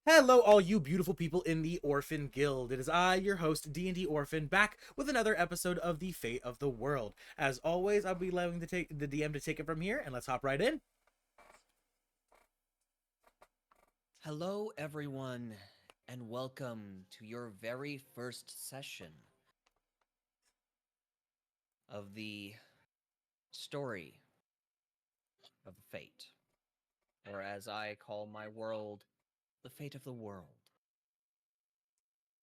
Hello, all you beautiful people in the Orphan Guild. It is I, your host, D&D Orphan, back with another episode of The Fate of the World. As always, I'll be allowing the DM to take it from here, and let's hop right in. Hello, everyone, and welcome to your very first session of the story of fate, or as I call my world, the fate of the world.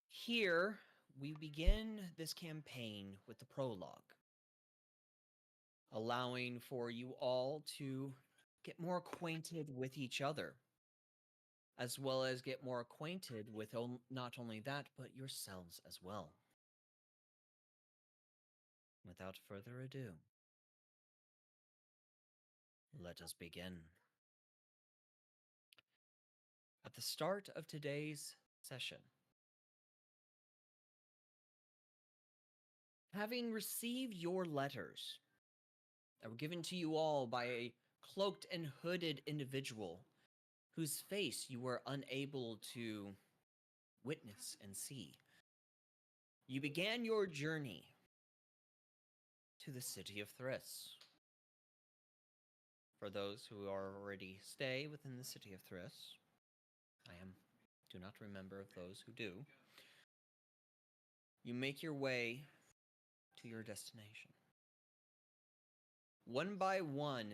Here, we begin this campaign with the prologue, allowing for you all to get more acquainted with each other, as well as get more acquainted with not only that, but yourselves as well. Without further ado, let us begin. At the start of today's session, having received your letters that were given to you all by a cloaked and hooded individual whose face you were unable to witness and see, you began your journey to the city of Thriss. For those who already stay within the city of Thriss, do not remember of those who do. You make your way to your destination. One by one,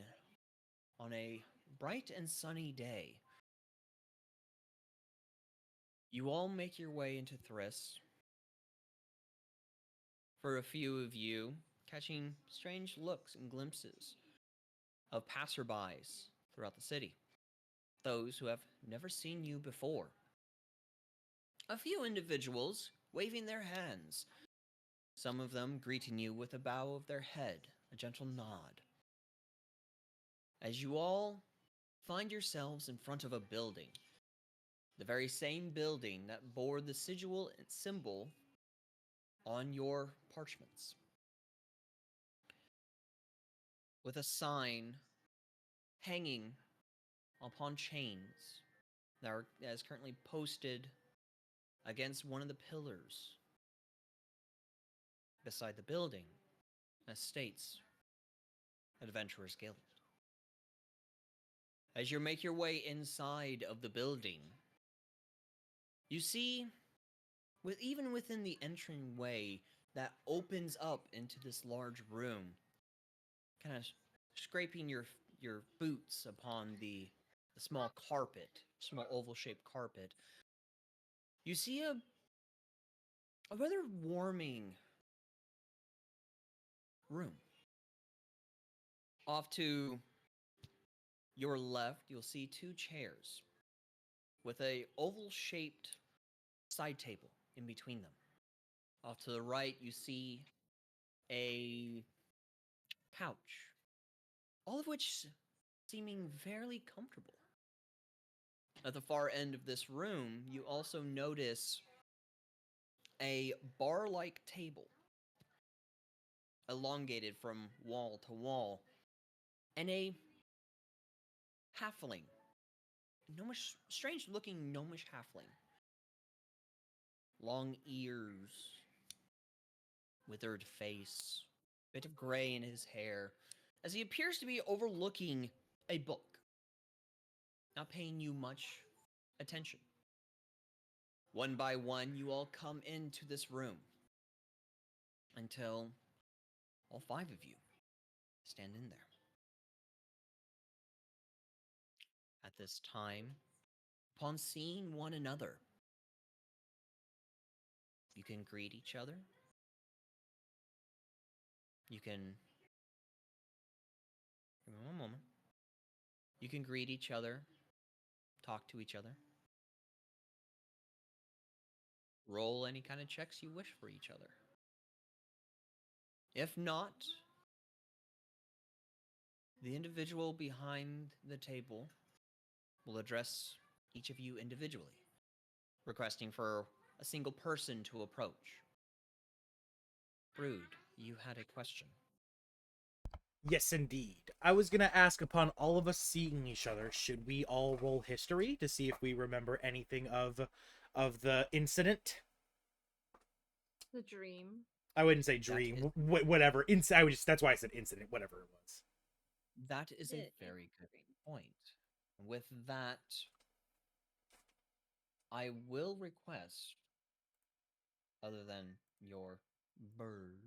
on a bright and sunny day, you all make your way into Thriss. For a few of you, catching strange looks and glimpses of passerbys throughout the city, those who have never seen you before. A few individuals waving their hands, some of them greeting you with a bow of their head, a gentle nod. As you all find yourselves in front of a building, the very same building that bore the sigil and symbol on your parchments, with a sign hanging upon chains that is currently posted against one of the pillars beside the building that states Adventurers Guild. As you make your way inside of the building, you see, even within the entryway that opens up into this large room, kind of scraping your boots upon the small carpet, small oval-shaped carpet, you see a rather warming room. Off to your left, you'll see two chairs with a oval-shaped side table in between them. Off to the right, you see a couch, all of which seeming fairly comfortable. At the far end of this room, you also notice a bar-like table, elongated from wall to wall, and a halfling, strange-looking gnomish halfling. Long ears, withered face, bit of gray in his hair, as he appears to be overlooking a book, not paying you much attention. One by one, you all come into this room until all five of you stand in there. At this time, upon seeing one another, you can greet each other. You can. Give me one moment. You can greet each other, talk to each other, roll any kind of checks you wish for each other. If not, the individual behind the table will address each of you individually, requesting for a single person to approach. Brood, you had a question. Yes, indeed. I was gonna ask, upon all of us seeing each other, should we all roll history to see if we remember anything of the incident? The dream. I wouldn't say That dream, is whatever. I would just, that's why I said incident, whatever it was. that is a The very good point. With that, I will request, other than your bird,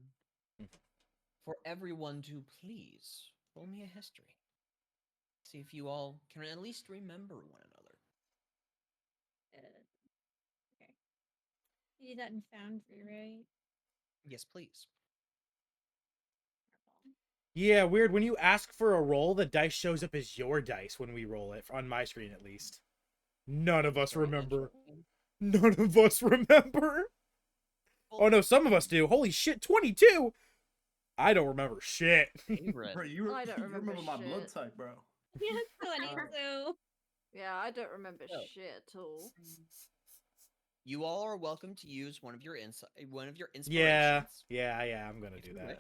for everyone to please roll me a history. See if you all can at least remember one another. Okay. You do that in Foundry, right? Yes, please. Yeah, weird. When you ask for a roll, the dice shows up as your dice when we roll it, on my screen at least. None of us Very remember. interesting. None of us remember. Oh no, some of us do. Holy shit, 22! I don't remember shit. Favorite. Bro, you, I don't you remember remember my blood shit. type, bro. Yeah, 22. Yeah, I don't remember So- shit at all. You all are welcome to use one of your inspirations. Yeah, I'm gonna if do you that. wish.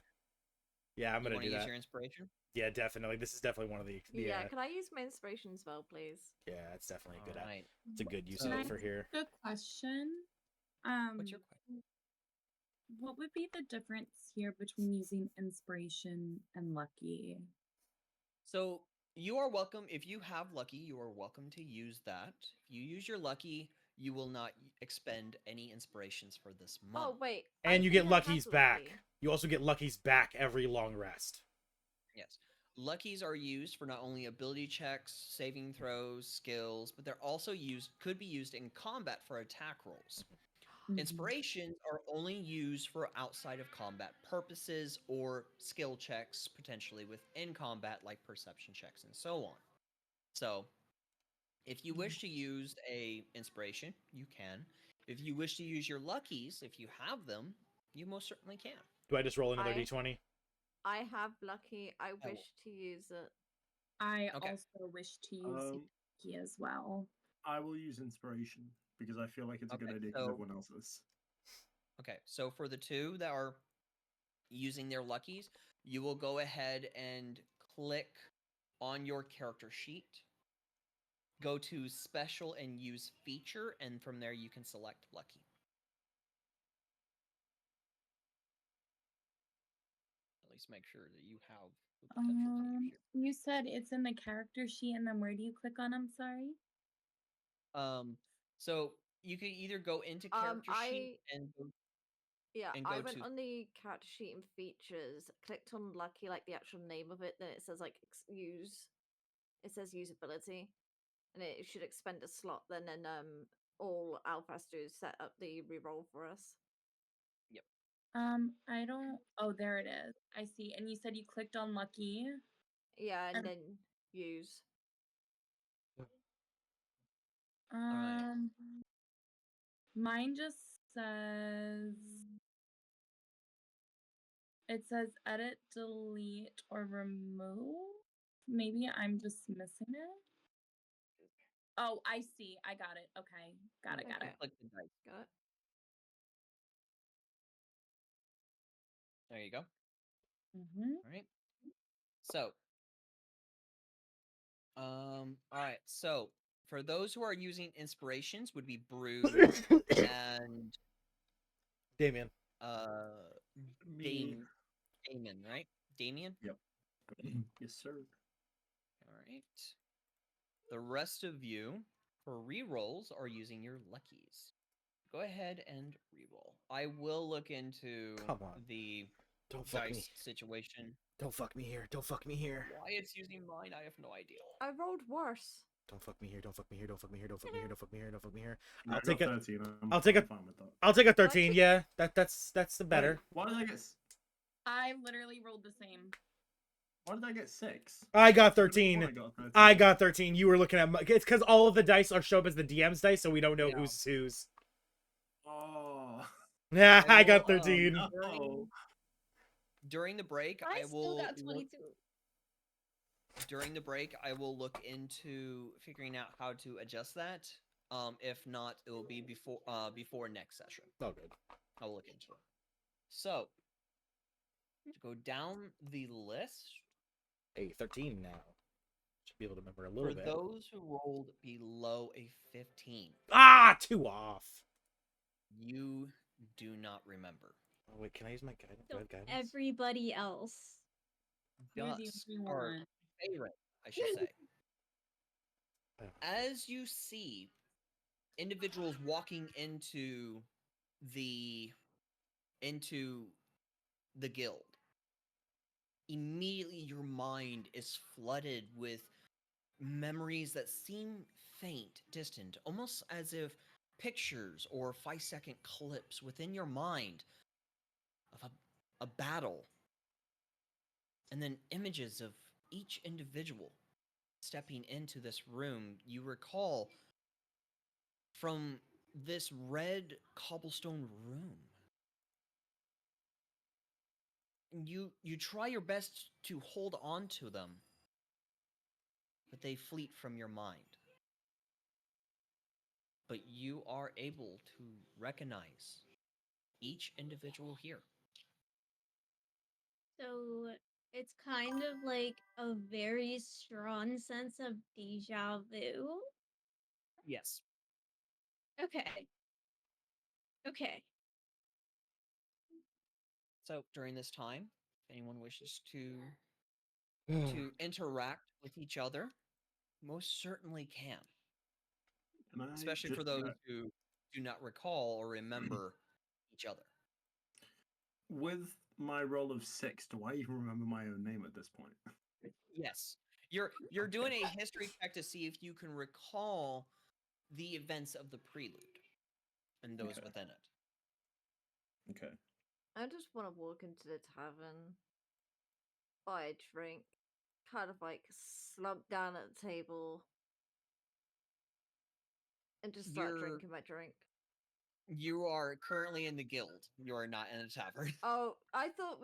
Yeah, I'm You gonna want do to use that. your inspiration? Yeah, definitely. This is definitely one of the Yeah, can I use my inspiration as well, please? yeah, it's definitely a good. All right. It's a good use So- of Can I it for ask here. a question? What's your question? What would be the difference here between using inspiration and lucky? So you are welcome. If you have lucky, you are welcome to use that. If you use your lucky, you will not expend any inspirations for this month. Oh wait. And I you get think I have luckies back. lucky. You also get luckies back every long rest. Yes. Luckies are used for not only ability checks, saving throws, skills, but they're also could be used in combat for attack rolls. Mhm. Inspirations are only used for outside of combat purposes or skill checks, potentially within combat, like perception checks and so on. So, if you wish to use a inspiration, you can. If you wish to use your luckies, if you have them, you most certainly can. Do I just roll another I- d20? I have lucky. I will. wish to use it. I Okay. also wish to use Um, lucky as well. I will use inspiration because I feel like it's a good Okay, idea because so- everyone else is. Okay, so for the two that are using their luckies, you will go ahead and click on your character sheet, go to special and use feature, and from there you can select lucky. At least make sure that you have the potential to use You said it's in the character sheet, and then where do you click on? I'm sorry. So you could either go into character sheet and go Yeah, and I go went to- on the character sheet and features, clicked on lucky, like the actual name of it, then it says like use. It says usability, and it should expend a slot. Then all Alpha has to do is set up the reroll for us. I don't. Oh, there it is. I see. And you said you clicked on lucky. Yeah, and And- then use. right. Mine just says. It says edit, delete, or remove. Maybe I'm just missing it. Oh, I see. I got it. Okay. Got it. Okay. click the dice. Got it. There you go. Mm-hmm. All right. So, all right. So, for those who are using inspirations, would be Brood and Damien. Me. Damon, right? Damien. Yes, sir. All right. The rest of you, for rerolls, are using your luckies. Go ahead and reroll. I will look into Come on. the Don't fuck dice me. situation. Don't fuck me here. Don't fuck me here. Why it's using mine, I have no idea. I rolled worse. Don't fuck me here. Don't fuck me here. Don't fuck me here. Don't fuck me here. Don't fuck me here. Don't fuck me here. I I'll got take a 13. I'll take a- fine with that. I'll take a Why 13. did- Yeah. That's the better. Wait, why did I get? I literally rolled the same. Why did I get 6? I got Could've sworn 13. got 13. I got 13. You were looking at it's because all of the dice are show up as the DM's dice, so we don't know Yeah. who's whose. Oh. Yeah, I got will, 13. No. During the break, I I still will got look, 22. during the break I will look into figuring out how to adjust that. If not, it will be before next session. Oh, good. I will look into it. So, to go down the list, a 13 now. Should be able to remember a little For bit. those who rolled below a 15, Ah, 2 off. you do not remember. Oh, wait, can I use my guidance? Do So I have guidance? everybody else. You're the Dusk, only or one. favorite, I should say. Oh, As you see individuals walking into the guild, immediately your mind is flooded with memories that seem faint, distant, almost as if pictures or 5-second clips within your mind of a battle, and then images of each individual stepping into this room. You recall from this red cobblestone room. You try your best to hold on to them, but they fleet from your mind. But you are able to recognize each individual here. So it's kind of like a very strong sense of deja vu. Yes. Okay. Okay. So during this time, if anyone wishes to interact with each other, most certainly can. Can I Especially for just those who do not recall or remember each other. with my roll of 6, do I even remember my own name at this point? Yes. You're doing a history check to see if you can recall the events of the prelude and those Okay. within it. Okay. I just want to walk into the tavern, buy a drink, kind of like slump down at the table, and just start You're- drinking my drink. You are currently in the guild. You are not in a tavern. Oh, I thought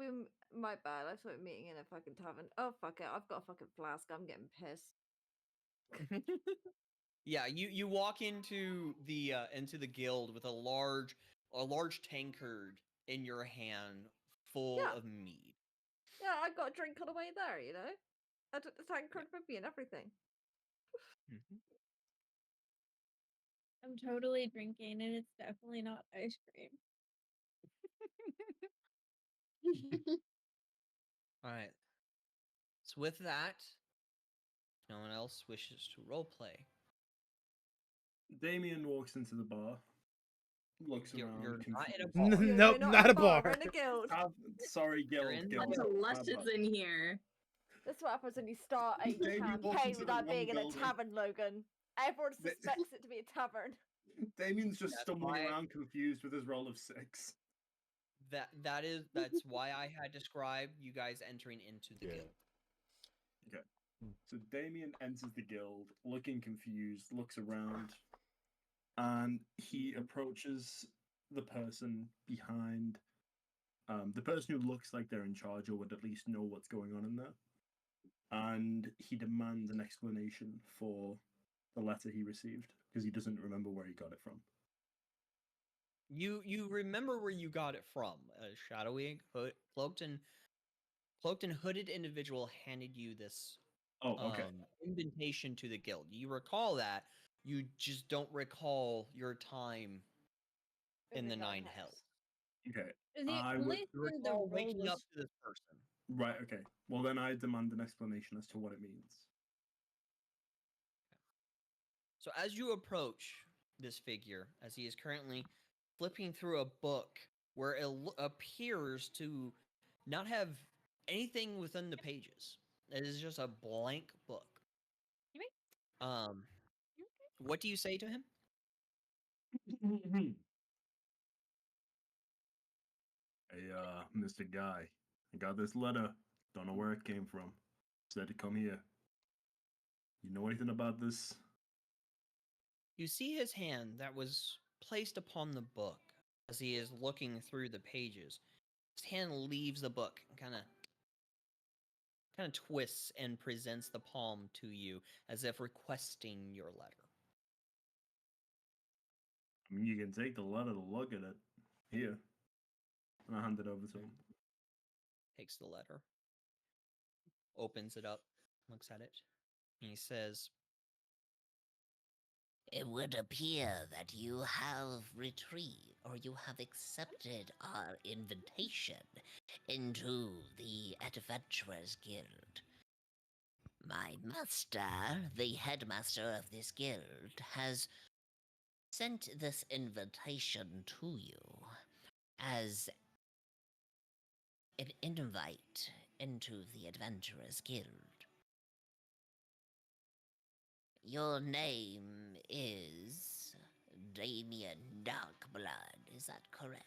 my bad. I thought we were meeting in a fucking tavern. Oh fuck it, I've got a fucking flask. I'm getting pissed. Yeah, you walk into the guild with a large tankard in your hand full Yeah. of mead. Yeah, I got a drink on the way there. You know, I took the tankard with me and everything. Mhm. I'm totally drinking and it's definitely not ice cream. All right. So with that, no one else wishes to roleplay. Damien walks into the bar, looks You're around, not in a confused. bar. Nope, You're not in a We're bar. in a guild. Sorry, guild, in the guild. Bunch of guild. my lushes bad. in here. That's what happens when you start a Damien walks campaign into the without wrong being in a building. tavern, Logan. Everyone Da- suspects it to be a tavern. Damien's just That's stumbling why- around, confused with his roll of 6. That's why I had described you guys entering into the Yeah. guild. Okay. So Damien enters the guild, looking confused, looks around, and he approaches the person behind, the person who looks like they're in charge or would at least know what's going on in there. And he demands an explanation for the letter he received because he doesn't remember where he got it from. You remember where you got it from? A shadowy, cloaked and hooded individual handed you this Oh, okay. invitation to the guild. You recall that. You just don't recall your time in the Nine Hells. Okay. The I only would You thing the recall roll waking up was to this person. Right, okay. Well, then I demand an explanation as to what it means. So as you approach this figure, as he is currently flipping through a book where it appears to not have anything within the pages. It is just a blank book. You may- What do you say to him? Hey, Mr. Guy, I got this letter. Don't know where it came from. Said to come here. You know anything about this? You see his hand that was placed upon the book as he is looking through the pages. His hand leaves the book and kind of twists and presents the palm to you as if requesting your letter. I mean, you can take the letter to look at it. Here. And I hand it over to him. Takes the letter. opens it up, looks at it, and he says, It would appear that you have retrieved or you have accepted our invitation into the Adventurers Guild. My master, the headmaster of this guild, has sent this invitation to you as an invite into the Adventurers Guild. Your name is Damien Darkblood, is that correct?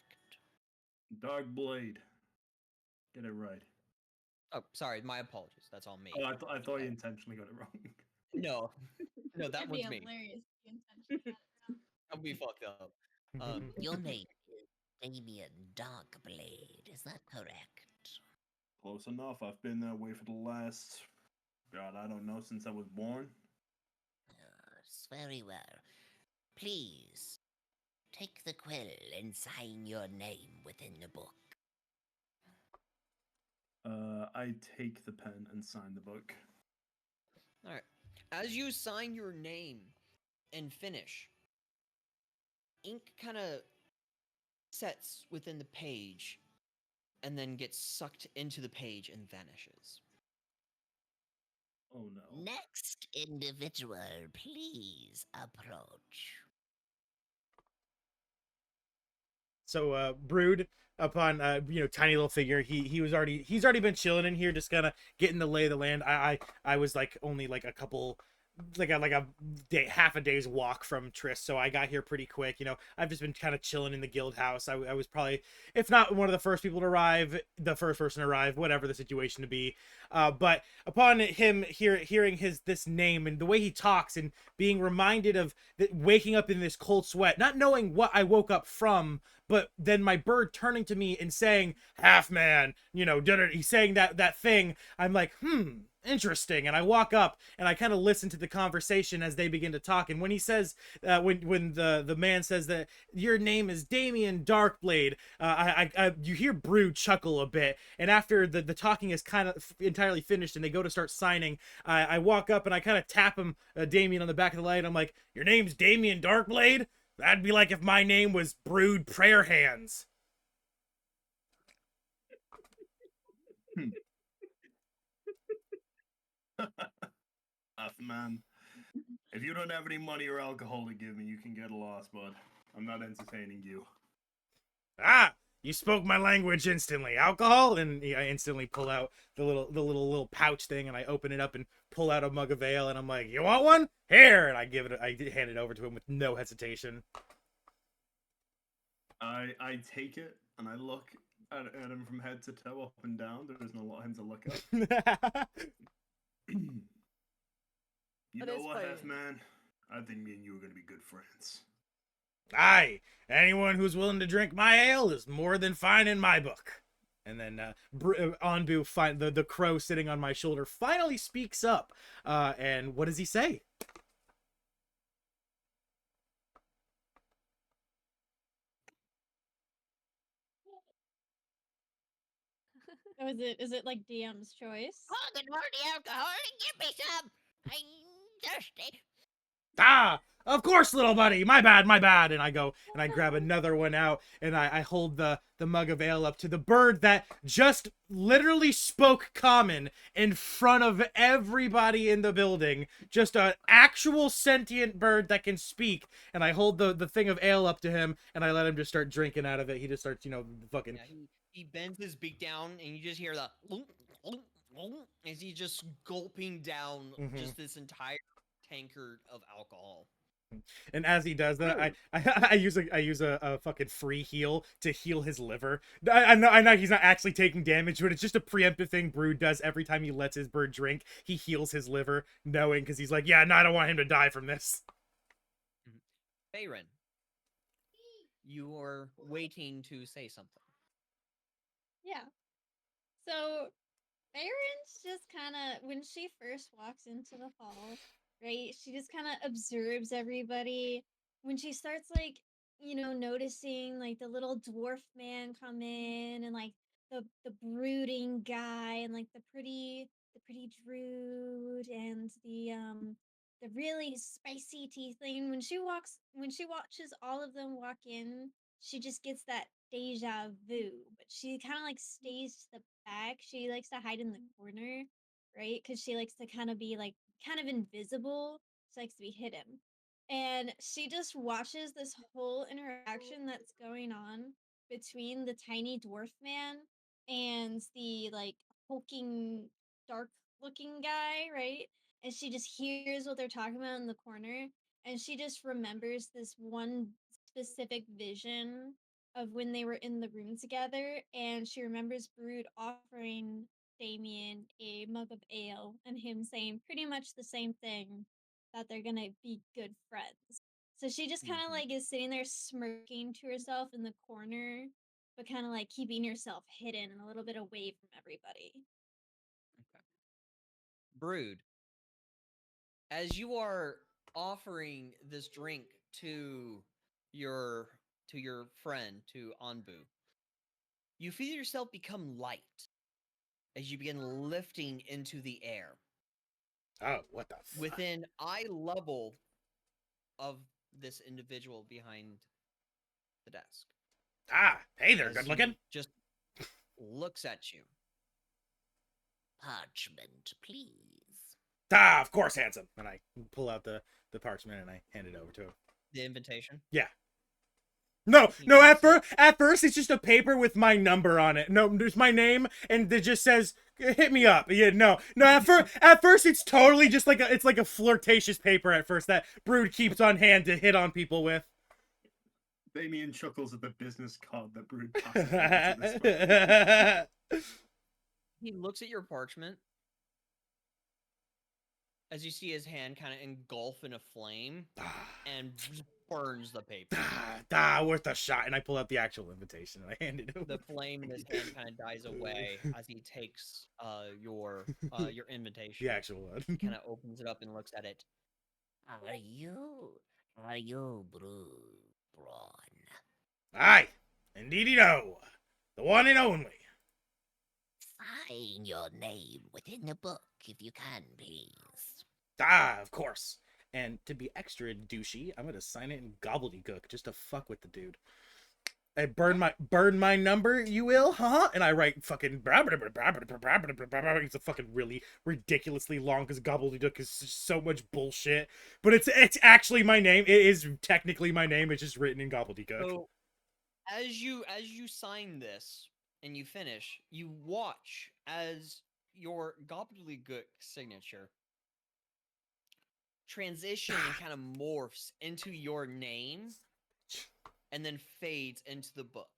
Dark Blade. Get it right. "Oh, sorry, my apologies. That's on me." Oh, I thought you intentionally got it wrong. No, no, that That'd be one's me. hilarious if you intentionally had it wrong. I'll be fucked up. Your name is Damien Darkblade, is that correct? Close enough. I've been that way for the last, God, I don't know, since I was born. Yes, very well. Please, take the quill and sign your name within the book. I take the pen and sign the book. All right. As you sign your name and finish, ink kind of sets within the page and then gets sucked into the page and vanishes. Oh no. Next individual, please approach. So Brood, upon tiny little figure, he's already been chilling in here, just kind of getting the lay of the land. I was like only like a couple, like a day, half a day's walk from Triss, so I got here pretty quick. I've just been kind of chilling in the guild house. I was probably, if not one of the first people to arrive, the first person to arrive, whatever the situation to be. But upon him hearing this name and the way he talks and being reminded of waking up in this cold sweat, not knowing what I woke up from, but then my bird turning to me and saying, "Half man," he's saying that thing. I'm like, interesting. And I walk up and I kind of listen to the conversation as they begin to talk. And when he says, when the man says that your name is Damien Darkblade, you hear Brood chuckle a bit. And after the talking is kind of entirely finished and they go to start signing, I walk up and I kind of tap him, Damien, on the back of the leg. I'm like, "Your name's Damien Darkblade? That'd be like if my name was Brood Prayer Hands." Man, if you don't have any money or alcohol to give me, you can get lost, bud. I'm not entertaining you. "Ah, you spoke my language instantly. Alcohol?" And I instantly pull out the little pouch thing, and I open it up and pull out a mug of ale, and I'm like, "You want one? Here!" And I hand it over to him with no hesitation. I take it and I look at him from head to toe, up and down. There isn't a lot of him to look at. You But know it's what, fine. Half Man? I think me and you are going to be good friends. "Aye, anyone who's willing to drink my ale is more than fine in my book." And then Anbu, the crow sitting on my shoulder, finally speaks up. And what does he say? Oh, is it like DM's choice? Hold on, the alcohol and give me some. I'm thirsty. "Ah, of course, little buddy. My bad, my bad." And I go and I grab another one out and I hold the mug of ale up to the bird that just literally spoke common in front of everybody in the building. Just an actual sentient bird that can speak. And I hold the thing of ale up to him and I let him just start drinking out of it. He just starts, fucking. Yeah, he bends his beak down, and you just hear the as he's just gulping down just this entire tankard of alcohol. And as he does that, I use a fucking free heal to heal his liver. I know he's not actually taking damage, but it's just a preemptive thing Brood does every time he lets his bird drink. He heals his liver, knowing, because he's like, "Yeah, no, I don't want him to die from this." Bayron, you are waiting to say something. Yeah. So Erin's just kind of, when she first walks into the hall, right, she just kind of observes everybody. When she starts, like, noticing, like, the little dwarf man come in and, like, the brooding guy and, like, the the pretty druid and the really spicy tiefling. When she watches all of them walk in, she just gets that deja vu. But she kind of like stays to the back. She likes to hide in the corner, right? Because she likes to kind of be like kind of invisible. She likes to be hidden. And she just watches this whole interaction that's going on between the tiny dwarf man and the like hulking dark looking guy, right? And she just hears what they're talking about in the corner, and she just remembers this one specific vision of when they were in the room together, and she remembers Brood offering Damien a mug of ale and him saying pretty much the same thing, that they're gonna be good friends. So she just kind of like is sitting there smirking to herself in the corner, but kind of like keeping yourself hidden and a little bit away from everybody. Okay. Brood, as you are offering this drink to your friend, to Anbu, you feel yourself become light as you begin lifting into the air. Oh, what the fuck? Within eye level of this individual behind the desk. Ah, hey there, As good he looking. just looks at you. Parchment, please. Ah, of course, handsome. And I pull out the parchment and I hand it over to him. The invitation. Yeah. No, He no. takes it. At first, it's just a paper with my number on it. No, there's my name, and it just says "hit me up." Yeah, no. At first, it's totally just like it's like a flirtatious paper. At first, that Brood keeps on hand to hit on people with. Damien chuckles at the business card that Brood passes over to this man. He looks at your parchment as you see his hand kind of engulf in a flame and burns the paper. Worth a shot. And I pull out the actual invitation and I hand it over. The flame in his hand kind of dies away as he takes your invitation. The actual one. Kind of opens it up and looks at it. Are you Braun? Aye, indeedy no, the one and only. Sign your name within the book if you can, please. Of course. And to be extra douchey, I'm gonna sign it in gobbledygook just to fuck with the dude. I burn my number, you will, huh? And I write fucking it's a fucking really ridiculously long because gobbledygook is so much bullshit. But it's actually my name. It is technically my name. It's just written in gobbledygook. So as you sign this and you finish, you watch as your gobbledygook signature transition and kind of morphs into your name and then fades into the book.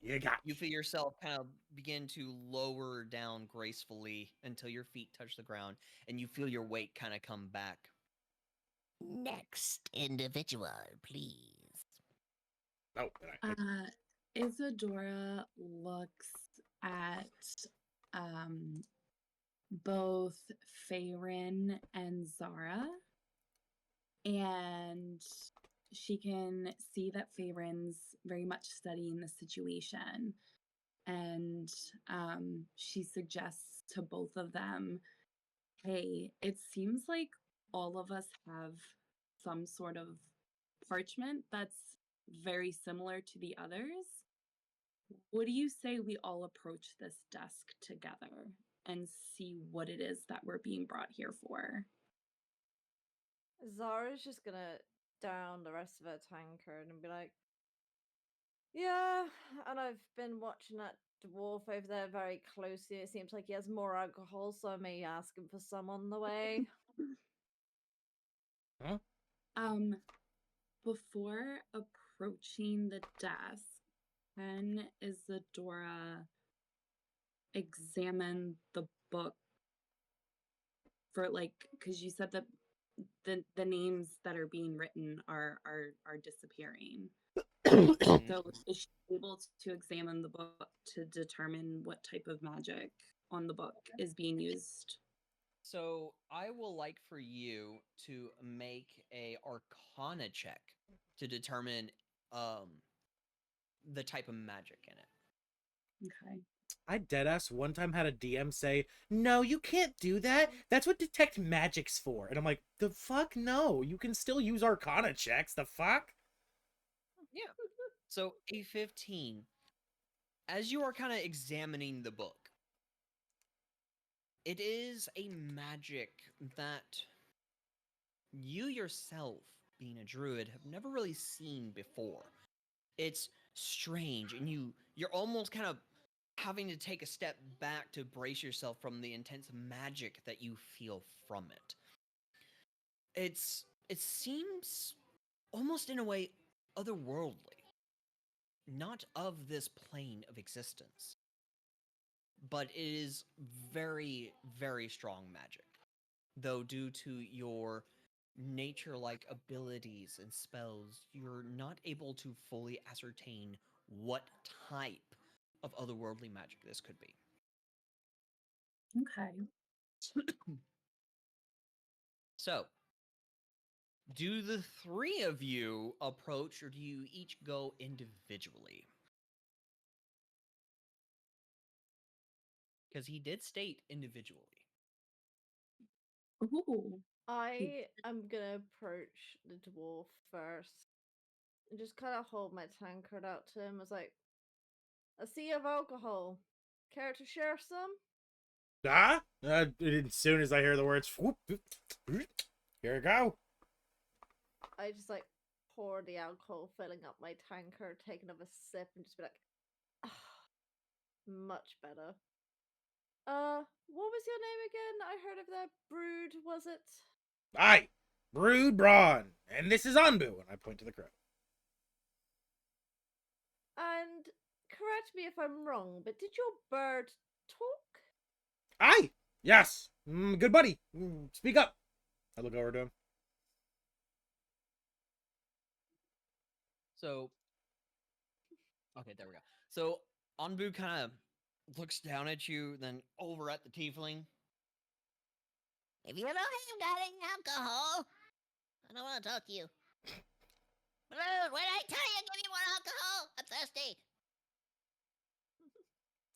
You got You feel yourself kind of begin to lower down gracefully until your feet touch the ground and you feel your weight kind of come back. Next individual, please. Oh, Isadora looks at both Feyrin and Zara, and she can see that Feyrin's very much studying the situation, and she suggests to both of them, hey, it seems like all of us have some sort of parchment that's very similar to the others. What do you say we all approach this desk together and see what it is that we're being brought here for? Zara's just gonna down the rest of her tankard and be like, yeah, and I've been watching that dwarf over there very closely. It seems like he has more alcohol, so I may ask him for some on the way. Huh? Before approaching the desk, can Isadora examine the book for, like, because you said that the names that are being written are disappearing. So is she able to examine the book to determine what type of magic on the book is being used? So I will like for you to make a Arcana check to determine the type of magic in it. Okay. I deadass one time had a DM say, "No, you can't do that. That's what detect magic's for." And I'm like, "The fuck no. You can still use arcana checks. The fuck?" Yeah. So a 15. As you are kind of examining the book, it is a magic that you yourself, being a druid, have never really seen before. It's strange, and you're almost kind of having to take a step back to brace yourself from the intense magic that you feel from it. It seems almost in a way otherworldly, not of this plane of existence, but it is very, very strong magic. Though due to your nature-like abilities and spells, you're not able to fully ascertain what type of otherworldly magic this could be. Okay. So, do the three of you approach, or do you each go individually? Because he did state individually. Ooh. I am gonna approach the dwarf first and just kind of hold my tankard out to him. I was like, "A sea of alcohol. Care to share some?" Ah? As soon as I hear the words, whoop, here we go. I just like pour the alcohol, filling up my tankard, take another sip, and just be like, "Ah, much better." What was your name again? I heard of that brood, was it? Aye, Brood Brawn, and this is Anbu. And I point to the crow. And correct me if I'm wrong, but did your bird talk? Aye, yes, good buddy. Speak up. I look over to him. So, okay, there we go. So, Anbu kind of looks down at you, then over at the tiefling. If you don't have got any alcohol, I don't want to talk to you. Rude, when I tell you, give me more alcohol. I'm thirsty.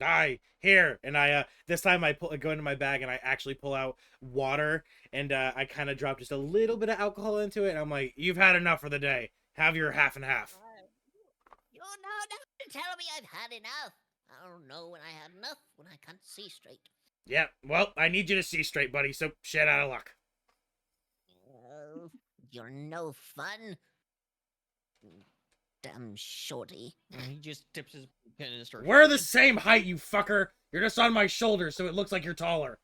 Aye, here. And I, this time I go into my bag and I actually pull out water and I kind of drop just a little bit of alcohol into it. And I'm like, "You've had enough for the day. Have your half and half." You know, don't tell me I've had enough. I don't know when I had enough, when I can't see straight. Yeah, well, I need you to see straight, buddy, so shit out of luck. You're no fun. Damn shorty. And he just tips his pin and starts. We're the same height, you fucker. You're just on my shoulder, so it looks like you're taller.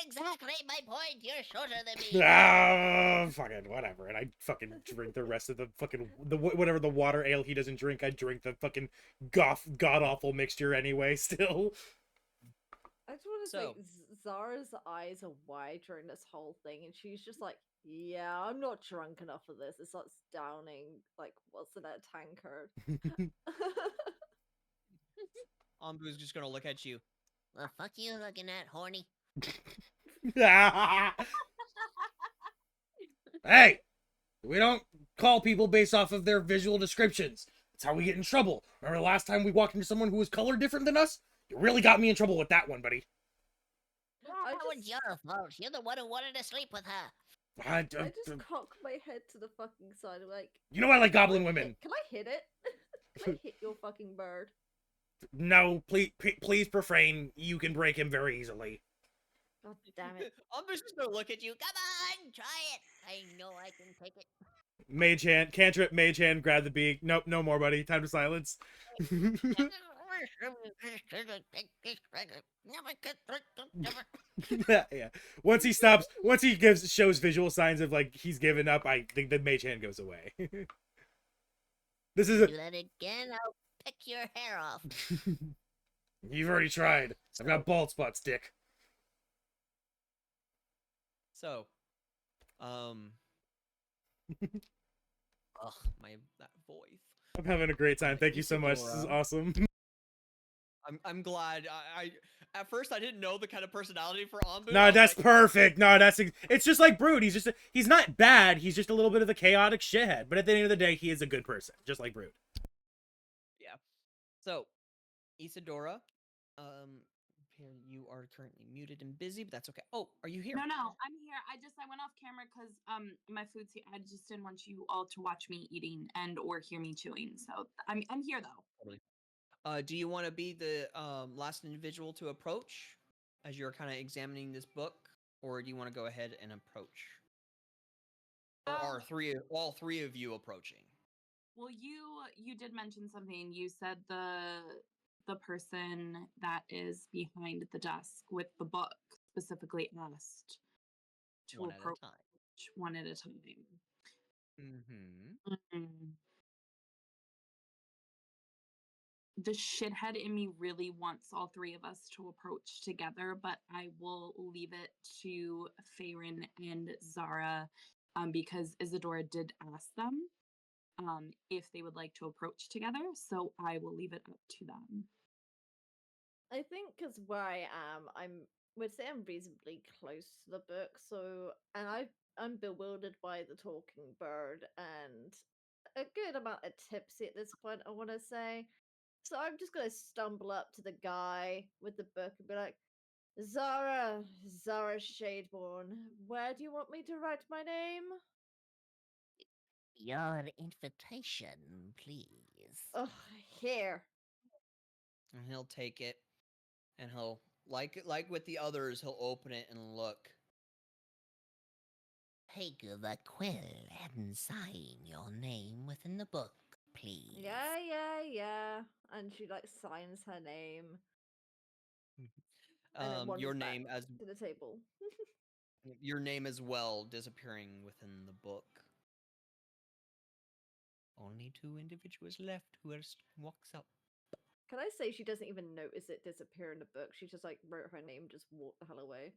Exactly my point. You're shorter than me. Ah, fucking whatever. And I fucking drink the rest of the fucking whatever the water ale he doesn't drink. I drink the fucking god awful mixture anyway. Still. I just want to So- say Zara's eyes are wide during this whole thing, and she's just like, "Yeah, I'm not drunk enough for this." It starts downing like what's in that tankard. Anbu's just gonna look at you. The fuck you looking at, horny? Hey, we don't call people based off of their visual descriptions. That's how we get in trouble. Remember the last time we walked into someone who was colored different than us? You really got me in trouble with that one, buddy. That was your fault. You're the one who wanted to sleep with her. I I just cock my head to the fucking side, like, you know I like goblin "Can I women. hit- Can I hit it? Can I hit your fucking bird?" No, please refrain. You can break him very easily. God damn it! Anbu's just gonna look at you. Come on, try it. I know I can take it. Mage hand, cantrip, mage hand, grab the beak. Nope, no more, buddy. Time to silence. Yeah. Once he stops, once he shows visual signs of like he's given up, I think the mage hand goes away. This is Do that again, I'll pick your hair off. You've already tried. I've got bald spots, dick. So, ugh, that voice. I'm having a great time. Thank you so much. This is awesome. I'm glad. I at first I didn't know the kind of personality for Anbu. I No, was that's like, perfect. No, it's just like Brood. He's not bad. He's just a little bit of a chaotic shithead. But at the end of the day, he is a good person, just like Brood. Yeah. So, Isadora, Here you are currently muted and busy, but that's okay. Oh, are you here? No, I'm here. I went off camera because my food's here. I just didn't want you all to watch me eating and or hear me chewing. So I'm here though. Totally. Do you want to be the last individual to approach as you're kind of examining this book, or do you want to go ahead and approach? Or are all three of you approaching? Well, you did mention something. You said the person that is behind the desk with the book specifically asked to One at a approach time. one at a time. Mm-hmm. Mm. The shithead in me really wants all three of us to approach together, but I will leave it to Farron and Zara, because Isadora did ask them if they would like to approach together. So I will leave it up to them. I think because where I am, would say I'm reasonably close to the book, so I'm bewildered by the talking bird and a good amount of tipsy at this point, I want to say. So I'm just gonna stumble up to the guy with the book and be like, Zara Shadeborn, where do you want me to write my name? Your invitation, please. Oh, here. And he'll take it, and he'll like with the others, he'll open it and look. Take the quill and sign your name within the book, please. Yeah. And she like signs her name. And then wanders Your back name as to the table. your name as well disappearing within the book. Only 2 individuals left. Who else walks up? Can I say she doesn't even notice it disappear in the book? She just like wrote her name, just walked the hell away.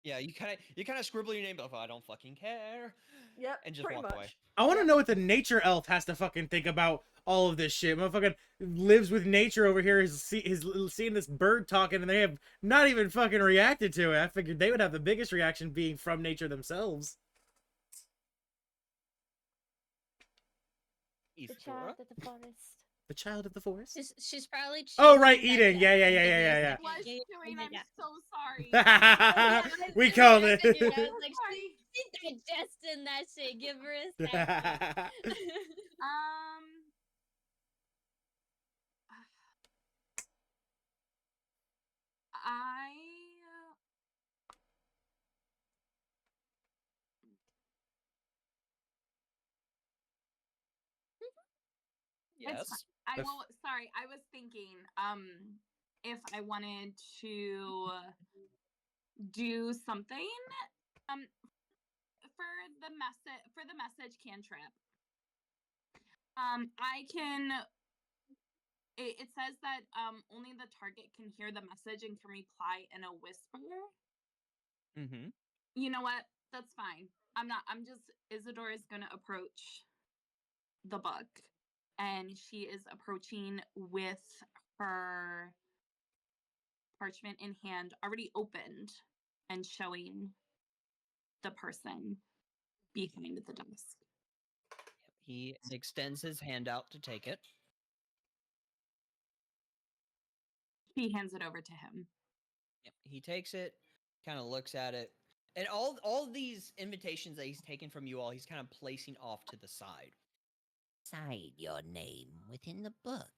Yeah, you kind of scribble your name, but I don't fucking care. Yep, And just pretty walk much. away. I want to know what the nature elf has to fucking think about all of this shit. Motherfucking lives with nature over here. Is seeing this bird talking, and they have not even fucking reacted to it. I figured they would have the biggest reaction being from nature themselves. The child of the forest. The child of the forest. She's probably Oh, right, chewing eating. that Yeah. I was Yeah, doing. yeah, I'm yeah. so sorry. We called it. I was like, she's digesting that shit. Give her a second. Yes. I will. Sorry, I was thinking. If I wanted to do something, for the message cantrip, I can. It says that only the target can hear the message and can reply in a whisper. Mm-hmm. You know what? That's fine. I'm not. I'm just. Isadora is gonna approach the book, and she is approaching with her parchment in hand, already opened, and showing the person behind the desk. He extends his hand out to take it. She hands it over to him. Yep. He takes it, kind of looks at it, and all these invitations that he's taken from you all, he's kind of placing off to the side. Sign your name within the book,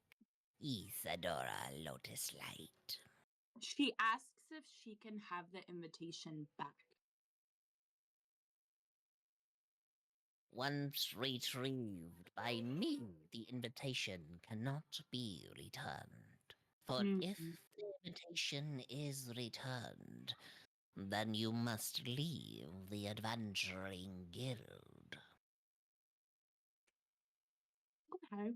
Isadora Lotus Light. She asks if she can have the invitation back. Once retrieved by me, the invitation cannot be returned. For if the invitation is returned, then you must leave the Adventuring Guild. Okay.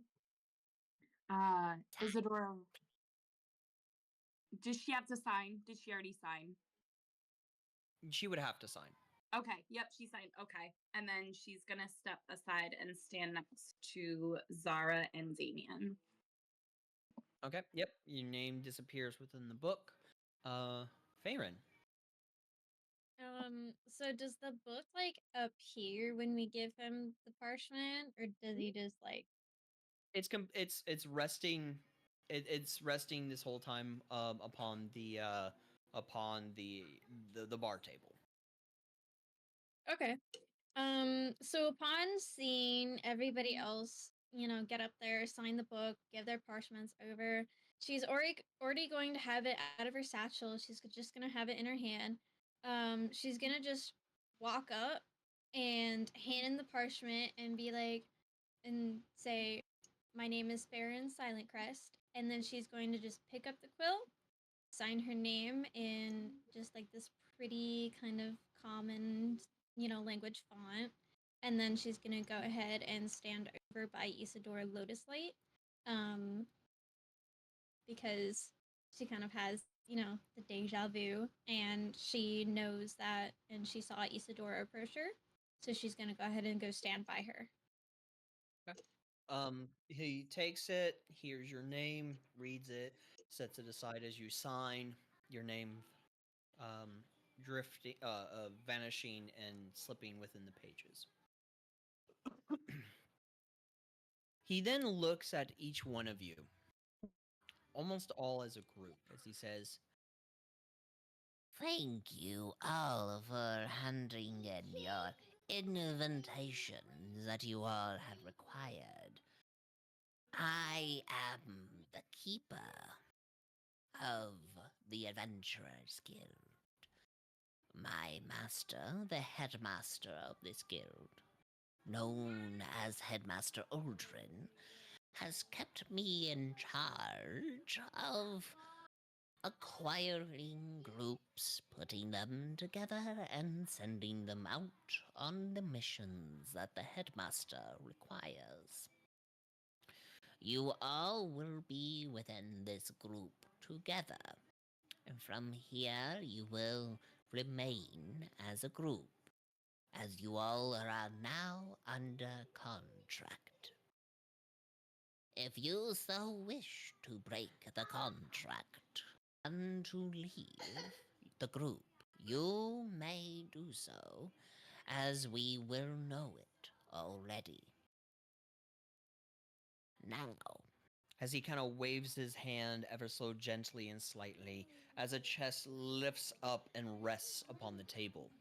Isadora, does she have to sign? Did she already sign? She would have to sign. Okay, yep, she signed. Okay. And then she's gonna step aside and stand next to Zara and Damien. Okay, yep. Your name disappears within the book. Farron. So does the book like appear when we give him the parchment, or does he just like? It's resting it's resting this whole time upon the bar table. Okay. So upon seeing everybody else, get up there, sign the book, give their parchments over, she's already going to have it out of her satchel. She's just gonna have it in her hand. She's gonna just walk up and hand in the parchment and be like, and say, "My name is Farron Silentcrest," and then she's going to just pick up the quill, sign her name in just like this pretty kind of common, language font. And then she's going to go ahead and stand over by Isidore Lotus Light, because she kind of has, the deja vu, and she knows that, and she saw Isidore approach her. So she's going to go ahead and go stand by her. He takes it, hears your name, reads it, sets it aside as you sign your name, drifting, vanishing and slipping within the pages. He then looks at each one of you, almost all as a group, as he says, Thank you all for handing in your invitations that you all have required. I am the keeper of the Adventurers Guild. My master, the headmaster of this guild, known as Headmaster Aldrin, has kept me in charge of acquiring groups, putting them together, and sending them out on the missions that the headmaster requires. You all will be within this group together, and from here you will remain as a group, as you all are now under contract. If you so wish to break the contract and to leave the group, you may do so, as we will know it already. Now, as he kind of waves his hand ever so gently and slightly, as a chest lifts up and rests upon the table.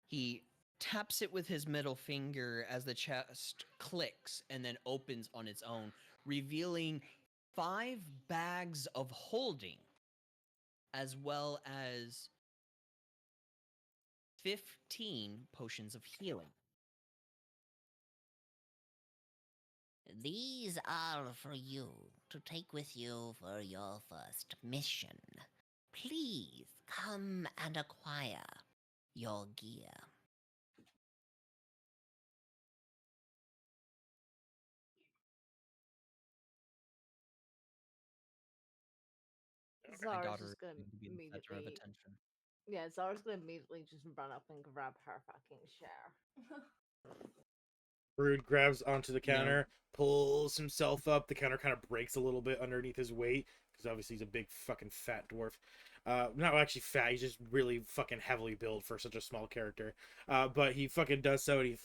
He taps it with his middle finger as the chest clicks and then opens on its own, revealing 5 bags of holding, as well as 15 potions of healing. these are for you to take with you for your first mission. Please come and acquire your gear. My Zara's daughter just gonna is going to be the center of immediately. attention. Yeah, Zara's gonna immediately just run up and grab her fucking share. Brood grabs onto the Yeah. counter, pulls himself up. The counter kind of breaks a little bit underneath his weight because obviously he's a big fucking fat dwarf. Not actually fat. He's just really fucking heavily built for such a small character. But he fucking does so, and he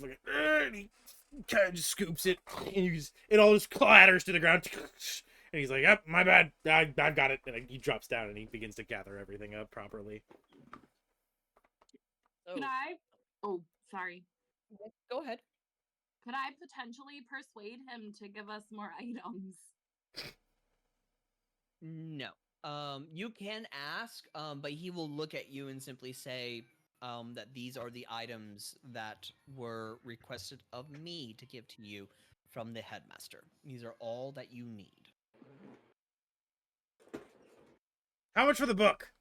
kind of just scoops it, and it all just clatters to the ground. And he's like, "Yep, my bad. I've got it." And he drops down and he begins to gather everything up properly. So, Could I? Oh, sorry. go ahead. Could I potentially persuade him to give us more items? No. You can ask, but he will look at you and simply say that these are the items that were requested of me to give to you from the headmaster. These are all that you need. How much for the book?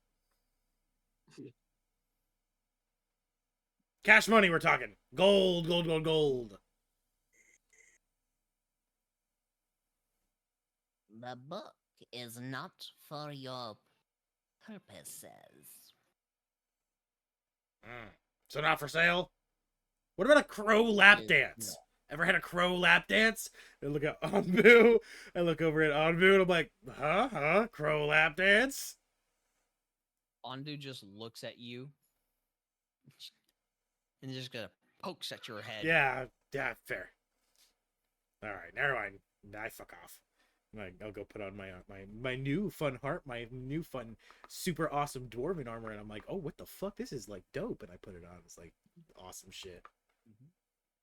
Cash money, we're talking. Gold, gold, gold, gold. The book is not for your purposes. So not for sale? What about a crow lap dance? Ever had a crow lap dance? I look at Anbu. I look over at Anbu and I'm like, huh? Crow lap dance? Ondu just looks at you and just gonna pokes at your head. Yeah, fair. Alright, never mind. I fuck off. I'll go put on my new fun my new fun super awesome dwarven armor, and I'm like, oh, what the fuck? This is like dope, and I put it on. It's like awesome shit,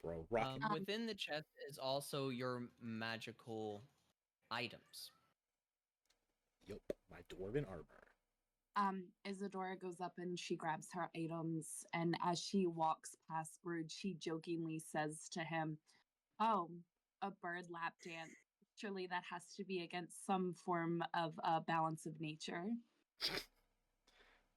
bro. Rocket. Within the chest is also your magical items. Yup, my dwarven armor. Isadora goes up and she grabs her items, and as she walks past Brood, she jokingly says to him, "Oh, a bird lap dance. Surely that has to be against some form of balance of nature."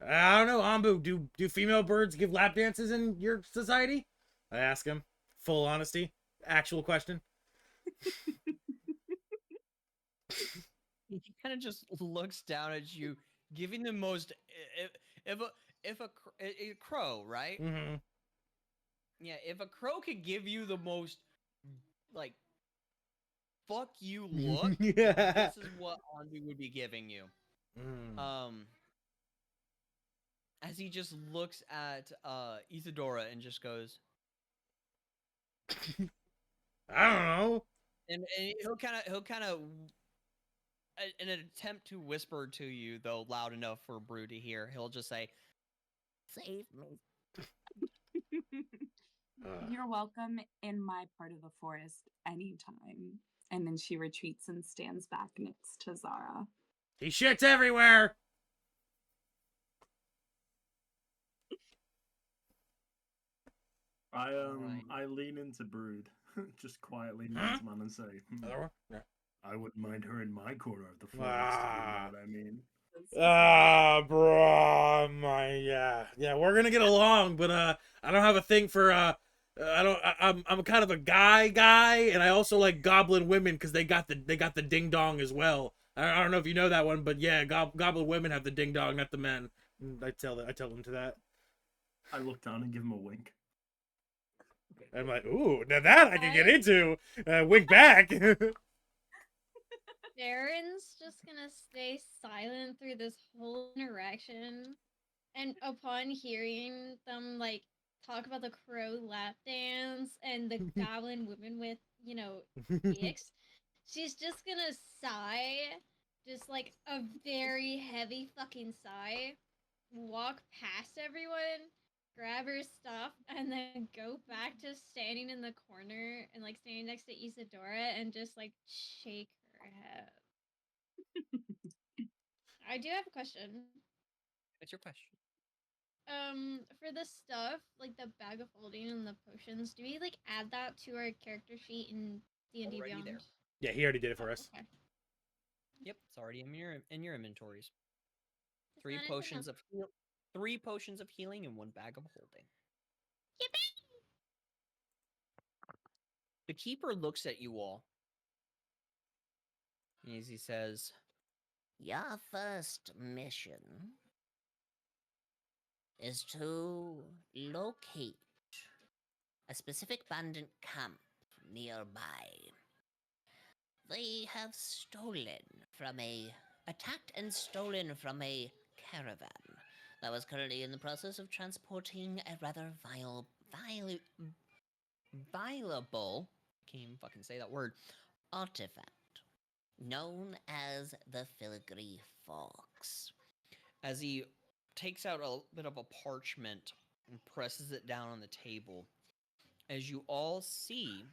I don't know, Ambu. Do female birds give lap dances in your society? I ask him. Full honesty, actual question. He kind of just looks down at you, giving the most. If a crow, right? Mm-hmm. Yeah, if a crow could give you the most, like, fuck you look, Yeah. this is what Andu would be giving you. As he just looks at Isadora and just goes, I don't know. and he'll kind of in an attempt to whisper to you, though loud enough for Brew to hear, he'll just say, Save me. You're welcome in my part of the forest anytime. And then she retreats and stands back next to Zara. He shits everywhere. I lean into Brood, just quietly lean into man and say, I wouldn't mind her in my corner of the forest, if you know what I mean. Bro, yeah, we're gonna get along, but I don't have a thing for I'm kind of a guy, and I also like goblin women because they got the ding dong as well. I don't know if you know that one, but yeah, goblin women have the ding dong, not the men. I tell them to that. I look down and give him a wink. I'm like, ooh, now that I can get into. Wink back. Darren's just gonna stay silent through this whole interaction, and upon hearing them like talk about the crow lap dance and the goblin women with, dicks, she's just gonna sigh, just like a very heavy fucking sigh, walk past everyone, grab her stuff, and then go back to standing in the corner and like standing next to Isadora and just like shake her head. I do have a question. what's your question? For the stuff, like the bag of holding and the potions, do we like add that to our character sheet in D&D Already Beyond? there. Yeah, he already did it for us. Okay. Yep, it's already in your inventories. Just Three wanted to potions know. of 3 potions of healing and 1 bag of holding. Yippee! The keeper looks at you all as he says, Your first mission is to locate a specific bandit camp nearby. They have attacked and stolen from a caravan that was currently in the process of transporting a rather viable, can't even fucking say that word, artifact known as the Filigree Fox. as he takes out a bit of a parchment and presses it down on the table. As you all see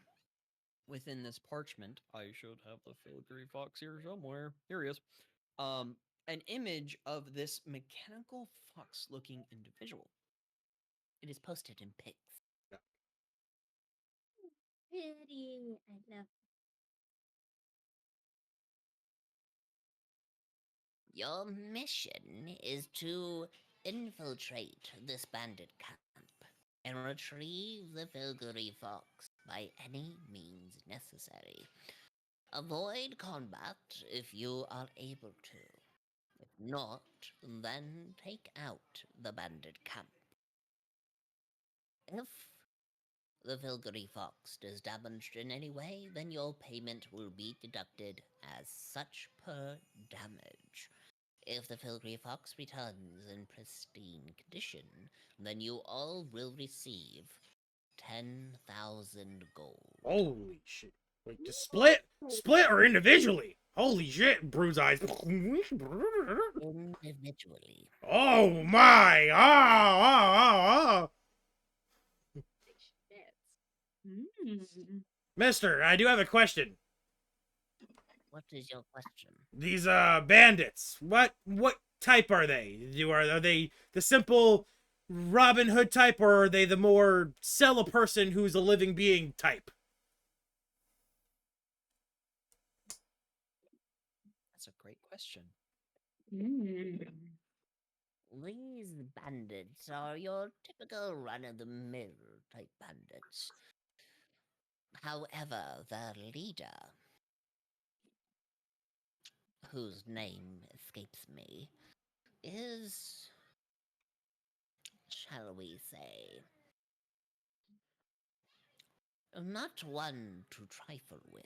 within this parchment, I should have the filigree fox here somewhere. Here he is. An image of this mechanical fox-looking individual. It is posted in pics. Pretty. I love. Your mission is to infiltrate this bandit camp and retrieve the Filigree Fox by any means necessary. Avoid combat if you are able to. If not, then take out the bandit camp. If the Filigree Fox is damaged in any way, then your payment will be deducted as such per damage. If the Filigree Fox returns in pristine condition, then you all will receive 10,000 gold. Holy shit! Wait, just split or individually? Holy shit, Brood's eyes. individually. Oh my! Ah! Shit. Mm. Mister, I do have a question. What is your question? These bandits. What type are they? Are they the simple Robin Hood type, or are they the more sell a person who's a living being type? That's a great question. Mm. These bandits are your typical run-of-the-mill type bandits. However, their leader, whose name escapes me, is, shall we say, not one to trifle with.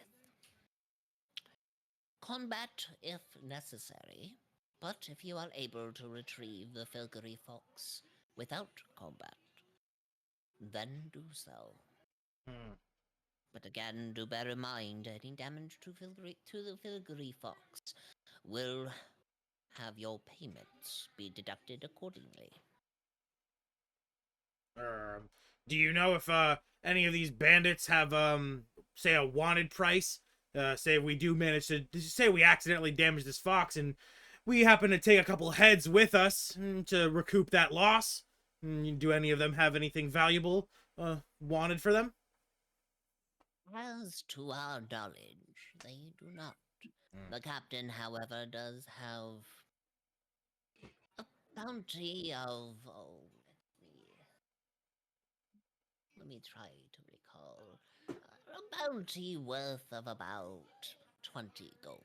Combat if necessary, but if you are able to retrieve the Filgery Fox without combat, then do so. Hmm. But again, do bear in mind any damage to the Filgery Fox will have your payments be deducted accordingly. Do you know if any of these bandits have say a wanted price? Say if we do manage to say we accidentally damage this fox and we happen to take a couple heads with us to recoup that loss. Do any of them have anything valuable wanted for them? As to our knowledge, they do not. The captain, however, does have a bounty of, let me try to recall, a bounty worth of about 20 gold.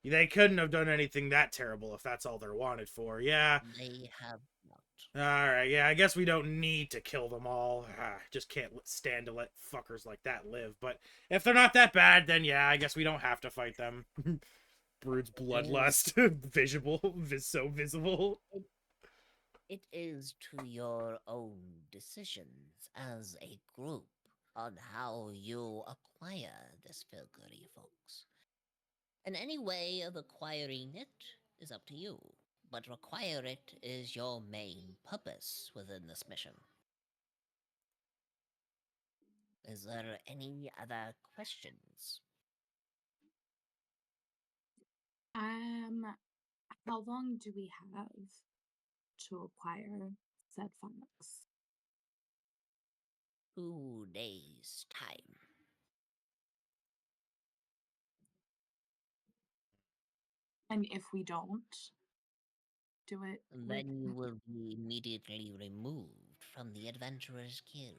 They couldn't have done anything that terrible if that's all they're wanted for. Yeah. They have not. Alright, yeah, I guess we don't need to kill them all. Just can't stand to let fuckers like that live. But if they're not that bad, then yeah, I guess we don't have to fight them. Brood's bloodlust. Visible. So visible. It is to your own decisions as a group on how you acquire this Filgery Fox. And any way of acquiring it is up to you, but acquire it is your main purpose within this mission. Is there any other questions? How long do we have to acquire said fox? 2 days' time. And if we don't do it, Then you will be immediately removed from the Adventurers Guild.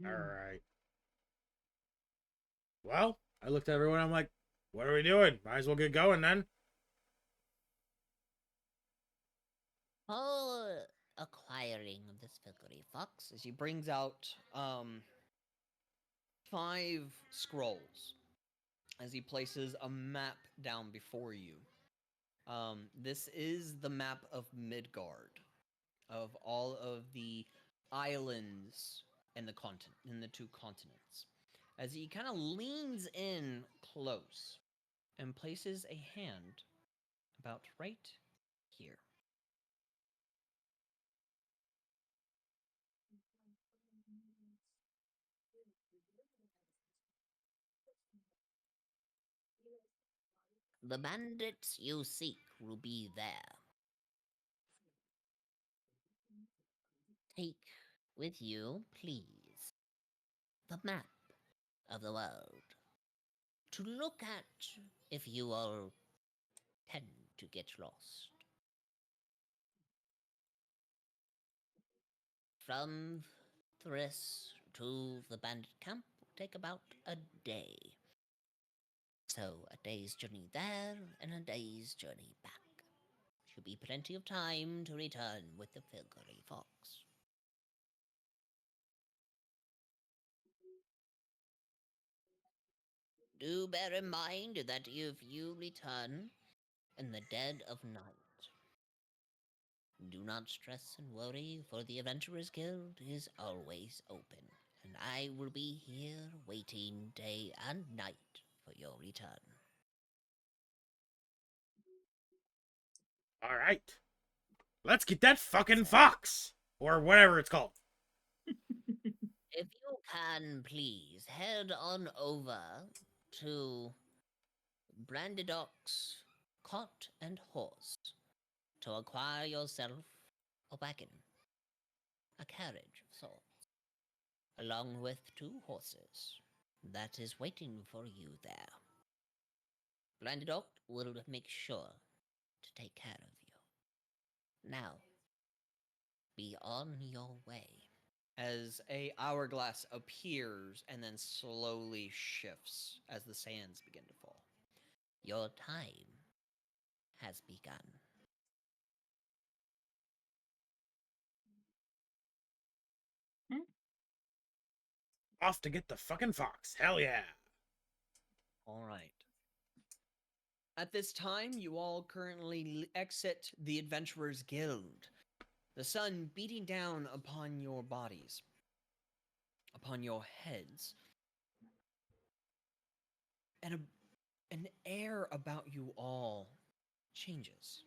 Alright. Well, I looked at everyone, I'm like, what are we doing? Might as well get going then. For acquiring this Filgery Fox, As he brings out 5 scrolls, as he places a map down before you. This is the map of Midgard, of all of the islands in the 2 continents. As he kind of leans in close and places a hand about right here. the bandits you seek will be there. Take with you, please, the map of the world to look at if you all tend to get lost. From Thris to the bandit camp will take about a day. So a day's journey there and a day's journey back. Should be plenty of time to return with the Filgery Fox. Do bear in mind that if you return in the dead of night, do not stress and worry, for the Adventurers Guild is always open and I will be here waiting day and night for your return. All right. Let's get that fucking fox! Or whatever it's called. If you can, please head on over to Brandidock's Cot and Horse to acquire yourself a wagon, a carriage of sorts, along with 2 horses that is waiting for you there. Brandidock will make sure to take care of you. Now, be on your way. As a hourglass appears and then slowly shifts as the sands begin to fall. Your time has begun. Off to get the fucking fox. Hell yeah. All right. At this time, you all currently exit the Adventurers Guild. The sun beating down upon your bodies, upon your heads, and an air about you all changes.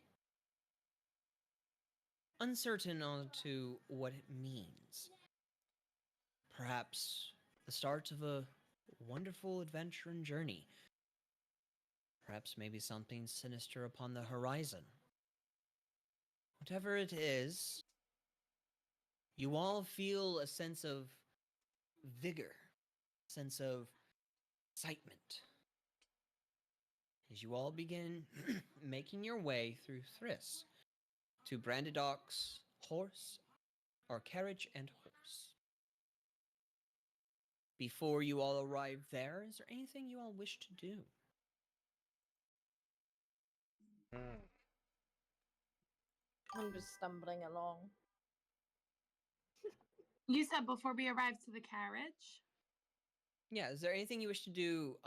Uncertain on to what it means. Perhaps the start of a wonderful adventure and journey. Perhaps maybe something sinister upon the horizon. Whatever it is, you all feel a sense of vigor, sense of excitement, as you all begin making your way through Thriss to Brandidock's carriage and horse. Before you all arrive there, is there anything you all wish to do? I'm just stumbling along. You said before we arrive to the carriage? Yeah, is there anything you wish to do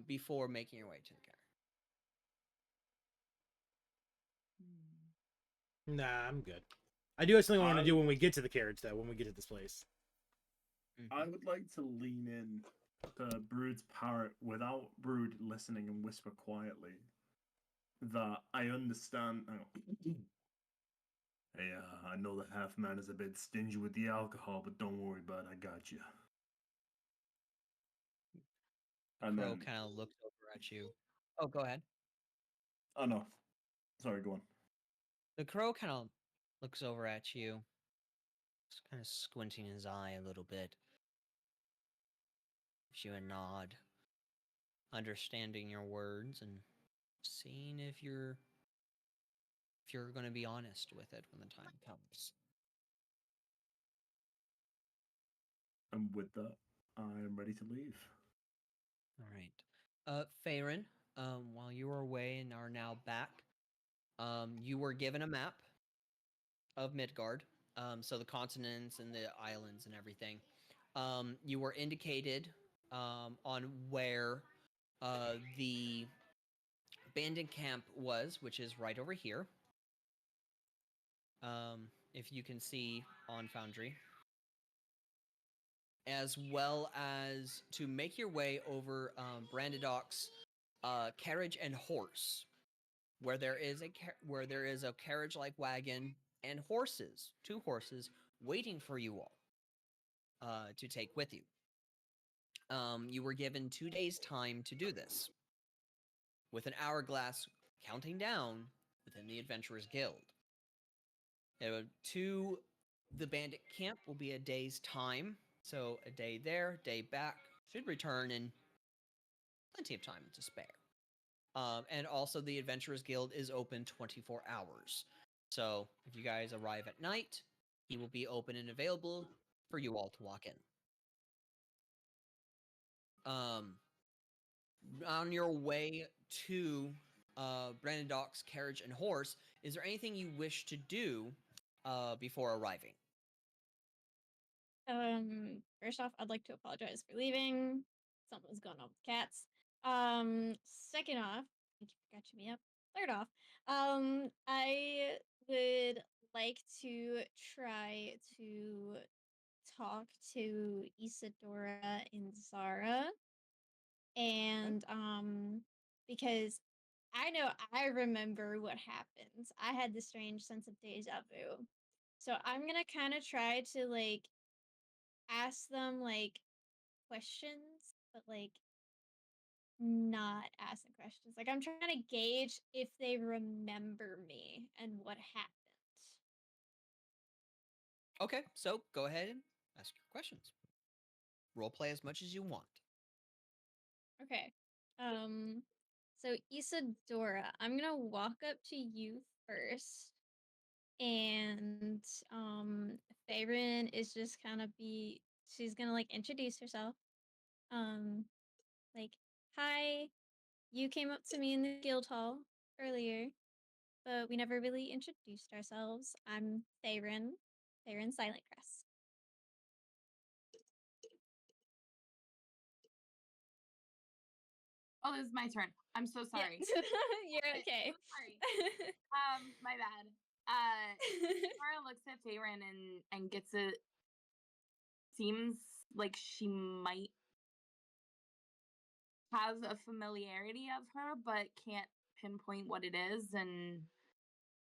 before making your way to the carriage? Nah, I'm good. I do have something I want to do when we get to the carriage, though, when we get to this place. I would like to lean in to Brood's parrot without Brood listening and whisper quietly that I understand. Hey, I know the half man is a bit stingy with the alcohol, but don't worry, bud, I got you. And Crow then, kind of looks over at you. Oh, go ahead. oh no, sorry, go on. The crow kind of looks over at you, just kind of squinting his eye a little bit. Gives you a nod, understanding your words and seeing if you're going to be honest with it when the time comes. And with that, I'm ready to leave. All right. Farron, while you were away and are now back, you were given a map of Midgard, so the continents and the islands and everything. You were indicated on where the bandit camp was, which is right over here. If you can see on Foundry. As well as to make your way over Brandidock's carriage and horse, where there is a carriage-like wagon and horses, 2 horses, waiting for you all to take with you. You were given 2 days' time to do this, with an hourglass counting down within the Adventurers Guild. To the bandit camp will be a day's time, so a day there, day back, should return in plenty of time to spare. And also the Adventurers Guild is open 24 hours. So if you guys arrive at night, he will be open and available for you all to walk in. On your way to Brandidock's carriage and horse, is there anything you wish to do before arriving? First off, I'd like to apologize for leaving. Something's going on with cats. Second off, thank you for catching me up. Third off, I would like to try to talk to Isadora and Zara, and because I know I remember what happened. I had this strange sense of deja vu. So I'm gonna kind of try to like ask them like questions, but like not ask them questions. Like I'm trying to gauge if they remember me and what happened. Okay, so go ahead and ask your questions. Role play as much as you want. Okay. So Isadora, I'm gonna walk up to you first. And Faerun is just she's gonna like introduce herself. Um like, hi, you came up to me in the guild hall earlier, but we never really introduced ourselves. I'm Faerun, Faerun Silentcrest. Oh, this is my turn. I'm so sorry. Yeah. You're okay. So sorry. My bad. Laura looks at Faerun and gets it. Seems like she might have a familiarity of her, but can't pinpoint what it is, and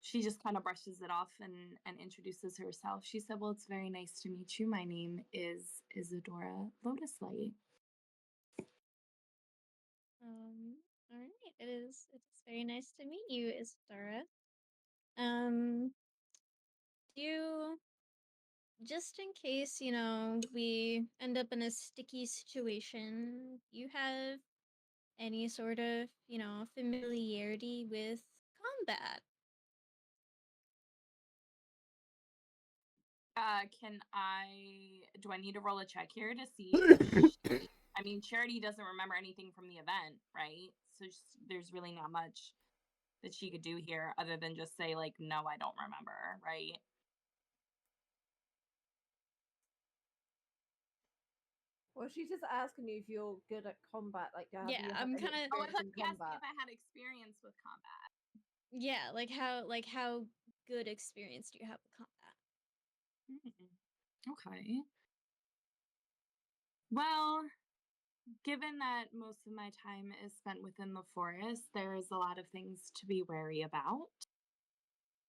she just kind of brushes it off and introduces herself. She said, "Well, it's very nice to meet you. My name is Isadora Lotuslight." All right. It's very nice to meet you, Isadora. Um, do you, just in case, we end up in a sticky situation, do you have any sort of, familiarity with combat? Do I need to roll a check here to see if I mean, Charity doesn't remember anything from the event, right? So there's really not much that she could do here other than just say, like, no, I don't remember, right? Well, she's just asking you if you're good at combat. Like, have Yeah, you had I'm any kinda Oh, I experience thought in you asked me combat? if I had experience with combat. yeah, like how good experience do you have with combat? Okay. Well, given that most of my time is spent within the forest, there is a lot of things to be wary about.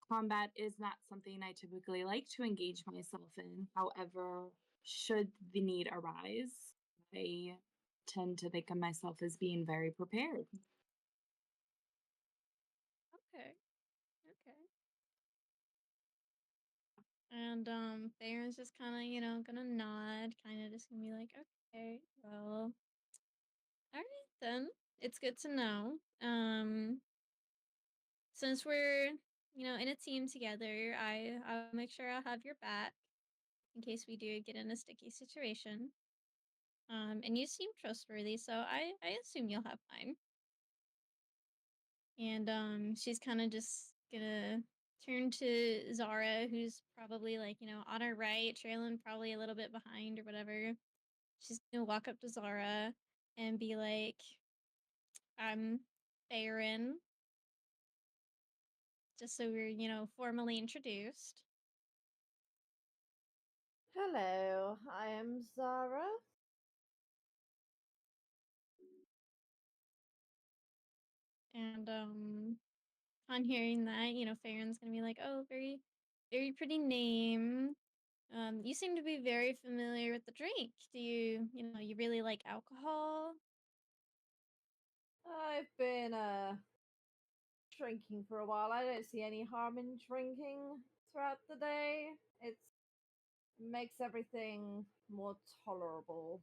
Combat is not something I typically like to engage myself in. However, should the need arise, I tend to think of myself as being very prepared. Okay. Okay. And Baron's just kind of, gonna nod, kind of just gonna be like, okay, well, all right then. It's good to know. Since we're, in a team together, I'll make sure I'll have your back in case we do get in a sticky situation. And you seem trustworthy, so I assume you'll have mine. And she's kind of just gonna turn to Zara, who's probably like, on her right, trailing probably a little bit behind or whatever. She's gonna walk up to Zara and be like, I'm Faerun, just so we're, formally introduced. Hello, I am Zara. And on hearing that, Faerun's gonna be like, oh, very, very pretty name. You seem to be very familiar with the drink. Do you, you really like alcohol? I've been drinking for a while. I don't see any harm in drinking throughout the day. It makes everything more tolerable.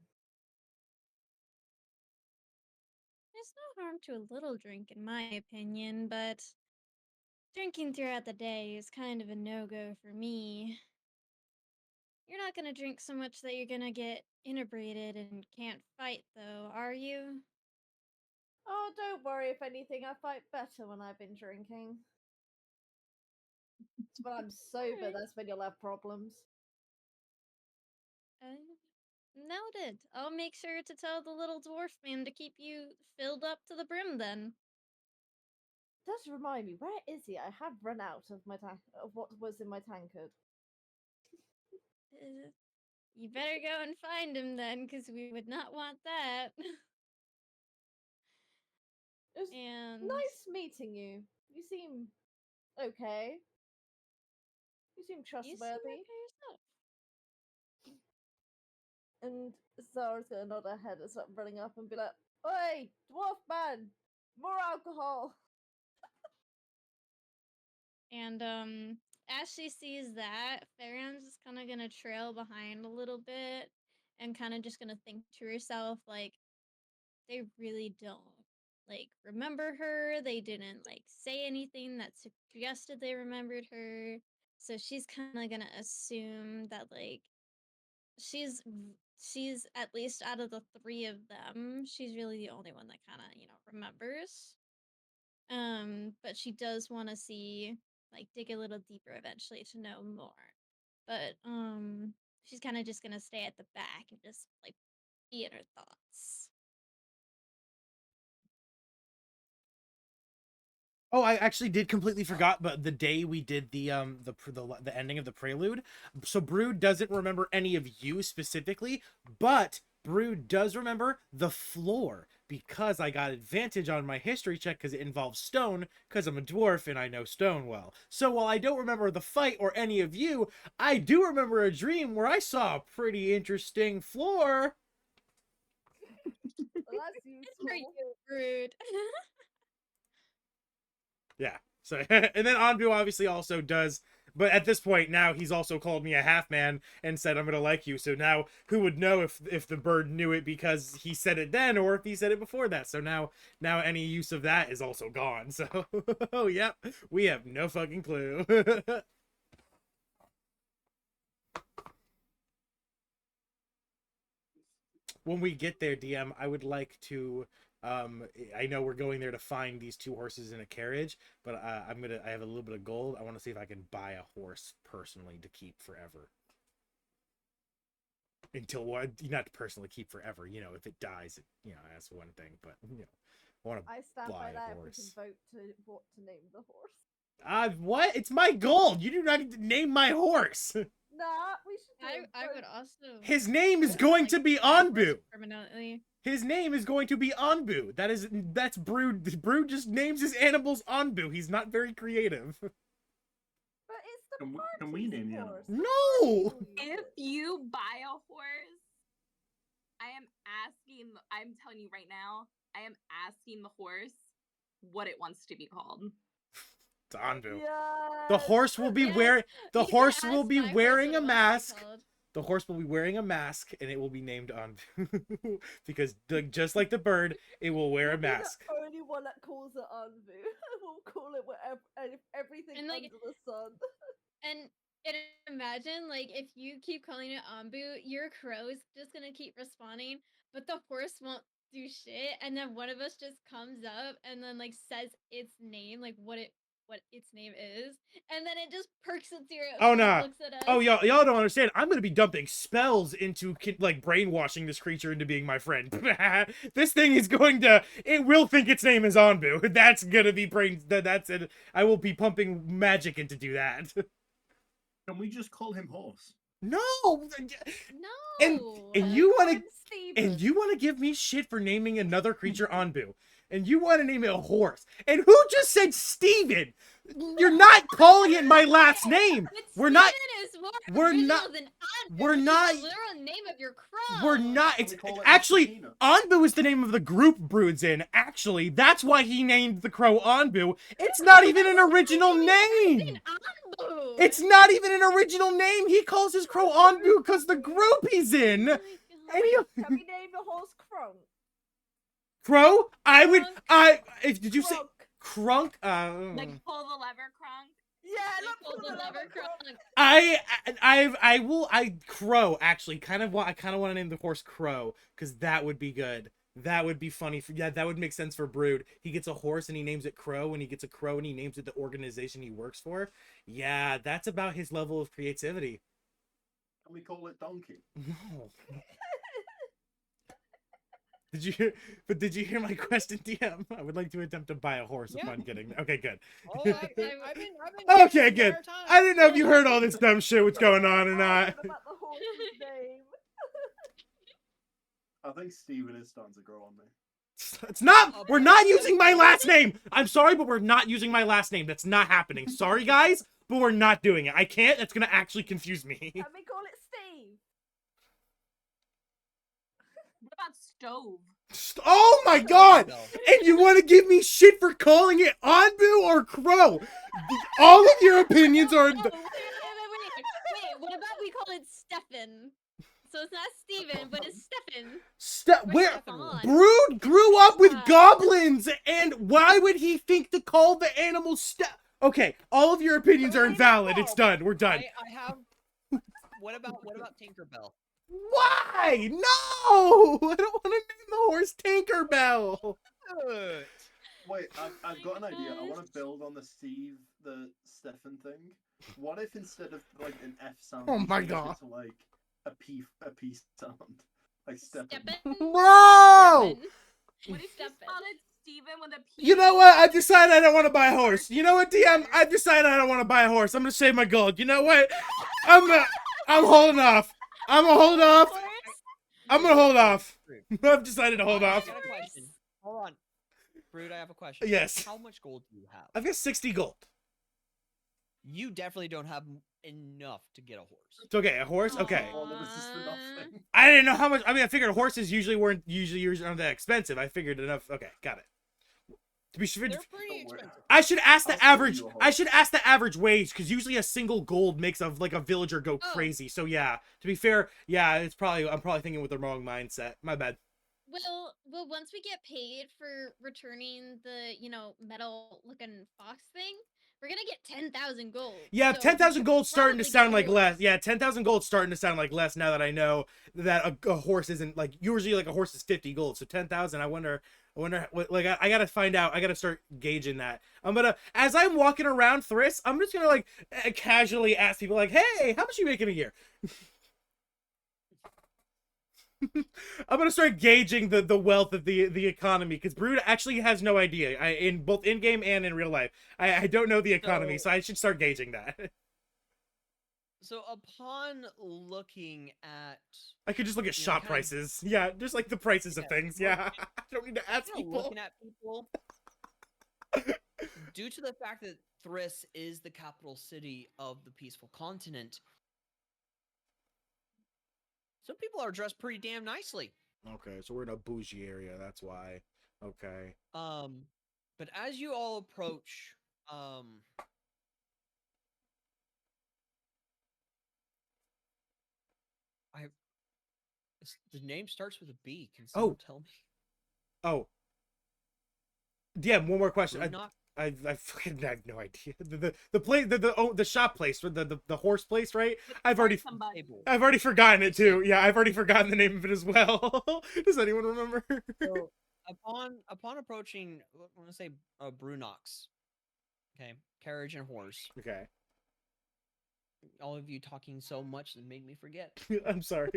There's no harm to a little drink, in my opinion, but drinking throughout the day is kind of a no-go for me. You're not gonna drink so much that you're gonna get inebriated and can't fight, though, are you? Oh, don't worry. If anything, I fight better when I've been drinking. It's when I'm sober, Alright. that's when you'll have problems. Noted. I'll make sure to tell the little dwarf man to keep you filled up to the brim then. Does remind me, where is he? I have run out of my of what was in my tankard. You better go and find him then, because we would not want that. It was And nice meeting you. You seem okay. You seem you seem trustworthy. okay yourself. And Zara's gonna nod her head and start running up and be like, "Oi, dwarf man, more alcohol." And as she sees that, Farron's just kind of gonna trail behind a little bit and kind of just gonna think to herself, like, they really don't like remember her. They didn't like say anything that suggested they remembered her. So she's kind of gonna assume that like she's at least out of the three of them, she's really the only one that kind of remembers. But she does want to see like dig a little deeper eventually to know more. But she's kind of just gonna stay at the back and just like be in her thoughts. Oh, I actually did completely forgot, but the day we did the ending of the prelude, so Brood doesn't remember any of you specifically, but Brood does remember the floor because I got advantage on my history check because it involves stone because I'm a dwarf and I know stone well. So while I don't remember the fight or any of you, I do remember a dream where I saw a pretty interesting floor. Well, that's useful. For you, Brood. Yeah. So and then Anbu obviously also does, but at this point now he's also called me a half man and said I'm gonna like you. So now who would know if the bird knew it because he said it then or if he said it before that? So now any use of that is also gone. So oh yep, we have no fucking clue. When we get there, DM, I would like to I know we're going there to find these two horses in a carriage, but I have a little bit of gold. I want to see if I can buy a horse personally to keep forever. Until what, not to personally keep forever, if it dies, that's one thing, but I want to I stand buy by a that. We horse. can vote to what to name the horse. What? It's my gold. You do not get to name my horse. Nah, we should. I would also. His name is I would going like to be buy a horse Anbu. permanently. His name is going to be Anbu. That's Brood. Brood just names his animals Anbu. He's not very creative. But it's the Can we name the horse. animal? No. If you buy a horse, I'm telling you right now, I am asking the horse what it wants to be called. It's Anbu. Yes. The horse will be wearing. The You can horse will ask be my horse wearing what a it wants to be mask. called. The horse will be wearing a mask, and it will be named Anbu because just like the bird, it will wear a You'll be mask. the only one that calls it Anbu. We'll call it whatever, everything And, like, under the sun. And imagine, like, if you keep calling it Ambu, your crow's just gonna keep responding, but the horse won't do shit. And then one of us just comes up and then like says its name, like what its name is, and then it just perks its ear up. Oh and nah. Looks at us. Oh y'all don't understand. I'm gonna be dumping spells into like brainwashing this creature into being my friend. This thing is going to. It will think its name is Anbu. That's gonna be That's it. I will be pumping magic in to do that. Can we just call him Horse? No. No. And you want to. Steven. And you want to give me shit for naming another creature Anbu. And you want to name it a horse. And who just said Steven? You're not calling it my last name. But We're not. Steven is more we're original not- than Anbu, we're which is not- the literal name of your crow. We're not. Can It's we call it actually Mr. Peanut? Anbu is the name of the group Brood's in. Actually, that's why he named the crow Anbu. It's not even an original name. Anbu. It's not even an original name. He calls his crow Anbu because the group he's in. Oh my And he- Can we name the horse Crunk? Crow? I would. Crunk. Did you say Crunk? Like pull the lever, Kronk. Yeah, look, Pull the lever, Crunk. Crow actually I kind of want to name the horse Crow because that would be good. That would be funny. That would make sense for Brood. He gets a horse and he names it Crow, and he gets a crow and he names it the organization he works for. Yeah, that's about his level of creativity. Can we call it Donkey? No. Did you hear my question, DM? I would like to attempt to buy a horse Yeah. upon getting. Okay, good. Oh, I've been Okay, good. I didn't know if you heard all this dumb shit, what's going on or not. About the horse's name. I think Steven is starting to grow on me. It's not. We're not using my last name. I'm sorry, but we're not using my last name. That's not happening. Sorry, guys, but we're not doing it. I can't. That's gonna actually confuse me. Let me call it Steve. What about stove? Oh my god! And you want to give me shit for calling it Anbu or Crow? All of your opinions are. Oh, wait. What about we call it Stefan? So it's not Steven, but it's Stefan. Or Where Stefan. Brood grew up with Yeah. goblins, and why would he think to call the animal Okay, all of your opinions are invalid. It's done. We're done. I have. What about Tinkerbell? Why? No! I don't want to name the horse Tinkerbell. Good. Wait, I've got an idea. I want gosh. to build on the Stefan thing. What if instead of like an F sound, Oh you my changed it God. to like a P sound, like Stefan? Stefan. Bro! What if you Stefan. spelled it Steven with a P? You know what? I've decided I don't want to buy a horse. You know what, DM? I've decided I don't want to buy a horse. I'm gonna save my gold. You know what? I'm holding off. I'm gonna hold off. I'm gonna hold off. I've decided to hold I off. got a question. Hold on. Brood, I have a question. Yes. How much gold do you have? I've got 60 gold. You definitely don't have enough to get a horse. It's okay. A horse? Okay. Oh, that was just for nothing. I didn't know how much. I mean, I figured horses aren't that expensive. I figured enough. Okay, got it. To be sure, They're pretty Don't worry. expensive. I should ask I'll the sell average. you a horse. I should ask the average wage because usually a single gold makes a villager go Oh. crazy. So yeah, to be fair, yeah, I'm probably thinking with the wrong mindset. My bad. Well, once we get paid for returning the, metal-looking fox thing, we're gonna get 10,000 gold. Yeah, so 10,000 we gold's should starting to probably get sound a like horse. less. Yeah, 10,000 gold's starting to sound like less now that I know that a horse isn't like usually like a horse is 50 gold. So 10,000. I wonder what like I gotta find out. I gotta start gauging that. As I'm walking around Thriss, I'm just gonna like casually ask people like, hey, how much you making a year? I'm gonna start gauging the wealth of the economy because Brood actually has no idea. In both in game and in real life, I don't know the economy, so I should start gauging that. So upon looking at I could just look at You know, shop kind of- prices. Yeah, just like the prices of Yeah, things. well, Yeah, I don't need to ask people. looking at people, due to the fact that Thriss is the capital city of the peaceful continent, some people are dressed pretty damn nicely. Okay, so we're in a bougie area. That's why. Okay. But as you all approach, the name starts with a B. Can someone tell me? Oh. Yeah. One more question. Brunok? I fucking have no idea. The place the shop place the horse place, right? I've already forgotten it too. Yeah, I've already forgotten the name of it as well. Does anyone remember? So upon approaching, I want to say Brunox, okay, carriage and horse. Okay. All of you talking so much that made me forget. I'm sorry.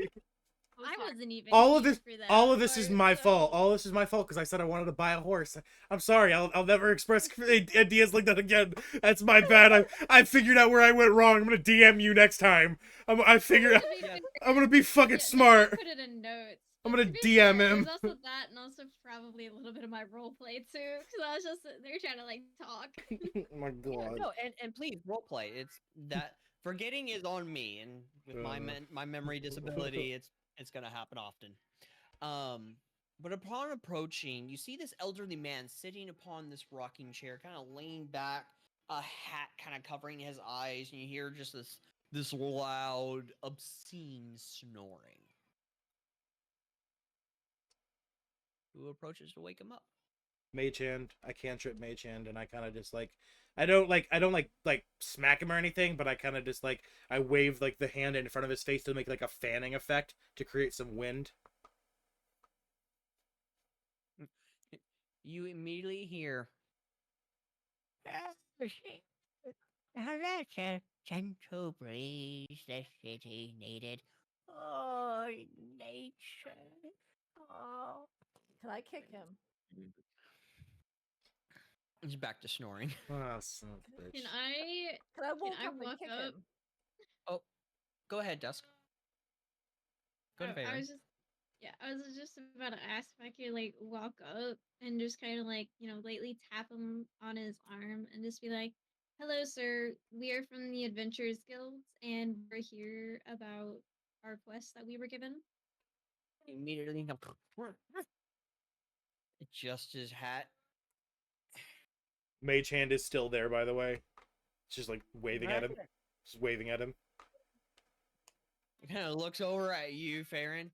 I wasn't even. All of here this for that all of this is part, my so- fault. All this is my fault because I said I wanted to buy a horse. I'm sorry. I'll never express ideas like that again. That's my bad. I figured out where I went wrong. I'm gonna DM you next time. I figured out. To be fair, I'm gonna be fucking yeah, smart. Put it in notes. I'm But gonna to be DM fair, him. There's also that, and also probably a little bit of my roleplay too, because I was just sitting there trying to like talk. Oh my Yeah, god. no, and please roleplay. It's that forgetting is on me, and with my memory disability, it's gonna happen often. But upon approaching, you see this elderly man sitting upon this rocking chair, kind of laying back, a hat kind of covering his eyes, and you hear just this loud, obscene snoring. Who approaches to wake him up? Mage hand. I cantrip mage hand, and I kind of just like I don't like smack him or anything, but I kind of just like I wave like the hand in front of his face to make like a fanning effect to create some wind. You immediately hear. That's a gentle breeze the city needed. Oh, nature. Oh. Can I kick him? He's back to snoring. Oh, son of a bitch. Can I? Can I walk I up and walk kick up? him? Go ahead, Dusk. Go to I Varen. was just. Yeah, I was just about to ask if I could like walk up and just kind of like, lightly tap him on his arm and just be like, "Hello, sir. We are from the Adventurers Guild, and we're here about our quest that we were given." Immediately adjust his hat. Mage hand is still there, by the way. It's just like waving at him. Just waving at him. He kind of looks over at you, Farron.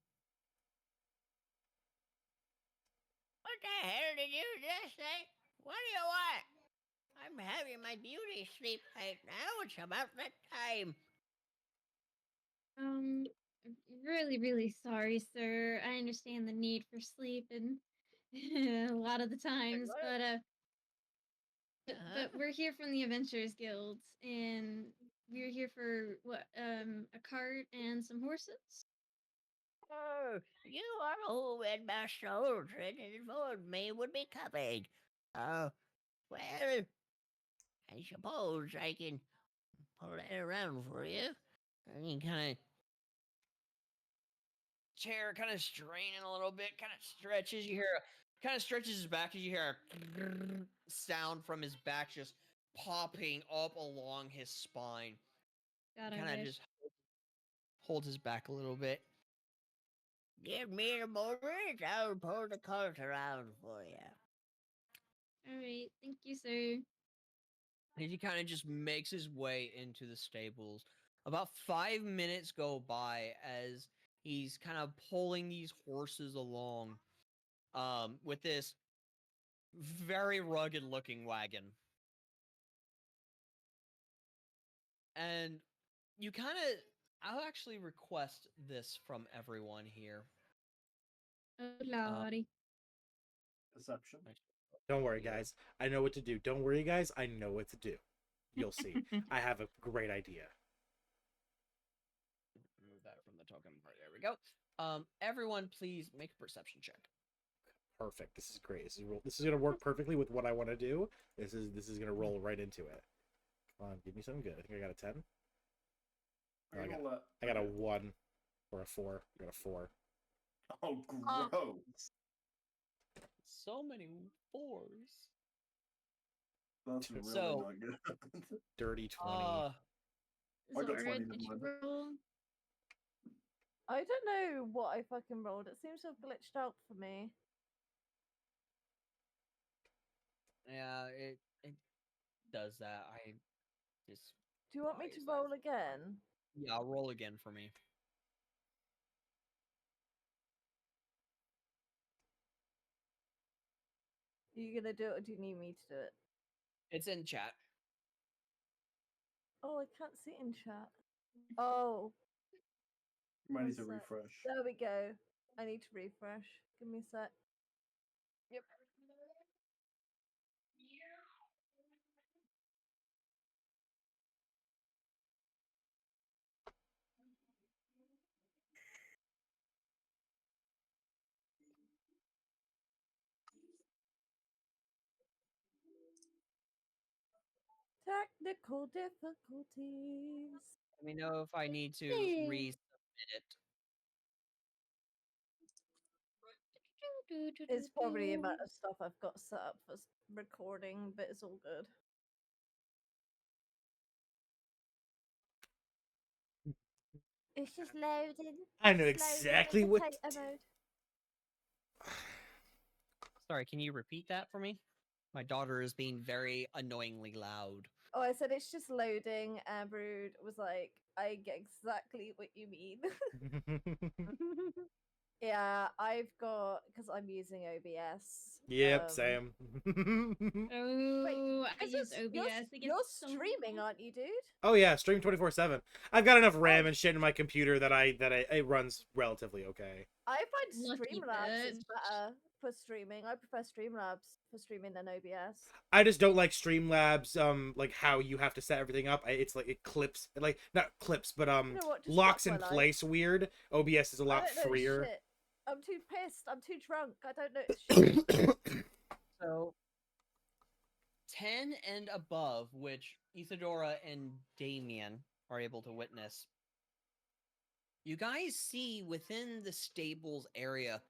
What the hell did you just say? What do you want? I'm having my beauty sleep right now. It's about that time. Um, really, really sorry, sir. I understand the need for sleep and a lot of the times, but we're here from the Adventurers Guild, and we're here for a cart and some horses. Oh, you are who in my children informed me would be coming. Oh, well, I suppose I can pull that around for you. And he kind of chair kind of straining a little bit, kind of stretches. You hear, kind of stretches his back as you hear a sound from his back just popping up along his spine. God, Kind I of wish. just holds his back a little bit. Give me a moment, I'll pull the cart around for you. All right, thank you, sir. And he kind of just makes his way into the stables. About 5 minutes go by as he's kind of pulling these horses along with this very rugged looking wagon. And you kind of, I'll actually request this from everyone here. Oh, lordy. Perception. Don't worry, guys. I know what to do. Don't worry, guys. I know what to do. You'll see. I have a great idea. Remove that from the token part. There we go. Everyone, please make a perception check. Perfect. This is great. This is gonna work perfectly with what I want to do. This is gonna roll right into it. Come on, give me something good. I think I got a 10. I got a 1 or a 4. I got a 4. Oh, gross. So many 4s. That's really So- not good. Dirty 20. I got Zora, 20 did you in roll? I don't know what I fucking rolled. It seems to have glitched out for me. Yeah, it does that. I just Do you want me why to is that? roll again? Yeah, roll again for me. Are you gonna do it, or do you need me to do it? It's in chat. Oh, I can't see it in chat. Oh, You might need to one sec. refresh. There we go. I need to refresh. Give me a sec. Yep. Technical difficulties. Let me know if I need to Hey. resubmit it. It's probably the amount of stuff I've got set up for recording, but it's all good. It's just loading. I know It's loading in exactly what potato to do. mode. Sorry, can you repeat that for me? My daughter is being very annoyingly loud. Oh, I said it's just loading, and Brood was like, I get exactly what you mean. Yeah, I've got, because I'm using OBS. Yep, Sam. Oh, I This use is- OBS. You're, It gets you're so streaming, aren't you, dude? Oh yeah, stream 24/7. I've got enough RAM and shit in my computer that it runs relatively okay. I find Lucky Streamlabs is bitch. better for streaming. I prefer Streamlabs for streaming than OBS. I just don't like Streamlabs, like how you have to set everything up. It's like it clips, like not clips, but You know what? Just locks fuck in my life. place weird. OBS is a I lot don't know freer. shit. I'm too pissed. I'm too drunk. I don't know shit. So 10 and above, which Isadora and Damien are able to witness. You guys see within the stables area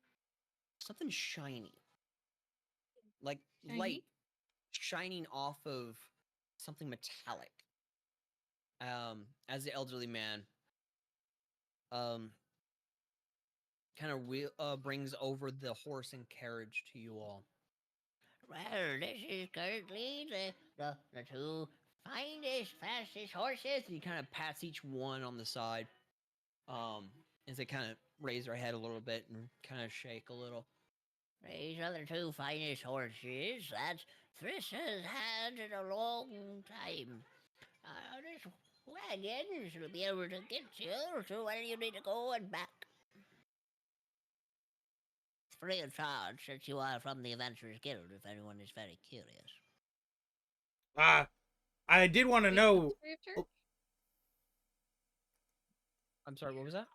something shiny. Like Shiny? light shining off of something metallic. As the elderly man kind of brings over the horse and carriage to you all. Well, this is currently the two finest, fastest horses. And you kind of pats each one on the side. As they kind of raise their head a little bit and kind of shake a little. These are the two finest horses that Thriss has had in a long time. This wagon should be able to get you to where you need to go and back. It's free of charge since you are from the Adventurers Guild, if anyone is very curious. I did want to Wait, know. what's free of charge? I'm sorry, what was that?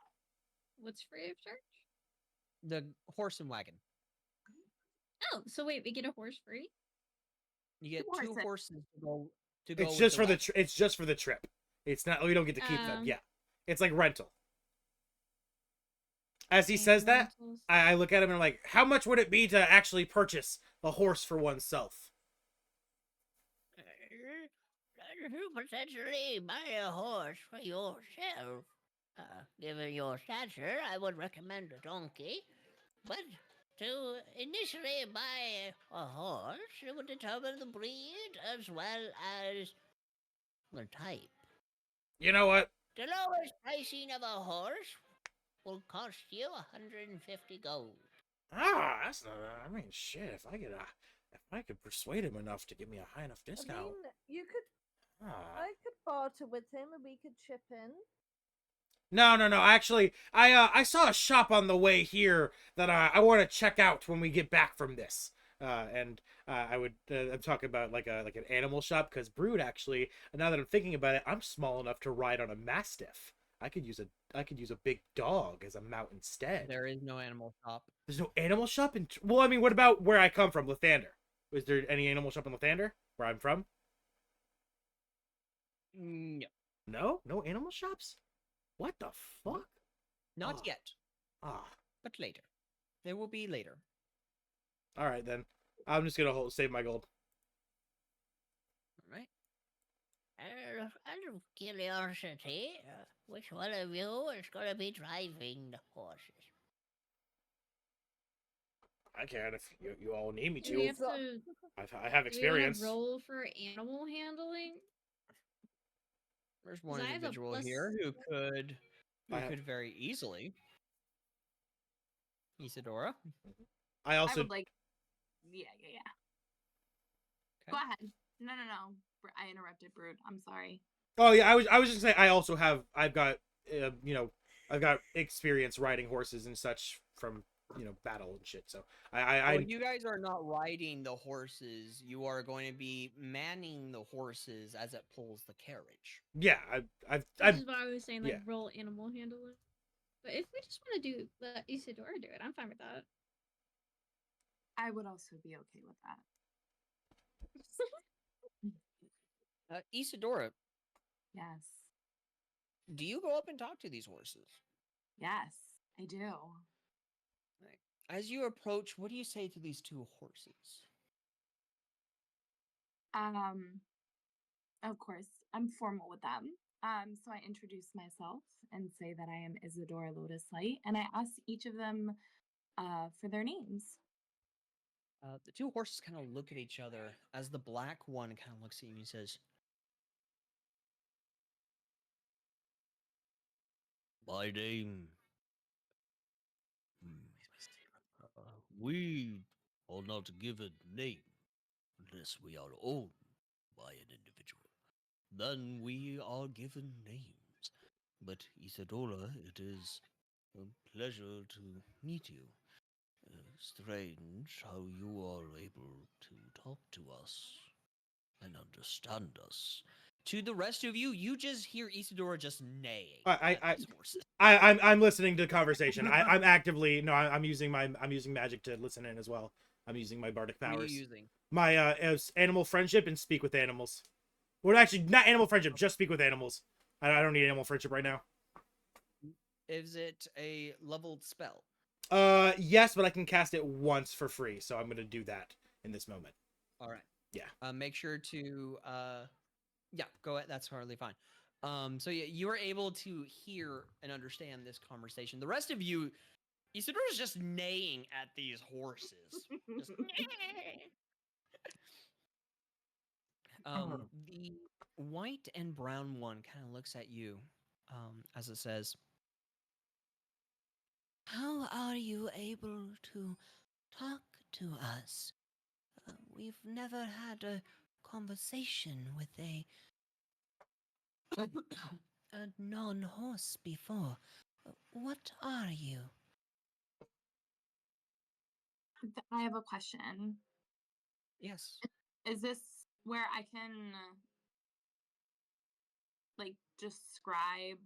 What's free of charge? The horse and wagon. Oh, so wait, we get a horse free? You get Two two horses. horses to go. To go It's with just the for the wagon. it's just for the trip. It's not. We don't get to keep them. Yeah, it's like rental. As he and says that, rentals. I look at him and I'm like, how much would it be to actually purchase a horse for oneself? You potentially buy a horse for yourself. Given your stature, I would recommend a donkey. But to initially buy a horse, it would determine the breed as well as the type. You know what? The lowest pricing of a horse will cost you 150 gold. That's not. I mean, shit. If I could persuade him enough to give me a high enough I discount. mean, you could. Ah. I could barter with him, and we could chip in. No. Actually, I saw a shop on the way here that I want to check out when we get back from this. I'm talking about like an animal shop because Brood actually. Now that I'm thinking about it, I'm small enough to ride on a mastiff. I could use a big dog as a mount instead. There is no animal shop. There's no animal shop in. Well, I mean, what about where I come from, Lathander? Was there any animal shop in Lathander where I'm from? No, No animal shops. What the fuck? not Ah. yet, Ah. but later. There will be later. All right then. I'm just gonna save my gold. All right. Out of curiosity, which one of you is going to be driving the horses? I can if you all need me Do we to. have to I have experience. Do we wanna roll for animal handling? There's one I have a individual plus- here who could I have- very easily. Isadora. I I also would like. Yeah. Okay. Go ahead. No. I interrupted, Brood. I'm sorry. Oh yeah, I was just saying I've got experience riding horses and such from battle and shit. So Well, you guys are not riding the horses. You are going to be manning the horses as it pulls the carriage. yeah This I've is why I was saying, like, yeah. roll animal handling. But if we just want to let Isadora do it, I'm fine with that. I would also be okay with that. Isadora, Yes. do you go up and talk to these horses? Yes, I do. As you approach, what do you say to these two horses? Of course, I'm formal with them. So I introduce myself and say that I am Isadora Lotus Light, and I ask each of them for their names. The two horses kind of look at each other as the black one kind of looks at you and says, My name. We are not given name unless we are owned by an individual. Then we are given names. But Isadora, it is a pleasure to meet you. Strange how you are able to talk to us and understand us. to the rest of you, you just hear Isadora just neighing I- at these horses. I'm listening to conversation. I'm actively I'm using magic to listen in as well. I'm using my bardic What are powers. you using? My animal friendship and speak with animals. Well, actually, not animal friendship, just speak with animals. I don't need animal friendship right now. Is it a leveled spell? Yes, but I can cast it once for free, so I'm gonna do that in this moment. All right. Yeah. Make sure to yeah, go ahead. That's totally fine. So yeah, you were able to hear and understand this conversation. The rest of you, Isidora's just neighing at these horses. Just the white and brown one kind of looks at you, as it says, How are you able to talk to us? We've never had a conversation with a non-horse before. What are you? I have a question. yes. Is this where I can like describe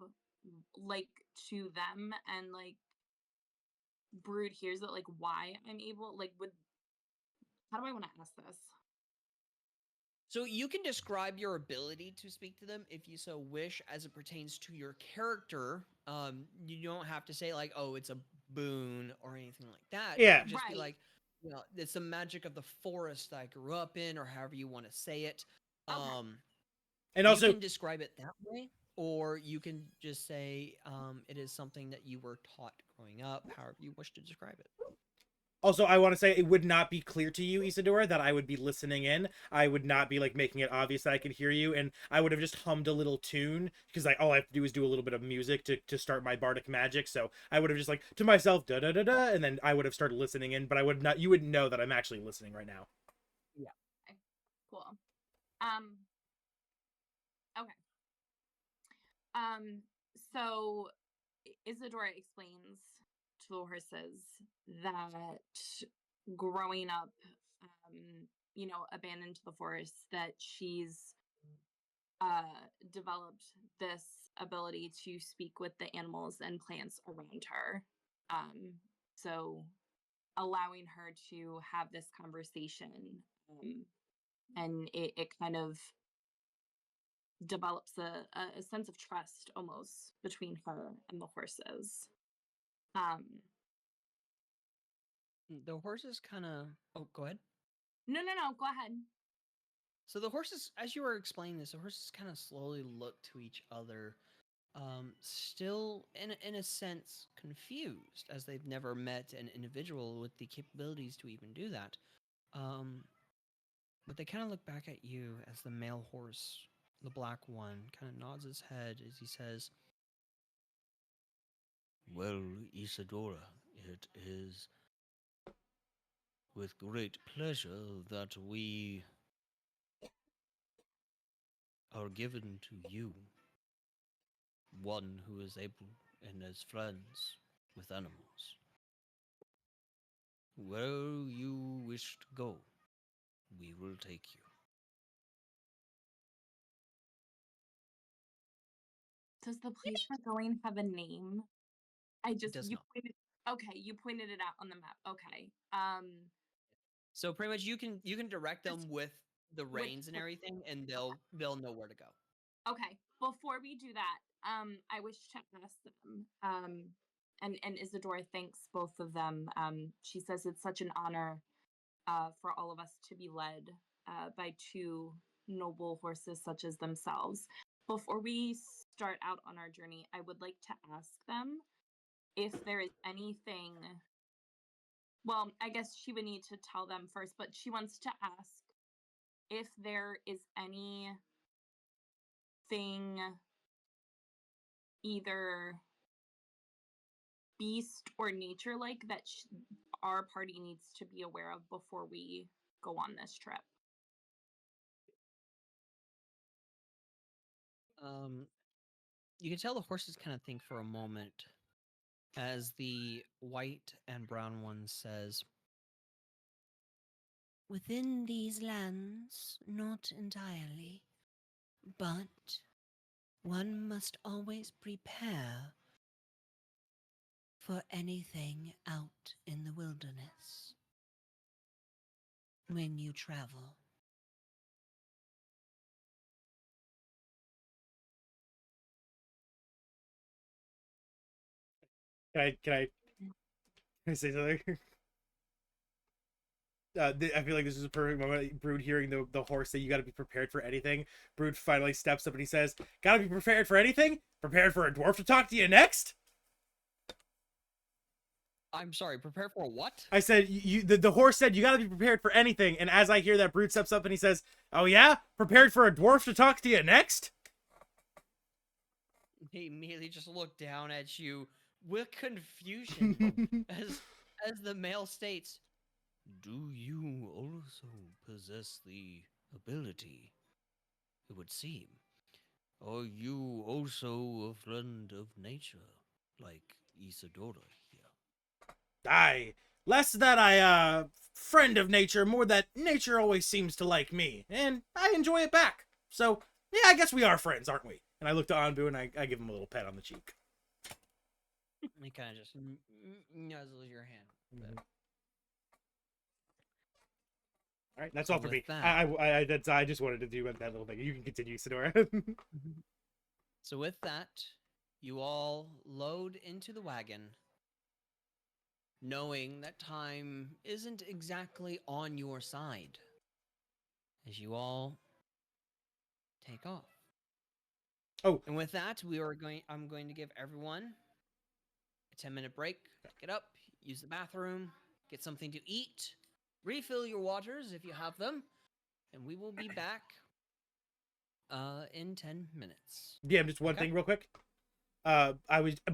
like to them and like Brood hears it like why I'm able like would how do I want to ask this? So you can describe your ability to speak to them if you so wish, as it pertains to your character. You don't have to say like, "Oh, it's a boon" or anything like that. Yeah. You can just be Right. like, you know, it's the magic of the forest that I grew up in, or however you want to say it. Okay. And You also, can describe it that way, or you can just say it is something that you were taught growing up. However you wish to describe it. I want to say it would not be clear to you, Isadora, that I would be listening in. I would not be like making it obvious that I could hear you, and I would have just hummed a little tune because like all I have to do is do a little bit of music to start my bardic magic. So I would have just like to myself da da da da, and then I would have started listening in. But I would not. You would know that I'm actually listening right now. Okay. Cool. Okay. So Isadora explains to the horses that growing up, you know, abandoned to the forest, that she's developed this ability to speak with the animals and plants around her. So allowing her to have this conversation, and it kind of develops a sense of trust almost between her and the horses. Um, The horses kind of. Oh, go ahead. no, go ahead. So the horses, as you were explaining this, the horses kind of slowly look to each other, still in a sense confused, as they've never met an individual with the capabilities to even do that. But they kind of look back at you as the male horse, the black one, kind of nods his head as he says, Well, Isadora, it is with great pleasure that we are given to you, one who is able and is friends with animals. Where you wish to go, we will take you. Does the place we're going have a name? it does not. Okay, you pointed it out on the map. Okay. So pretty much you can direct them Just with the with reins and everything, and they'll know where to go. okay. Before we do that, I wish to ask them. And Isadora thanks both of them. She says it's such an honor, for all of us to be led, by two noble horses such as themselves. Before we start out on our journey, I would like to ask them if there is anything. Well, I guess she would need to tell them first, but she wants to ask if there is anything either beast or nature like that our party needs to be aware of before we go on this trip. You can tell the horses kind of think for a moment as the white and brown one says, Within these lands, not entirely, but one must always prepare for anything out in the wilderness when you travel. Can I say something? I feel like this is a perfect moment. Brood hearing the horse say, "You got to be prepared for anything." Brood finally steps up and he says, "Got to be prepared for anything? Prepared for a dwarf to talk to you next?" I'm sorry, prepare for what? I said, the horse said, "You got to be prepared for anything." And as I hear that, Brood steps up and he says, "Oh yeah? Prepared for a dwarf to talk to you next?" He immediately just looked down at you with confusion as the male states, Do you also possess the ability? It would seem. Are you also a friend of nature, like Isadora here? Aye. Less that friend of nature, more that nature always seems to like me, and I enjoy it back. So, yeah, I guess we are friends, aren't we? And I look to Anbu and I give him a little pet on the cheek. he kind of just nuzzles your hand. Mm-hmm. All right, that's all for me. That, I just wanted to do that little thing. You can continue, Sidora. So with that, you all load into the wagon, knowing that time isn't exactly on your side, as you all take off. Oh, and with that, I'm going to give everyone a 10-minute break. Get up, use the bathroom, get something to eat, refill your waters if you have them, and we will be back in 10 minutes. yeah, just one thing real quick.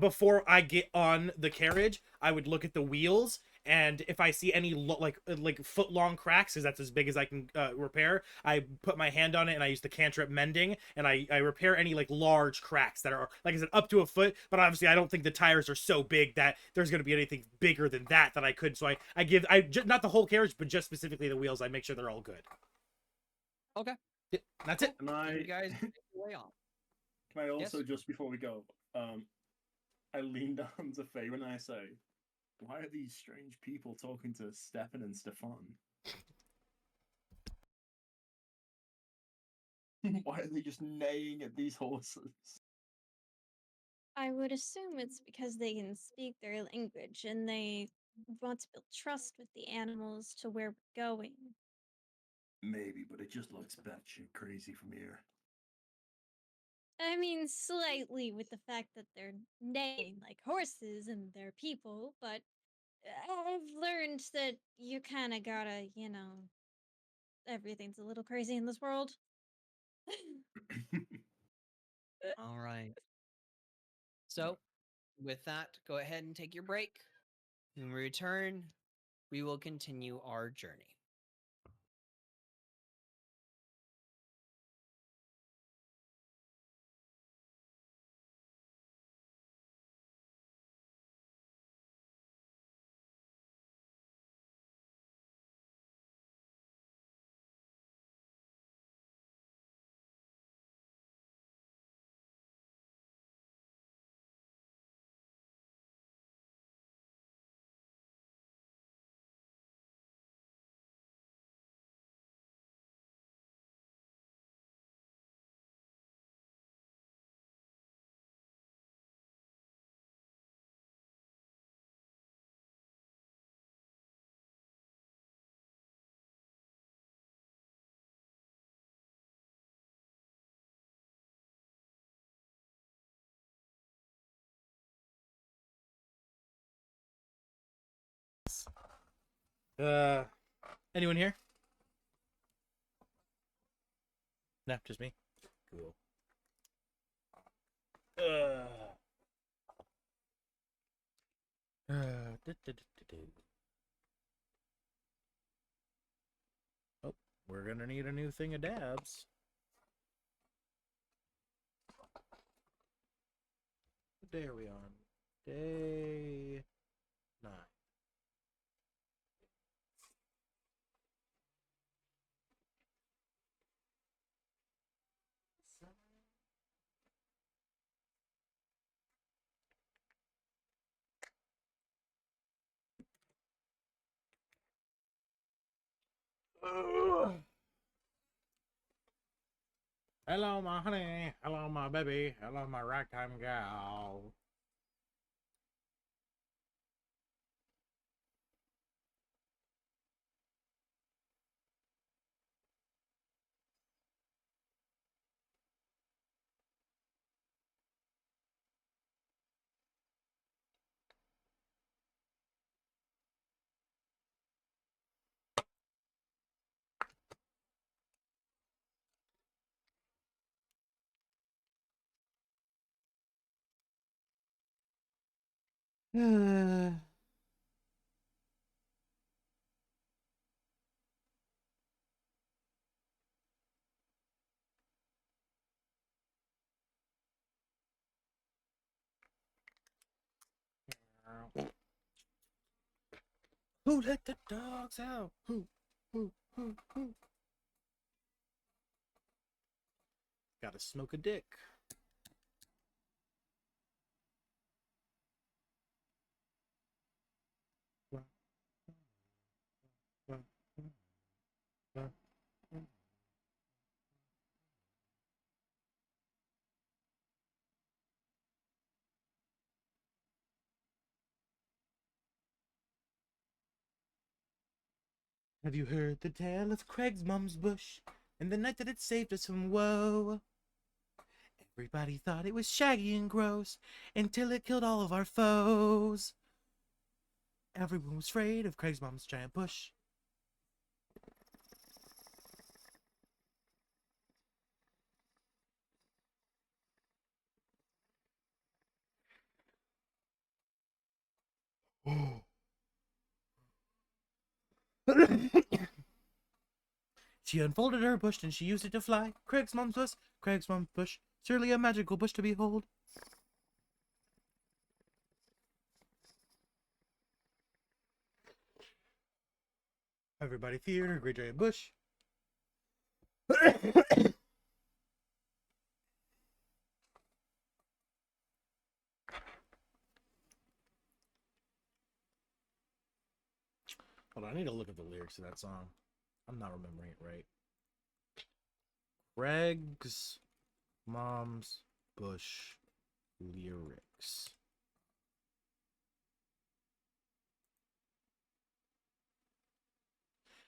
Before I get on the carriage, I would look at the wheels, and if I see any like foot long cracks, because that's as big as I can repair, I put my hand on it and I use the cantrip mending, and I repair any like large cracks that are, like I said, up to a foot. But obviously, I don't think the tires are so big that there's going to be anything bigger than that I could. So I give not the whole carriage, but just specifically the wheels. I make sure they're all good. Okay, Yeah, that's it. And you guys take your way off. Can I also, Yes? just before we go, I lean down to Faye and I say, "Why are these strange people talking to Stefan and Stefan? Why are they just neighing at these horses?" I would assume it's because they can speak their language and they want to build trust with the animals to where we're going. Maybe, but it just looks batshit crazy from here. I mean, slightly with the fact that they're neighing like horses and they're people, but I've learned that you kind of gotta, everything's a little crazy in this world. All right. So, with that, go ahead and take your break. When we return, we will continue our journey. Anyone here? No, just me. Cool. Oh, we're gonna need a new thing of dabs. What day are we on? Day 9. Hello, my honey. Hello, my baby. Hello, my ragtime gal. Who let the dogs out? Who? Gotta smoke a dick. Have you heard the tale of Craig's mom's bush and the night that it saved us from woe? Everybody thought it was shaggy and gross until it killed all of our foes. Everyone was afraid of Craig's mom's giant bush. She unfolded her bush and she used it to fly. Craig's mom's bush, surely a magical bush to behold. Everybody feared her great giant bush. Hold on, I need to look at the lyrics to that song. I'm not remembering it right. Craig's mom's bush lyrics.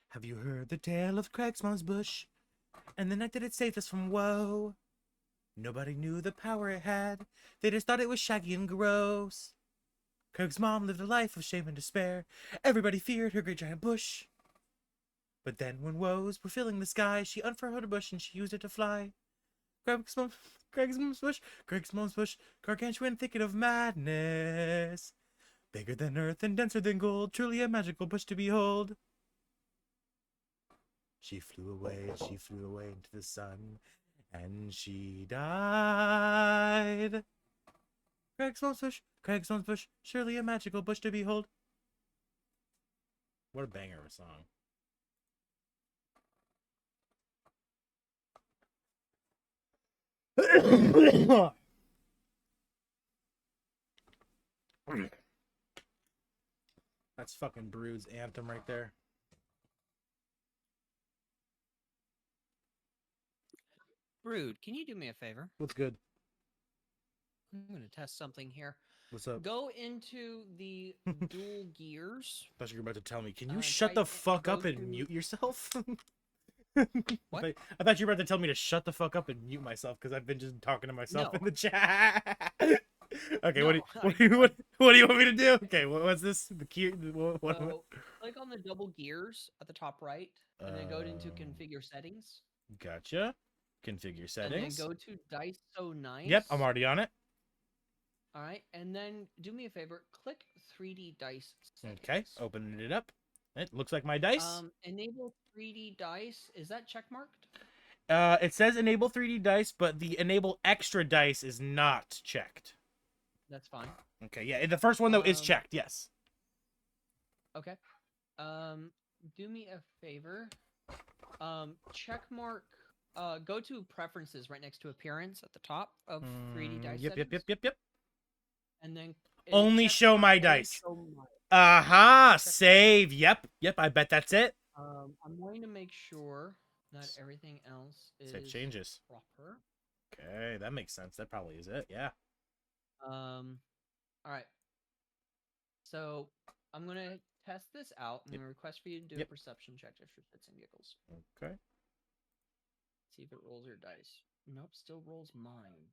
Have you heard the tale of Craig's mom's bush and the night that it saved us from woe? Nobody knew the power it had. They just thought it was shaggy and gross. Craig's mom lived a life of shame and despair. Everybody feared her great giant bush. But then when woes were filling the sky, she unfurled her bush and she used it to fly. Craig's mom's bush, gargantuan thicket of madness. Bigger than earth and denser than gold, truly a magical bush to behold. She flew away into the sun, and she died. Craig's mom's bush, surely a magical bush to behold. What a banger of a song. That's fucking Brood's anthem right there. Brood, can you do me a favor? What's good? I'm going to test something here. What's up? Go into the dual gears. I thought you were about to tell me. Can you shut the fuck up and mute yourself? What? I thought you were about to tell me to shut the fuck up and mute myself because I've been just talking to myself in No. the chat. Okay, No, what do you want me to do? Okay, what's this? The key. What? So, click on the double gears at the top right, and then go into configure settings. Gotcha. Configure settings. And then go to dice so nice. Yep, I'm already on it. All right, and then do me a favor, click 3D dice settings. Okay, opening it up. It looks like my dice. Enable 3D dice. Is that check marked? It says enable 3D dice, but the enable extra dice is not checked. That's fine. Okay, yeah, the first one though is checked. Yes. Okay. Do me a favor. Check mark. Go to preferences right next to appearance at the top of 3D dice. Yep. And then only show my dice. Aha, save. Yep. I bet that's it. I'm going to make sure that everything else is Save changes. proper. Okay, that makes sense. That probably is it. Yeah. All right. So I'm gonna test this out. I'm gonna request for you to do a perception check just for shits and giggles. Okay. See if it rolls your dice. Nope, still rolls mine.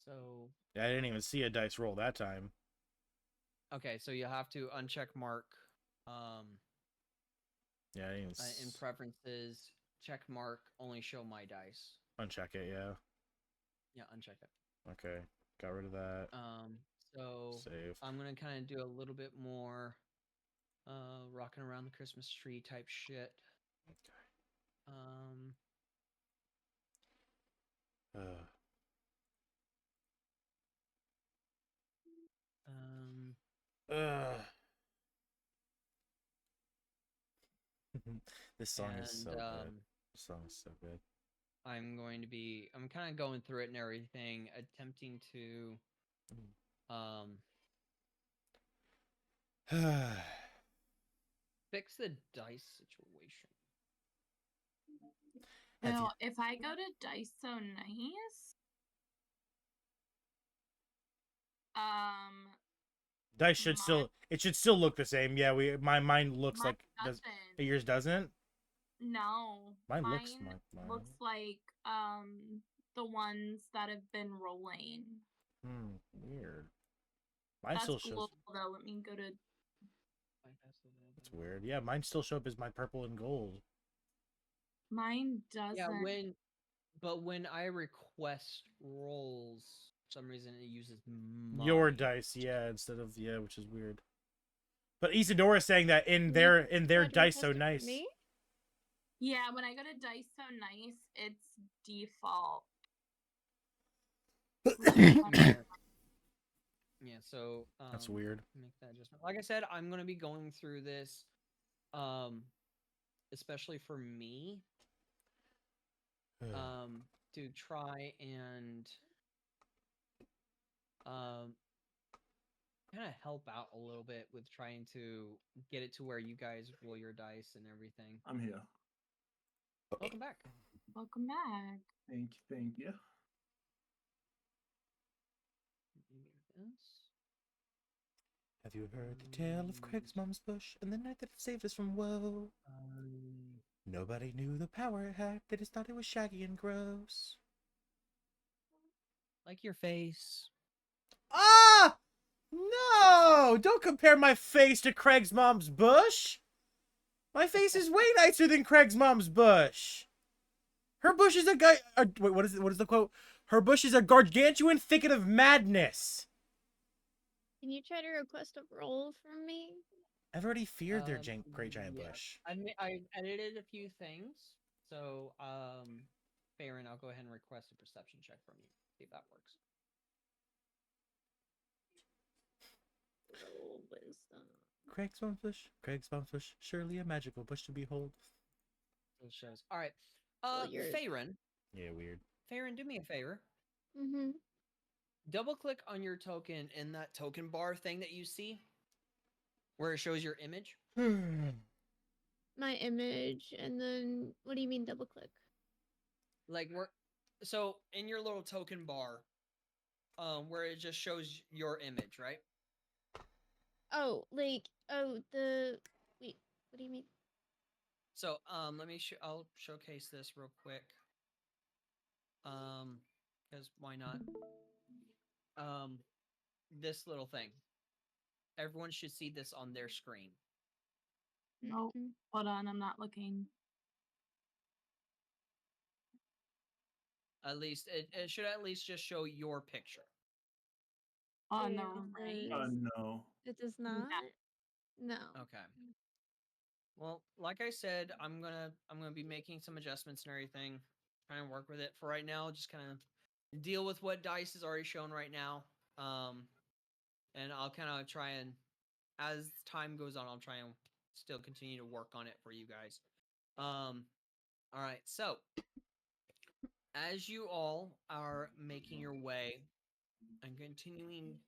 So yeah, I didn't even see a dice roll that time. Okay, so you have to uncheck mark. Yeah, I didn't in preferences, check mark only show my dice. Uncheck it, yeah. Yeah, uncheck it. Okay, got rid of that. So Save. I'm gonna kind of do a little bit more rocking around the Christmas tree type shit. Um, Ugh. This song is and so good. This song is so good. I'm kind of going through it and everything, attempting to fix the dice situation. Now, if I go to Dice So Nice, dice should still look the same. Yeah, my mine looks mine like yours doesn't. No, Mine mine looks looks like the ones that have been rolling. Weird. Mine That's still shows. cool though. Let me go to. That's weird. Yeah, mine still show up as my purple and gold. Mine doesn't. Yeah, when I request rolls, for some reason it uses Your dice, yeah, instead of which is weird. But Isadora is saying that in their Dice So Nice. Me? Yeah, when I go to Dice So Nice, it's default. Yeah, so that's weird. Make that adjustment. Like I said, I'm gonna be going through this, especially for me, to try and kind of help out a little bit with trying to get it to where you guys roll your dice and everything. I'm here. Welcome back. Welcome back. Thank you. Have you heard the tale of Craig's mom's bush and the night that it saved us from woe? Nobody knew the power it had. They just thought it was shaggy and gross. Like your face. Ah! No! Don't compare my face to Craig's mom's bush! My face is way nicer than Craig's mom's bush! Her bush is wait, what is the quote? Her bush is a gargantuan thicket of madness! Can you try to request a roll from me? I've already feared their great giant yeah. bush. I edited a few things, so Farron, I'll go ahead and request a perception check from you. See if that works. Roll wisdom. Craig's mom's bush, surely a magical bush to behold. It shows. All right, Farron. Yeah, weird. Farron, do me a favor. Mm-hmm. Double click on your token in that token bar thing that you see, where it shows your image. My image, and then what do you mean double click? Like so in your little token bar, where it just shows your image, right? Oh, wait, what do you mean? So let me I'll showcase this real quick. Because why not? This little thing. Everyone should see this on their screen. Nope. Hold on, I'm not looking. At least it should at least just show your picture. On the right? No. It does not. No. Okay. Well, like I said, I'm gonna be making some adjustments and everything. Trying to work with it for right now. Just kind of deal with what dice is already shown right now. And I'll kind of try and, as time goes on, I'll try and still continue to work on it for you guys. All right. So, as you all are making your way and continuing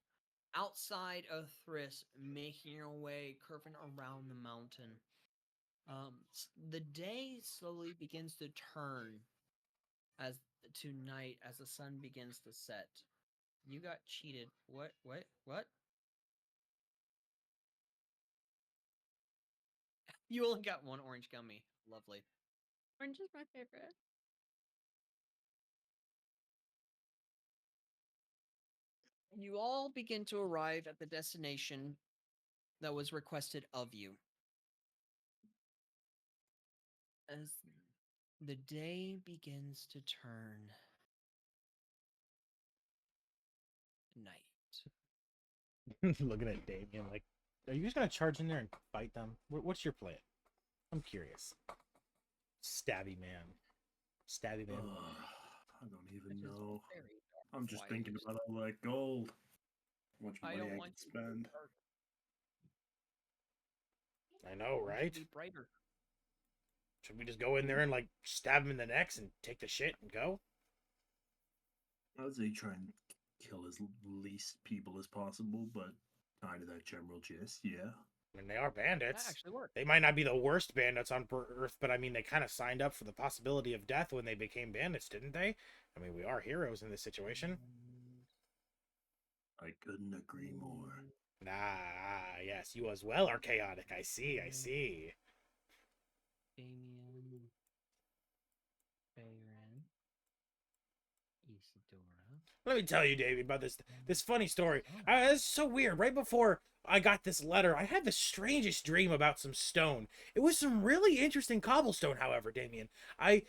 outside of Thriss, making your way, curving around the mountain, the day slowly begins to turn as to night as the sun begins to set. You got cheated. What? You only got one orange gummy. Lovely. Orange is my favorite. You all begin to arrive at the destination that was requested of you. As the day begins to turn night. Looking at Damien like, are you just gonna charge in there and fight them? What's your plan? I'm curious. Stabby man. Stabby man. I don't even It is know. very dark. I'm just Why thinking you about all that gold. How much I money don't I want could you to be spend. dark. I know, I want you to right? Be brighter. Should we just go in there and like stab him in the necks and take the shit and go? I'd say try and kill as least people as possible, but kind of that general gist, yeah. I mean, they are That bandits. actually worked. They might not be the worst bandits on Earth, but I mean, they kind of signed up for the possibility of death when they became bandits, didn't they? I mean, we are heroes in this situation. I couldn't agree more. Ah, yes, you as well are chaotic. I see, I see. Damien, Baron, Isadora. Let me tell you, David, about this funny story. It's so weird. Right before I got this letter, I had the strangest dream about some stone. It was some really interesting cobblestone, however, Damien. Now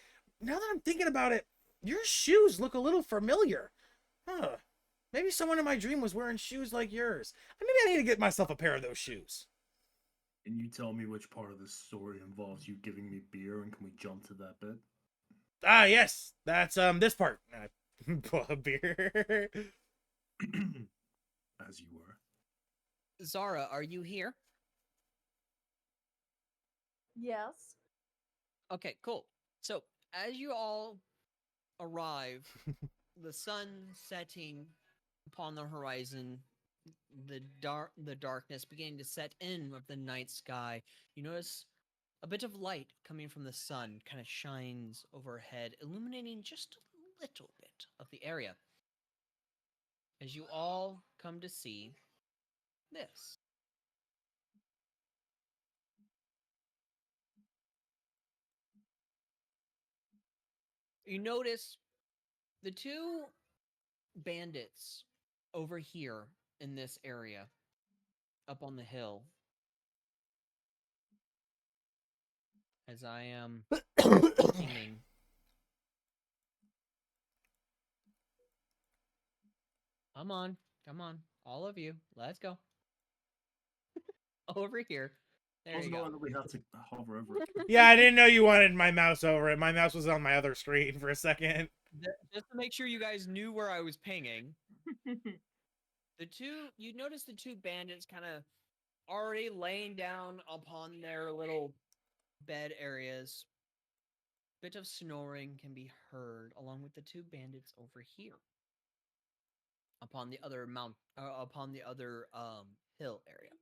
that I'm thinking about it, your shoes look a little familiar. Huh. Maybe someone in my dream was wearing shoes like yours. Maybe I need to get myself a pair of those shoes. Can you tell me which part of the story involves you giving me beer, and can we jump to that bit? Ah, yes. That's this part. Beer. As you were. Zara, are you here? Yes. Okay, cool. So as you all arrive, the sun setting upon the horizon, the darkness beginning to set in of the night sky, you notice a bit of light coming from the sun kind of shines overhead, illuminating just a little bit of the area. As you all come to see this. You notice the two bandits over here in this area, up on the hill. As I am pinging. Come on, all of you, let's go. Over here. There Also you know go. that we have to hover over it. Yeah, I didn't know you wanted my mouse over it. My mouse was on my other screen for a second. Just to make sure you guys knew where I was pinging. You notice the two bandits kind of already laying down upon their little bed areas. Bit of snoring can be heard along with the two bandits over here. Upon the other hill area.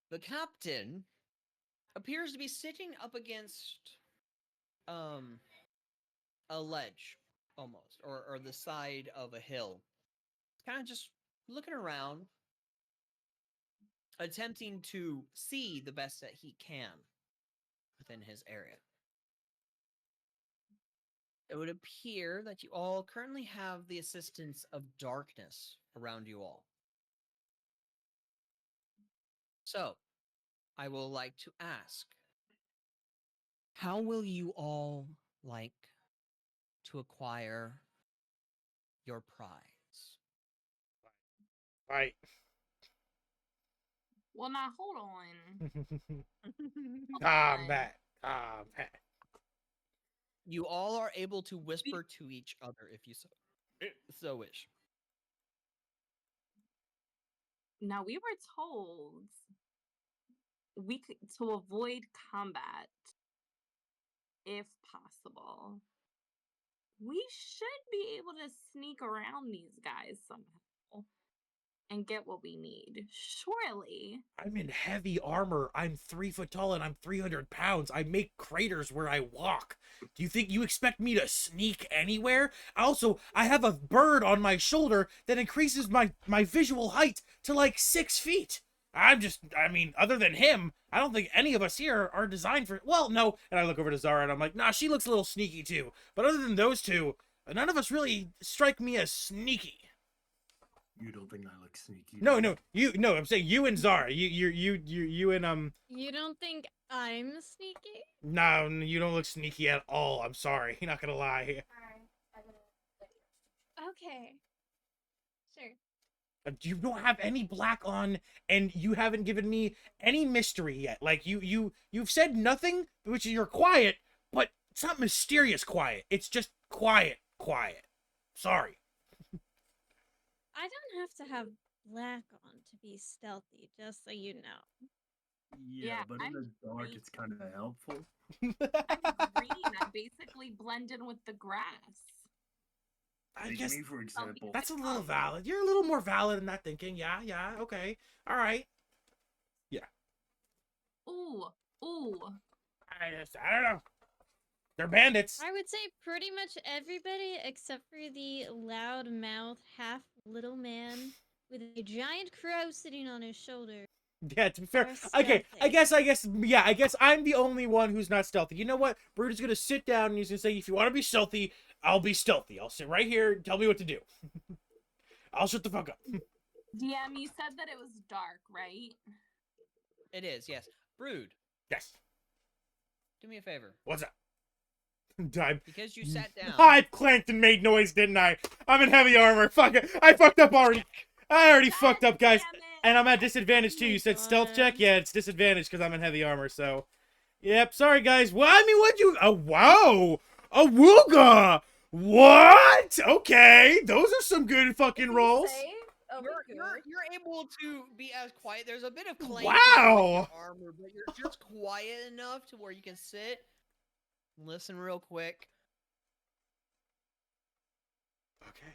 The captain appears to be sitting up against a ledge almost, or the side of a hill. Kind of just looking around, attempting to see the best that he can within his area. It would appear that you all currently have the assistance of darkness around you all. So, I will like to ask, how will you all like to acquire your prize? Right. Well, now hold on. Combat. Combat. You all are able to whisper to each other if you so wish. Now we were told we could to avoid combat, if possible. We should be able to sneak around these guys somehow and get what we need. Surely. I'm in heavy armor. I'm 3 foot tall and I'm 300 pounds. I make craters where I walk. Do you think you expect me to sneak anywhere? Also, I have a bird on my shoulder that increases my visual height to like 6 feet. Other than him, I don't think any of us here are designed for, well, no. And I look over to Zara and I'm like, nah, she looks a little sneaky too. But other than those two, none of us really strike me as sneaky. You don't think I look sneaky? No, I'm saying you and Zara. You and You don't think I'm sneaky? No, you don't look sneaky at all. I'm sorry. Not gonna lie. Okay. Sure. You don't have any black on, and you haven't given me any mystery yet. Like you've said nothing, which you're quiet, but it's not mysterious quiet. It's just quiet. Sorry. I don't have to have black on to be stealthy, just so you know. Yeah, but in I'm the dark, green. it's kind of helpful. I'm green. I basically blend in with the grass. I Take guess me, for example. that's a little valid. You're a little more valid in that thinking. Yeah, okay. All right. Yeah. Ooh. I don't know. They're bandits. I would say pretty much everybody except for the loud-mouthed, half little man with a giant crow sitting on his shoulder. Yeah, to be fair. Are Okay, I stealthy. guess I'm the only one who's not stealthy. You know what? Brood is gonna sit down and he's gonna say, if you want to be stealthy, I'll be stealthy. I'll sit right here and tell me what to do. I'll shut the fuck up. DM, you said that it was dark, right? It is, yes. Brood, Yes. do me a favor. What's up? I Because you sat down. I clanked and made noise, didn't I? I'm in heavy armor. Fuck it. I fucked up already. I already fucked up, guys. Damn it. And I'm at disadvantage too. Oh my You said stealth check? God. Yeah, it's disadvantage because I'm in heavy armor, so. Yep, sorry guys. Well, I mean, what'd you. Oh, wow! A wooga! What? Okay, those are some good fucking rolls. You're able to be as quiet. There's a bit of clanking Wow. with your armor, but you're just quiet enough to where you can sit, listen real quick. Okay.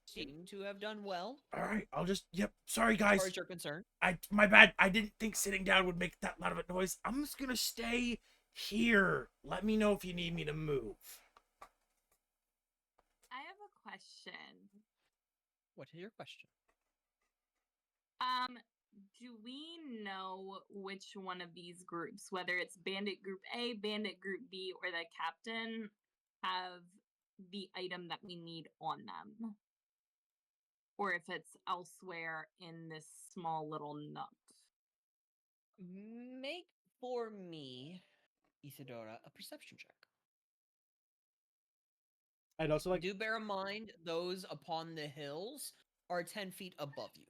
Seem to have done well, All right, I'll just. Yep, sorry as guys. far as you're concerned. My bad. I didn't think sitting down would make that loud of a noise. I'm just gonna stay here. Let me know if you need me to move. I have a question. What is your question? Do we know which one of these groups, whether it's Bandit Group A, Bandit Group B, or the Captain, have the item that we need on them? Or if it's elsewhere in this small little nook? Make for me, Isadora, a perception check. I'd also like. Do bear in mind, those upon the hills are 10 feet above you.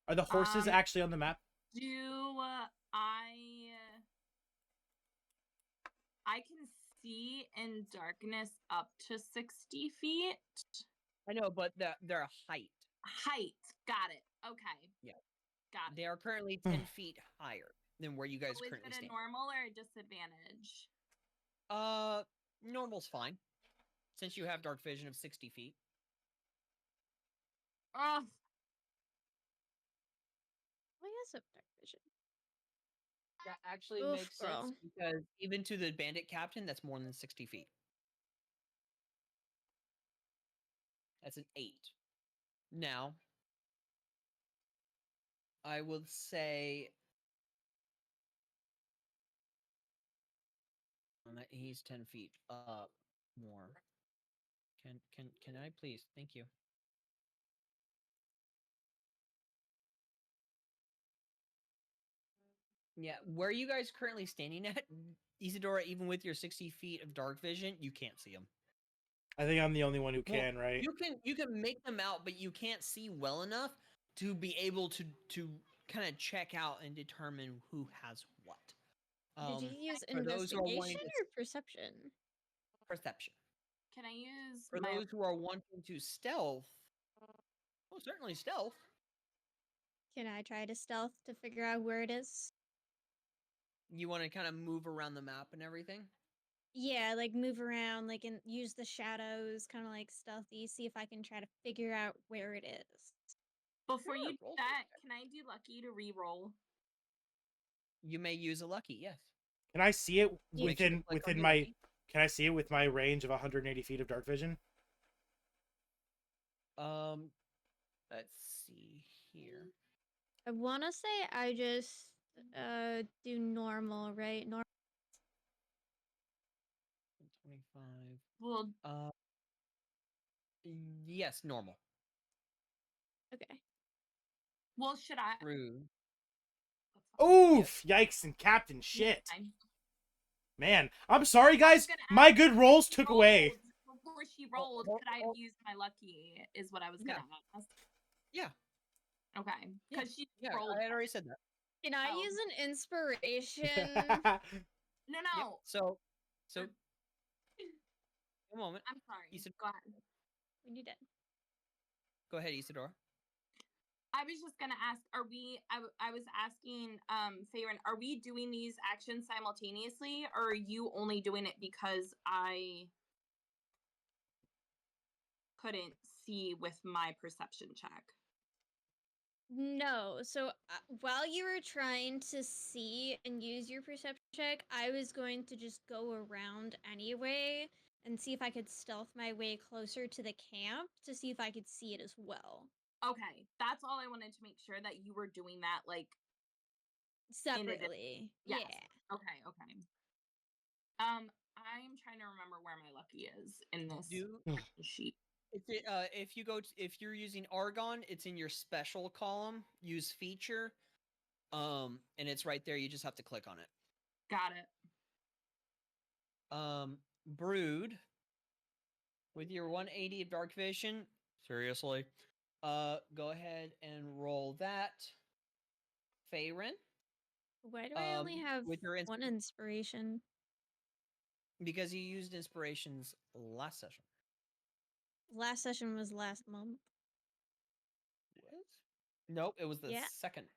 Are the horses actually on the map? Do I can see in darkness up to 60 feet? I know, but their height. Height. Got it. Okay. Yeah. Got it. They are currently 10 feet higher than where you guys So is currently it a stand. normal or a disadvantage? Normal's fine. Since you have dark vision of 60 feet. Oh, Why is it dark vision? That actually Oof, makes sense girl. because even to the bandit captain, that's more than 60 feet. That's an 8. Now, I would say that he's 10 feet up more. Can I please? Thank you. Yeah, where are you guys currently standing at, Isadora? Even with your 60 feet of dark vision, you can't see them. I think I'm the only one who Well, can, right? You can make them out, but you can't see well enough to be able to kind of check out and determine who has what. Did you use for those who are wanting investigation to or perception? perception. can I use For my those who are wanting to stealth, oh, certainly stealth. Can I try to stealth to figure out where it is? You want to kind of move around the map and everything. Yeah, like move around, like and use the shadows, kind of like stealthy. See if I can try to figure out where it is. before Sure, you do roll for that? check. Can I do lucky to re-roll? You may use a lucky, yes. Can I see it Make sure to click on within your my? lucky. Can I see it with my range of 180 feet of dark vision? Let's see here. I want to say I just do normal, right? Normal. 25. Well, Yes, normal. Okay. well, should I? True. Oof! Yikes and Captain shit. I Man, I'm sorry, guys. gonna My ask good if rolls he took away. rolled before she rolled, could I have used my lucky? Is what I was gonna ask. Yeah. Okay, Yeah. because she Yeah, rolled. I had already said that. Can I Oh. use an inspiration? No, Yep. no. So a moment. I'm sorry. Isidore. Go ahead. When you did. Go ahead, Isidore. I was just gonna ask, are we? I was asking, Faerun, are we doing these actions simultaneously, or are you only doing it because I couldn't see with my perception check? No. So while you were trying to see and use your perception check, I was going to just go around anyway and see if I could stealth my way closer to the camp to see if I could see it as well. Okay, that's all I wanted to make sure that you were doing that, like Separately. Yes. Yeah. Okay. I'm trying to remember where my lucky is in this sheet. If you're using Argon, it's in your special column. Use feature, and it's right there. You just have to click on it. Got it. Brood, with your 180 of dark vision. Seriously, go ahead and roll that. Faerun, Why do I only have with your one inspiration? because you used inspirations last session. Last session was last month. What? Nope, it was the second.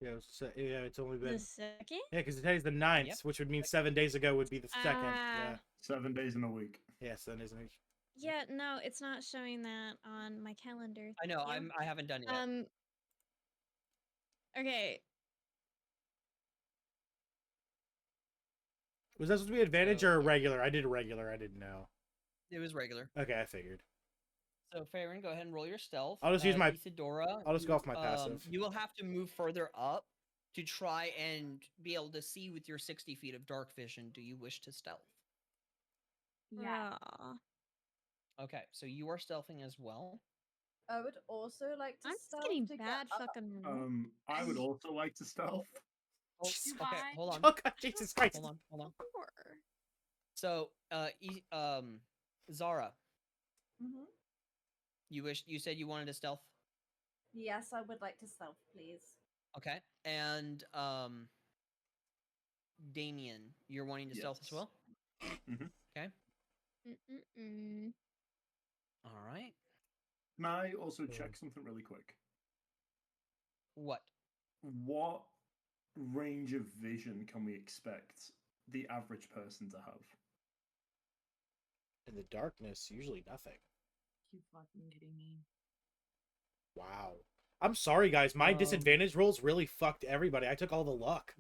Yeah, it's only been. The second? Yeah, because today's the 9th, which would mean 7 days ago would be the second. Yeah. 7 days in a week. Yeah, 7 days in a week. Yeah, no, it's not showing that on my calendar. I know. Thank you. I haven't done it yet. Okay. Was that supposed to be advantage or a regular? I did a regular. I didn't know. It was regular. Okay, I figured. So, Faerun, go ahead and roll your stealth. I'll just use my. Isadora, I'll just go off my passive. You will have to move further up to try and be able to see with your 60 feet of dark vision. Do you wish to stealth? Yeah. Okay, so you are stealthing as well. I would also like to I'm stealth getting to bad get up. fucking. I would also like to stealth. Okay, hold on. Oh God, Jesus Christ! Hold on. So, Zara, Mm-hmm. you said you wanted to stealth. Yes, I would like to stealth, please. Okay, and Damien, you're wanting to stealth as well. Mm-hmm. Okay. All right. Can I also check something really quick? What? What range of vision can we expect the average person to have? In the darkness, usually nothing. You fucking kidding me? Wow. I'm sorry, guys. My disadvantage rolls really fucked everybody. I took all the luck.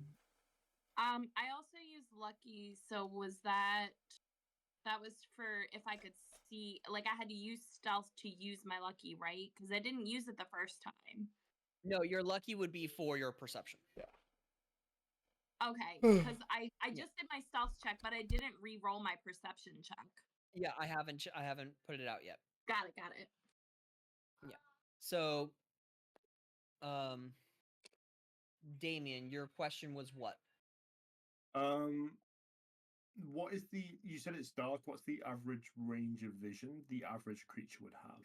I also used lucky, so was that was for if I could see, like I had to use stealth to use my lucky, right? Because I didn't use it the first time. No, your lucky would be for your perception. Yeah. Okay, because I just did my stealth check, but I didn't re-roll my perception check. Yeah, I haven't put it out yet. Got it. Yeah. So, Damien, your question was what? What is the? You said it's dark. What's the average range of vision the average creature would have?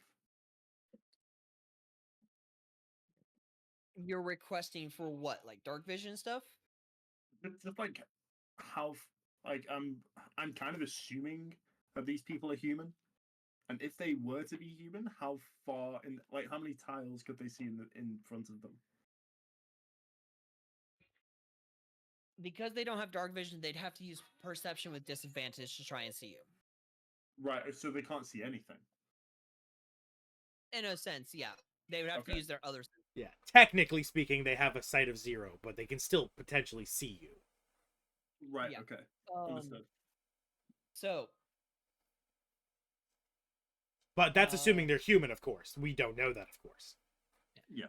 You're requesting for what, like dark vision stuff? Just like how, like I'm kind of assuming that these people are human, and if they were to be human, how far in, like, how many tiles could they see in front of them? Because they don't have dark vision, they'd have to use perception with disadvantage to try and see you. Right, so they can't see anything. In a sense, yeah. They would have to use their other sense. Yeah, technically speaking, they have a sight of 0, but they can still potentially see you. Right, okay. Understood. So. But that's assuming they're human, of course. We don't know that, of course. Yeah.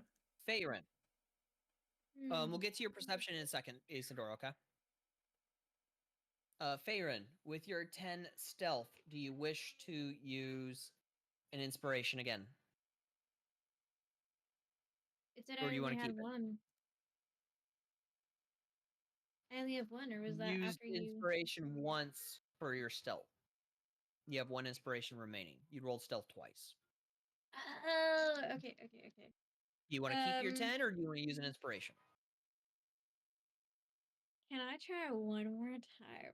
Faerun. We'll get to your perception in a second, Isidore, okay? Faerun, with your 10 stealth, do you wish to use an inspiration again? It said Or I do you only want to had keep one. I only have one, or was that Use after you? inspiration once for your stealth. You have 1 inspiration remaining. You rolled stealth twice. Oh, okay. Do you want to keep your Um, 10 or do you want to use an inspiration? Can I try one more time?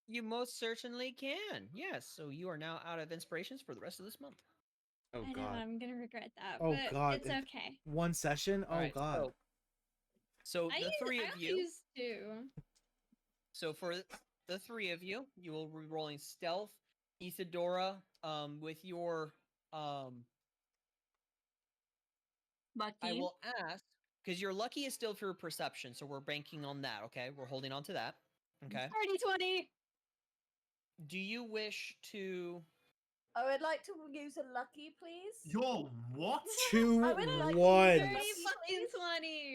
You most certainly can. Yes. So you are now out of inspirations for the rest of this month. Oh I know god. I'm gonna regret that, Oh but god. it's okay. One session? All Oh right, god. So I the three of only you. used 2. So for the 3 of you, you will be rolling stealth. Isadora, with your Lucky. I will ask because your lucky is still for perception, so we're banking on that. Okay, we're holding on to that. Okay. 30-20. Do you wish to? I would like to use a lucky, please. You're what? Two I would like to one. use a 30 lucky, fucking please. 20.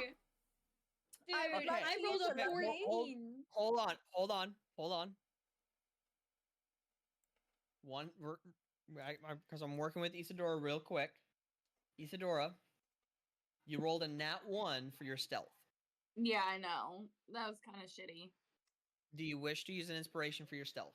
Dude, I would like I to rolled use a a lucky. 14. Hold on. One, because I'm working with Isadora real quick. Isadora, you rolled a nat 1 for your stealth. Yeah, I know. That was kind of shitty. Do you wish to use an inspiration for your stealth?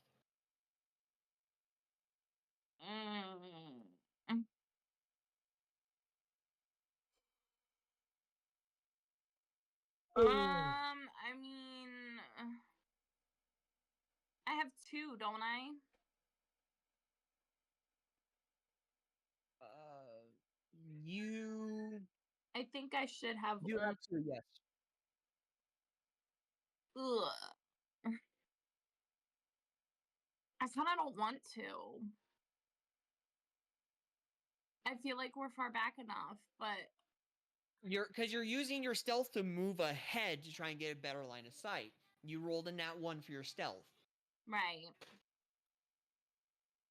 I mean, I have 2, don't I? You I think I should have. do have 2, yes. Ugh. I kind of don't want to. I feel like we're far back enough, but Because you're using your stealth to move ahead to try and get a better line of sight. You rolled a nat 1 for your stealth. right.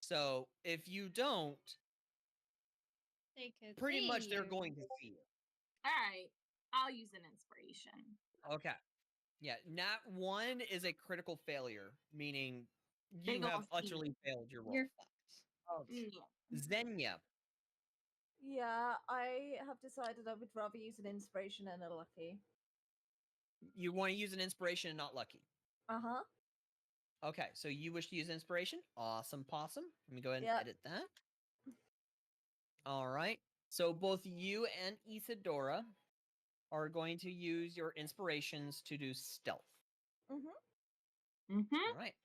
So if you don't, They could pretty see much they're Mm. you. going to see you. All right. I'll use an inspiration. Okay. Yeah, nat 1 is a critical failure, meaning you Big have ol' feat. utterly failed your roll. You're fucked. Yeah. Xenia, Yeah, I have decided I would rather use an inspiration and a lucky. you want to use an inspiration and not lucky. Uh-huh. Okay, so you wish to use inspiration? Awesome possum. Let me go ahead and Yep. edit that. All right. So both you and Isadora are going to use your inspirations to do stealth. Mm-hmm. Mm-hmm. All right.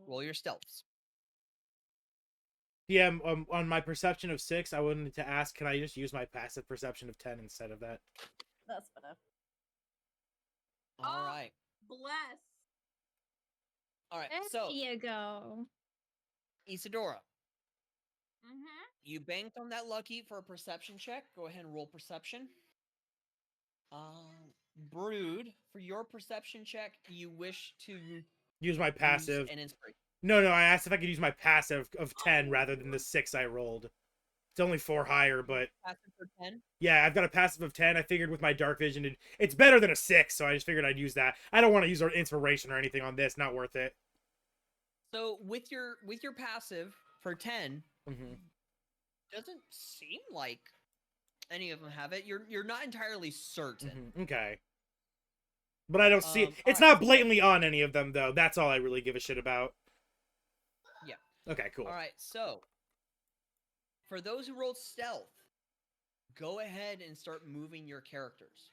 Roll your stealths. Yeah, on my perception of 6, I wanted to ask, can I just use my passive perception of 10 instead of that? That's better. All right. Bless. All right. There So you go. Isadora, Mm-hmm. you banked on that lucky for a perception check. Go ahead and roll perception. Brood, for your perception check, you wish to Use my passive. use an inspiration. No, I asked if I could use my passive of 10 rather than the 6 I rolled. It's only 4 higher, but Passive for 10. yeah, I've got a passive of 10. I figured with my dark vision, it's better than a 6, so I just figured I'd use that. I don't want to use our inspiration or anything on this. Not worth it. So with your passive for 10, Mm-hmm. doesn't seem like any of them have it. You're not entirely certain. Mm-hmm. Okay. But I don't see it. It's alright. not blatantly on any of them, though. That's all I really give a shit about. Yeah. Okay, cool. All right. So for those who rolled stealth, go ahead and start moving your characters.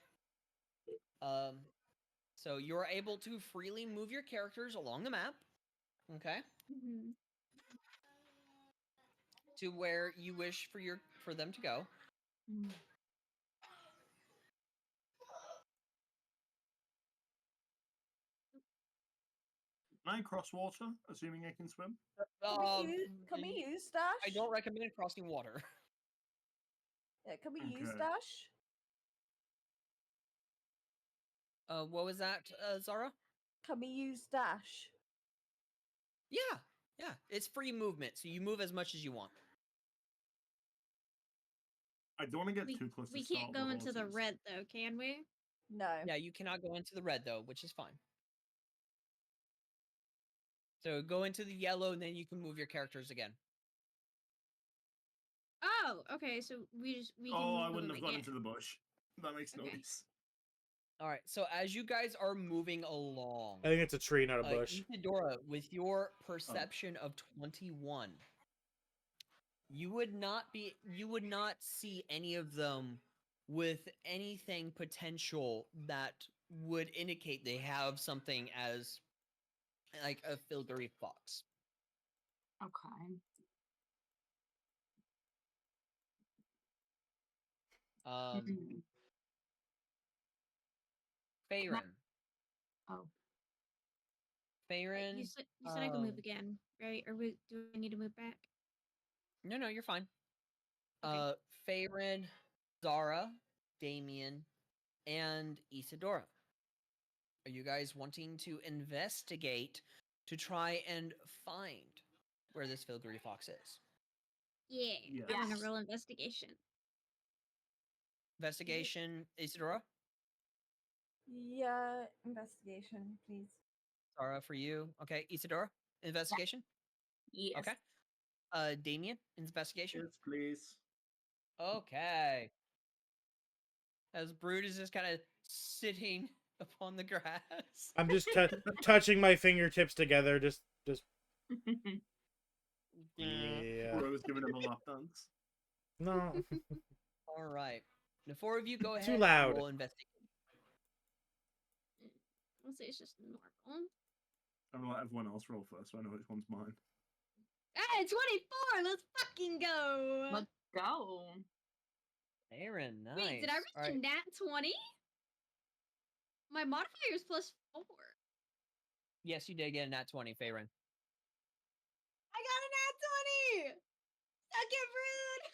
So you're able to freely move your characters along the map. Okay. Mhm. To where you wish for them to go. Can I cross water, assuming I can swim? Can we use dash? I don't recommend crossing water. Yeah, can we use Okay. dash? What was that, Zara? Can we use dash? Yeah, it's free movement, so you move as much as you want. I don't want to get We, too close we to can't startle go into the horses. red though, can we? No. Yeah, you cannot go into the red though, which is fine. So go into the yellow, and then you can move your characters again. Oh, okay. So we can. Oh, I move wouldn't have gone again. into the bush. That makes no Okay. sense. All right. So as you guys are moving along, I think it's a tree, not a bush. Isadora, with your perception of 21, you would not see any of them with anything potential that would indicate they have something as like a filgery fox. Okay. Mm-mm. Faerun. Oh. Faerun. You said I could move again, right? Or do I need to move back? No, you're fine. Okay. Faerun, Zara, Damien, and Isadora. Are you guys wanting to investigate to try and find where this filgery fox is? Yeah. I'm gonna roll investigation. Investigation, Isadora? Yeah, investigation, please. Zara, for you. Okay, Isadora, investigation? Yes. Okay. Damien, investigation? Yes, please. Okay. As Brood is just kind of sitting upon the grass. I'm just touching my fingertips together, just. Yeah. Rose giving him a lap dance. No. All right. The four of you go ahead Too loud. and roll investigation. I'll say it's just normal. I'm gonna let everyone else roll first, so I know which one's mine. Ah, 24! Let's fucking go! Let's go. Aaron, nice. Wait, did I reach a nat 20? My modifier is +4. Yes, you did get a nat 20, Faerun. I got a nat 20! Suck it, Brood!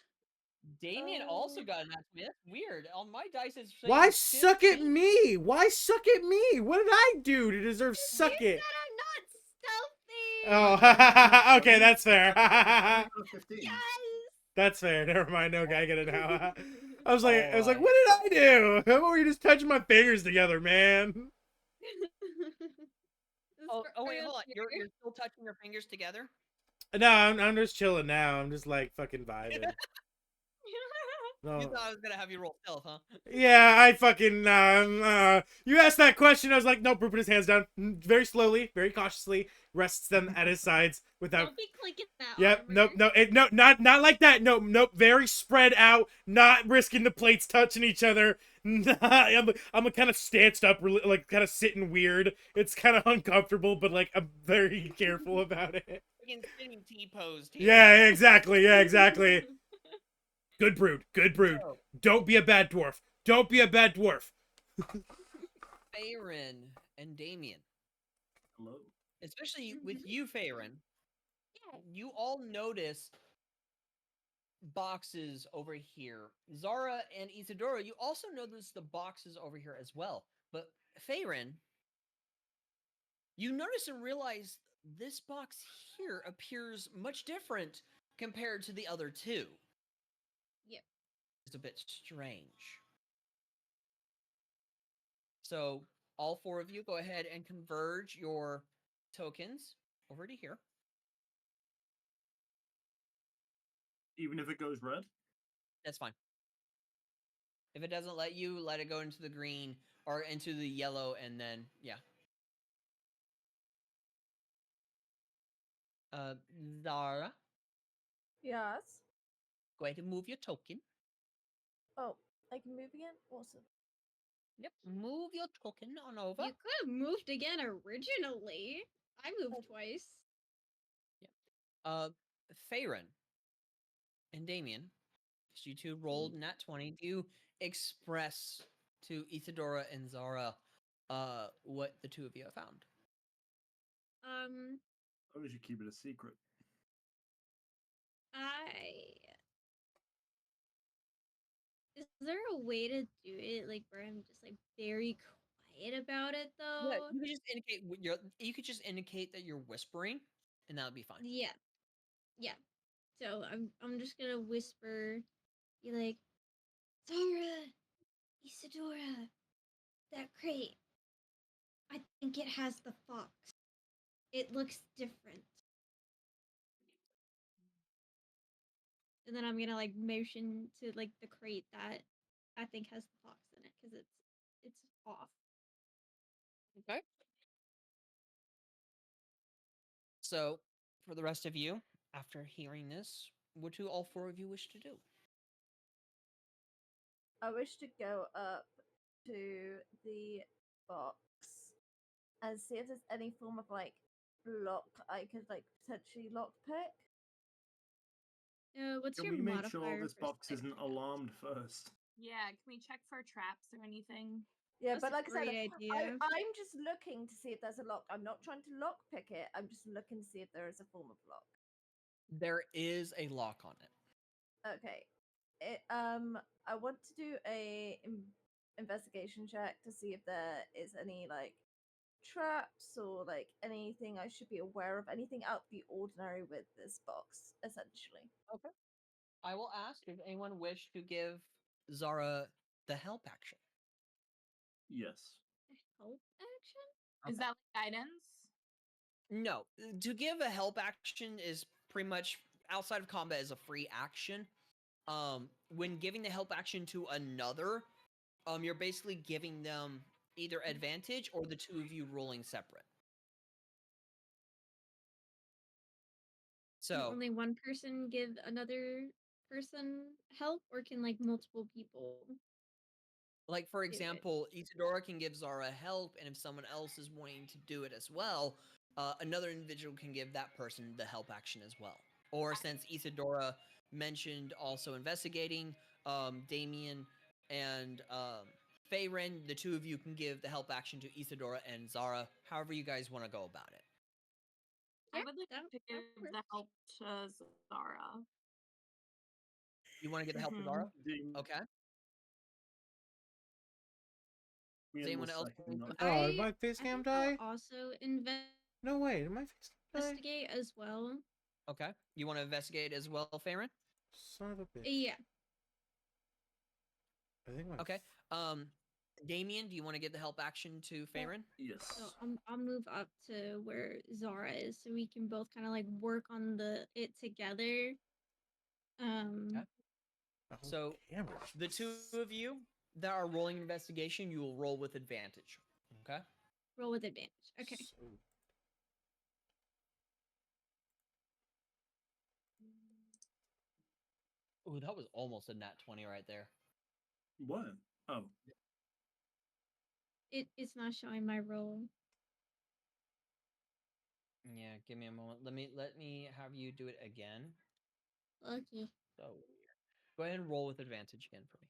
Damien also got a nat 20. That's weird. On my dice, it's saying Why suck at 15. me? Why suck at me? What did I do to deserve suck You it? said I'm not stealthy! Oh, okay, that's fair. Yes! That's fair. Never mind. Okay, I get it now. I was like, Alright. what did I do? How were you just touching my fingers together, man? Oh, wait, hold on. You're still touching your fingers together? No, I'm just chilling now. I'm just like fucking vibing. No. You thought I was gonna have you roll stealth, huh? Yeah, I fucking you asked that question. I was like, nope. Rupert put his hands down very slowly, very cautiously, rests them at his sides without. Don't be clicking that. Yep. Nope. Not like that. Nope. Very spread out. Not risking the plates touching each other. I'm kind of stanced up, like kind of sitting weird. It's kind of uncomfortable, but like I'm very careful about it. Sitting T-posed here. Yeah, exactly. Yeah, exactly. Good brood. Good brood. So, Don't be a bad dwarf. Don't be a bad dwarf. Faerun and Damien. Hello. Especially with you, Faerun. You all notice boxes over here. Zara and Isadora, you also notice the boxes over here as well. But Faerun, you notice and realize this box here appears much different compared to the other two. Yep. It's a bit strange. So all four of you go ahead and converge your tokens over to here. Even if it goes red? That's fine. If it doesn't let you, let it go into the green or into the yellow, and then, yeah. Zara, Yes. go ahead and move your token. Oh, I can move again? Awesome. Yep, move your token on over. You could have moved again originally. I moved twice. Faerun and Damien, you two rolled nat 20. Do you express to Isadora and Zara what the two of you have found? Or we should keep it a secret. Is there a way to do it like where I'm just like very quiet about it though? Yeah, you could just indicate you could just indicate that you're whispering, and that would be fine. Yeah. So I'm just gonna whisper, be like, Zara, Isadora, that crate. I think it has the fox. It looks different. And then I'm gonna like motion to like the crate that I think has the fox in it because it's off. Okay. So, for the rest of you, after hearing this, what do all four of you wish to do? I wish to go up to the box and see if there's any form of like lock I could like potentially lockpick. What's Can your we make sure modifier this for box sleight of isn't hand? alarmed first? Yeah, can we check for traps or anything? Yeah, That's but a like I said, great idea. I'm just looking to see if there's a lock. I'm not trying to lockpick it. I'm just looking to see if there is a form of lock. There is a lock on it. Okay. I want to do a investigation check to see if there is any like traps or like anything I should be aware of, anything out of the ordinary with this box, essentially. Okay. I will ask if anyone wish to give Zara the help action. Yes. Help action? Is that like guidance? No, to give a help action is pretty much outside of combat is a free action. When giving the help action to another, you're basically giving them either advantage or the two of you rolling separate. Can So, only one person give another person help, or can like multiple people? like for do it? example, Isadora can give Zara help, and if someone else is wanting to do it as well, another individual can give that person the help action as well. Or since Isadora mentioned also investigating, Damien and Feyren, the two of you can give the help action to Isadora and Zara, however you guys want to go about it. I Yeah, would like that to give the works. help to Zara. You want to give the help to Mhm. Zara? Ding. Okay. Me Does and anyone the else second want not- to- Oh, did my face I cam think I'll die? also No way, did my face cam die? investigate as well. Okay. You want to investigate as well, Feyren? Son of a bitch. Yeah. I think my Okay. Damien, do you want to give the help action to Feyren? Yes. So I'll move up to where Zara is, so we can both kind of like work on it together. Okay. The whole So camera the two of you that are rolling investigation, you will roll with advantage. Okay. roll with advantage. Okay. So Ooh, that was almost a nat 20 right there. What? Oh. It's not showing my roll. Yeah, give me a moment. Let me have you do it again. Okay. So weird. Go ahead and roll with advantage again for me.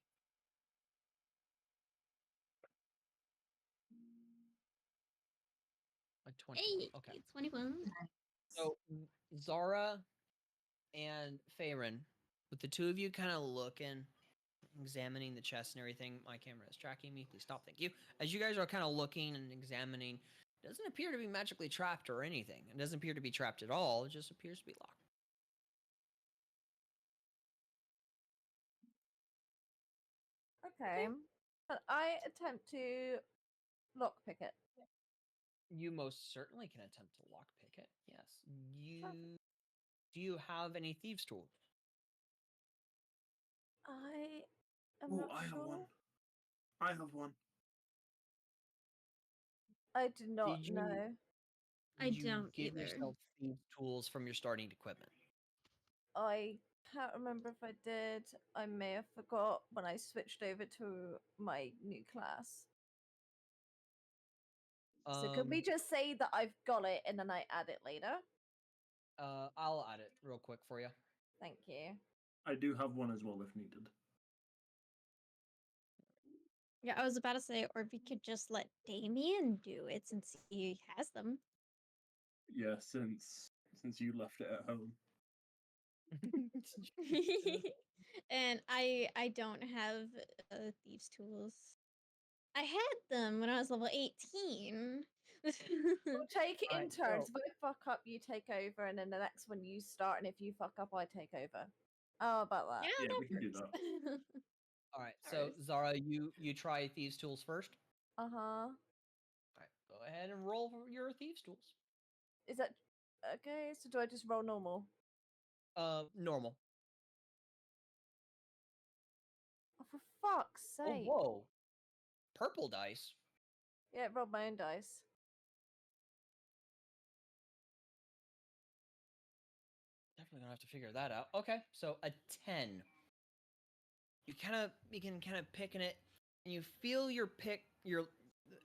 Like 21. Hey, Okay. 21. So Zara and Feyren, with the two of you kind of looking, examining the chest and everything. My camera is tracking me. Please stop. Thank you. As you guys are kind of looking and examining, it doesn't appear to be magically trapped or anything. It doesn't appear to be trapped at all. It just appears to be locked. Okay. But I attempt to lockpick it. You most certainly can attempt to lockpick it. Yes. Perfect. Do you have any thieves' tools? I am Oh, not I sure. have one. I have one. I do not Did you know. I did you don't give either. yourself thieves' tools from your starting equipment? I can't remember if I did. I may have forgot when I switched over to my new class. So could we just say that I've got it and then I add it later? I'll add it real quick for you. Thank you. I do have one as well if needed. Yeah, I was about to say, or if you could just let Damien do it since he has them. Yeah, since you left it at home. And I don't have thieves' tools. I had them when I was level 18. We'll take it in Alright, turns. so- If I fuck up, you take over, and then the next one you start, and if you fuck up, I take over. How about that? Yeah, Yeah, that we can do works. that. All right. That So works. Zara, you try thieves' tools first. Uh-huh. All right. Go ahead and roll for your thieves' tools. Is that okay? So do I just roll normal? Normal. Oh, for fuck's Oh, sake. whoa. Purple dice. Yeah, roll my own dice. Definitely gonna have to figure that out. Okay, so a 10. You begin picking it, and you feel your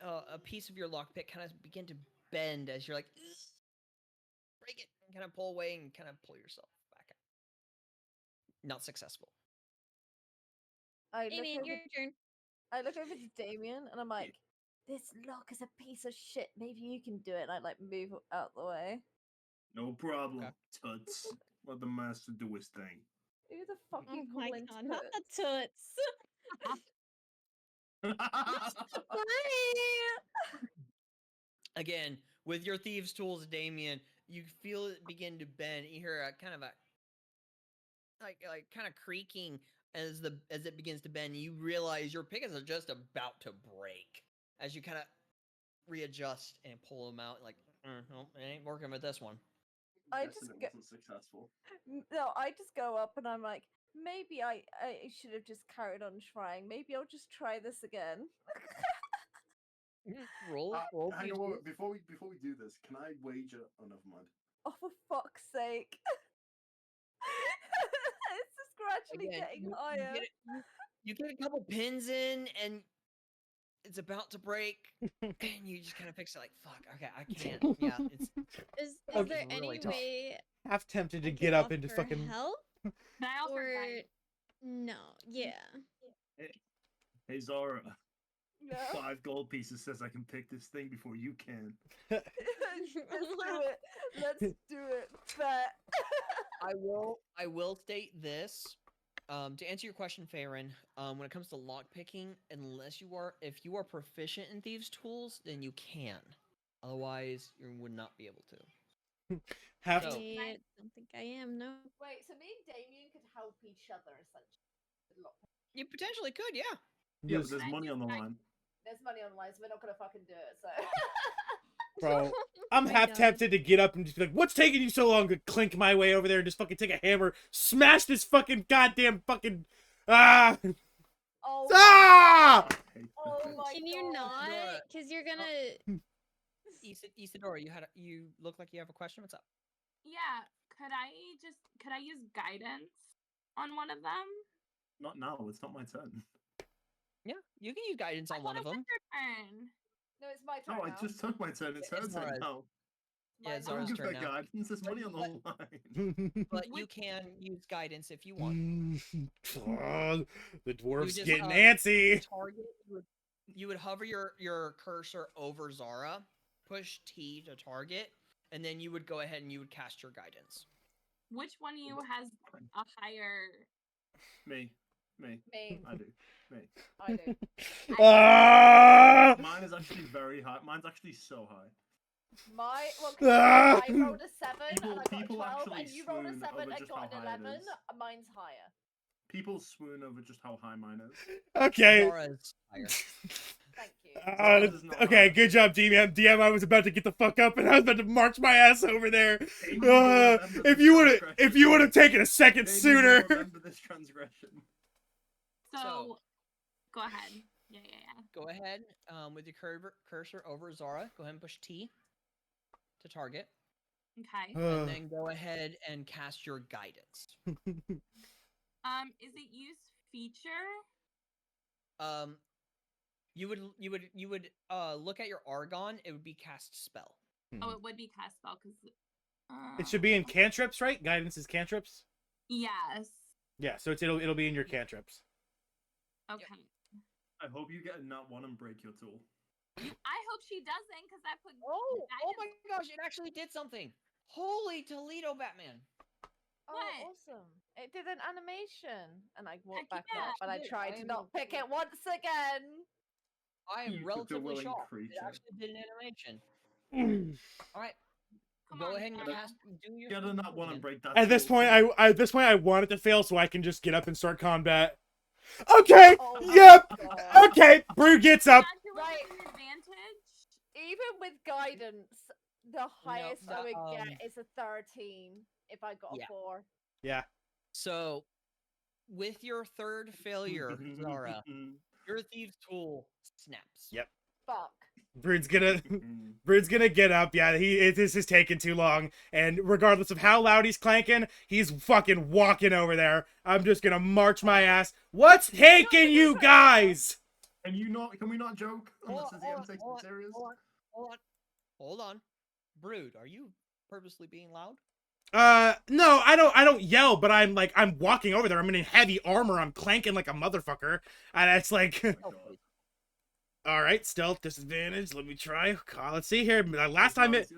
a piece of your lockpick kind of begin to bend as you're like, break it, and kind of pull away and kind of pull yourself back out. Not successful. I Damien, your turn. I look over to Damien and I'm like, this lock is a piece of shit. Maybe you can do it. And I like move out the way. No problem, Okay. Tuts. Let the master do his thing. Who the fuck Oh you my calling god, not Toots? the toots. Funny. Again, with your thieves' tools, Damien, you feel it begin to bend. You hear a kind of a kind of creaking as it begins to bend. You realize your pickets are just about to break as you kind of readjust and pull them out. Like, no, it ain't working with this one. I Guessing just it go- wasn't successful. No, I just go up and I'm like, maybe I should have just carried on trying. Maybe I'll just try this again. roll Hang thieves' on, tools. before we do this, can I wager? Oh, never mind. Oh, for fuck's sake! It's just gradually Again, getting you higher. you get a couple pins in, and it's about to break, and you just kind of fix it like, fuck, okay, I can't. Yeah, it's Is Okay. there It's really any tough. way Half tempted to I get could up into offer fucking. help? Can I offer Or guidance? no? Yeah. Hey Zara, Yeah. 5 gold pieces says I can pick this thing before you can. Let's do it. Let's do it. Bet. I will state this. To answer your question, Farron, when it comes to lockpicking, if you are proficient in thieves' tools, then you can. Otherwise, you would not be able to. Half. So- I don't think I am. No. Wait, so me and Damien could help each other essentially. You potentially could, yeah. Yeah, but Just- there's money on the line. There's money on the line, so we're not gonna fucking do it. So. Bro, Oh I'm my half God. tempted to get up and just be like, what's taking you so long to clink my way over there and just fucking take a hammer, smash this fucking goddamn fucking. Ah! Oh Ah! Oh my Can you God. not? Nora, Because you're gonna. Isadora, you look like you have a question. What's up? Yeah, could I use guidance on one of them? Not now. It's not my turn. Yeah, you can use guidance on I one thought of it was them. your turn. No, it's my turn No, I now. just took my turn. It's her It's turn Zara's. now. Yeah, Mine Zara's Don't give turn her now. guidance. There's But- money on the line. But you Which- can use guidance if you want. The dwarf's just, getting antsy. Target. You would hover your cursor over Zara, push T to target, and then you would go ahead and you would cast your guidance. Which one of you has a higher? Me. Me. I do. Me. I do. Ah! Mine is actually very high. Mine's actually so high. Well, Ah! I rolled a 7 People- and I got a people 12, actually and you rolled a swoon 7 over and just got how an high it 11. is. Mine's higher. People swoon over just how high mine is. Okay. Zara's higher. Thank you. Zara's is not Okay, high. good job, DM. DM, I was about to get the fuck up and I was about to march my ass over there. Damien will remember If this you would transgression. have taken a second Damien will sooner. remember this transgression. So, go ahead. Yeah. Go ahead with your cursor over Zara. Go ahead and push T to target, Okay. and then go ahead and cast your guidance. Is it use feature? You would look at your Argon. It would be cast spell. Oh, it would be cast spell because. It should be in cantrips, right? Guidance is cantrips. Yes. Yeah, so it'll be in your cantrips. Okay. I hope you get a nat 1 and break your tool. I hope she doesn't because I put. Oh guidance- my gosh! It actually did something. Holy Toledo, Batman! Oh, What? awesome. It did an animation. And I walked Heck back yeah. up, and I It did. tried I to am not pick a- it once again. I am You took the relatively willing shocked. It creature. actually did an animation. All right, Come go on, ahead and Sarah. cast. Do your Get a nat 1 and break that At this tool. point, I want it to fail so I can just get up and start combat. Okay. Oh my Yep. God. Okay. Brew gets up. Congratulations, advantage. Even with guidance, the highest I that, would get is a 13 if I got yeah. a 4. Yeah. So, with your third failure, Zara, your thieves' tool snaps. Yep. Fuck. Brood's gonna get up. Yeah, this is taking too long. And regardless of how loud he's clanking, he's fucking walking over there. I'm just gonna march my ass. What's taking you guys? Can we not joke? Unless the DM takes it serious. Hold on. Brood, are you purposely being loud? No, I don't yell, but I'm walking over there. I'm in heavy armor. I'm clanking like a motherfucker. And it's like, all right, stealth disadvantage. Let me try. God, let's see here. Last time it,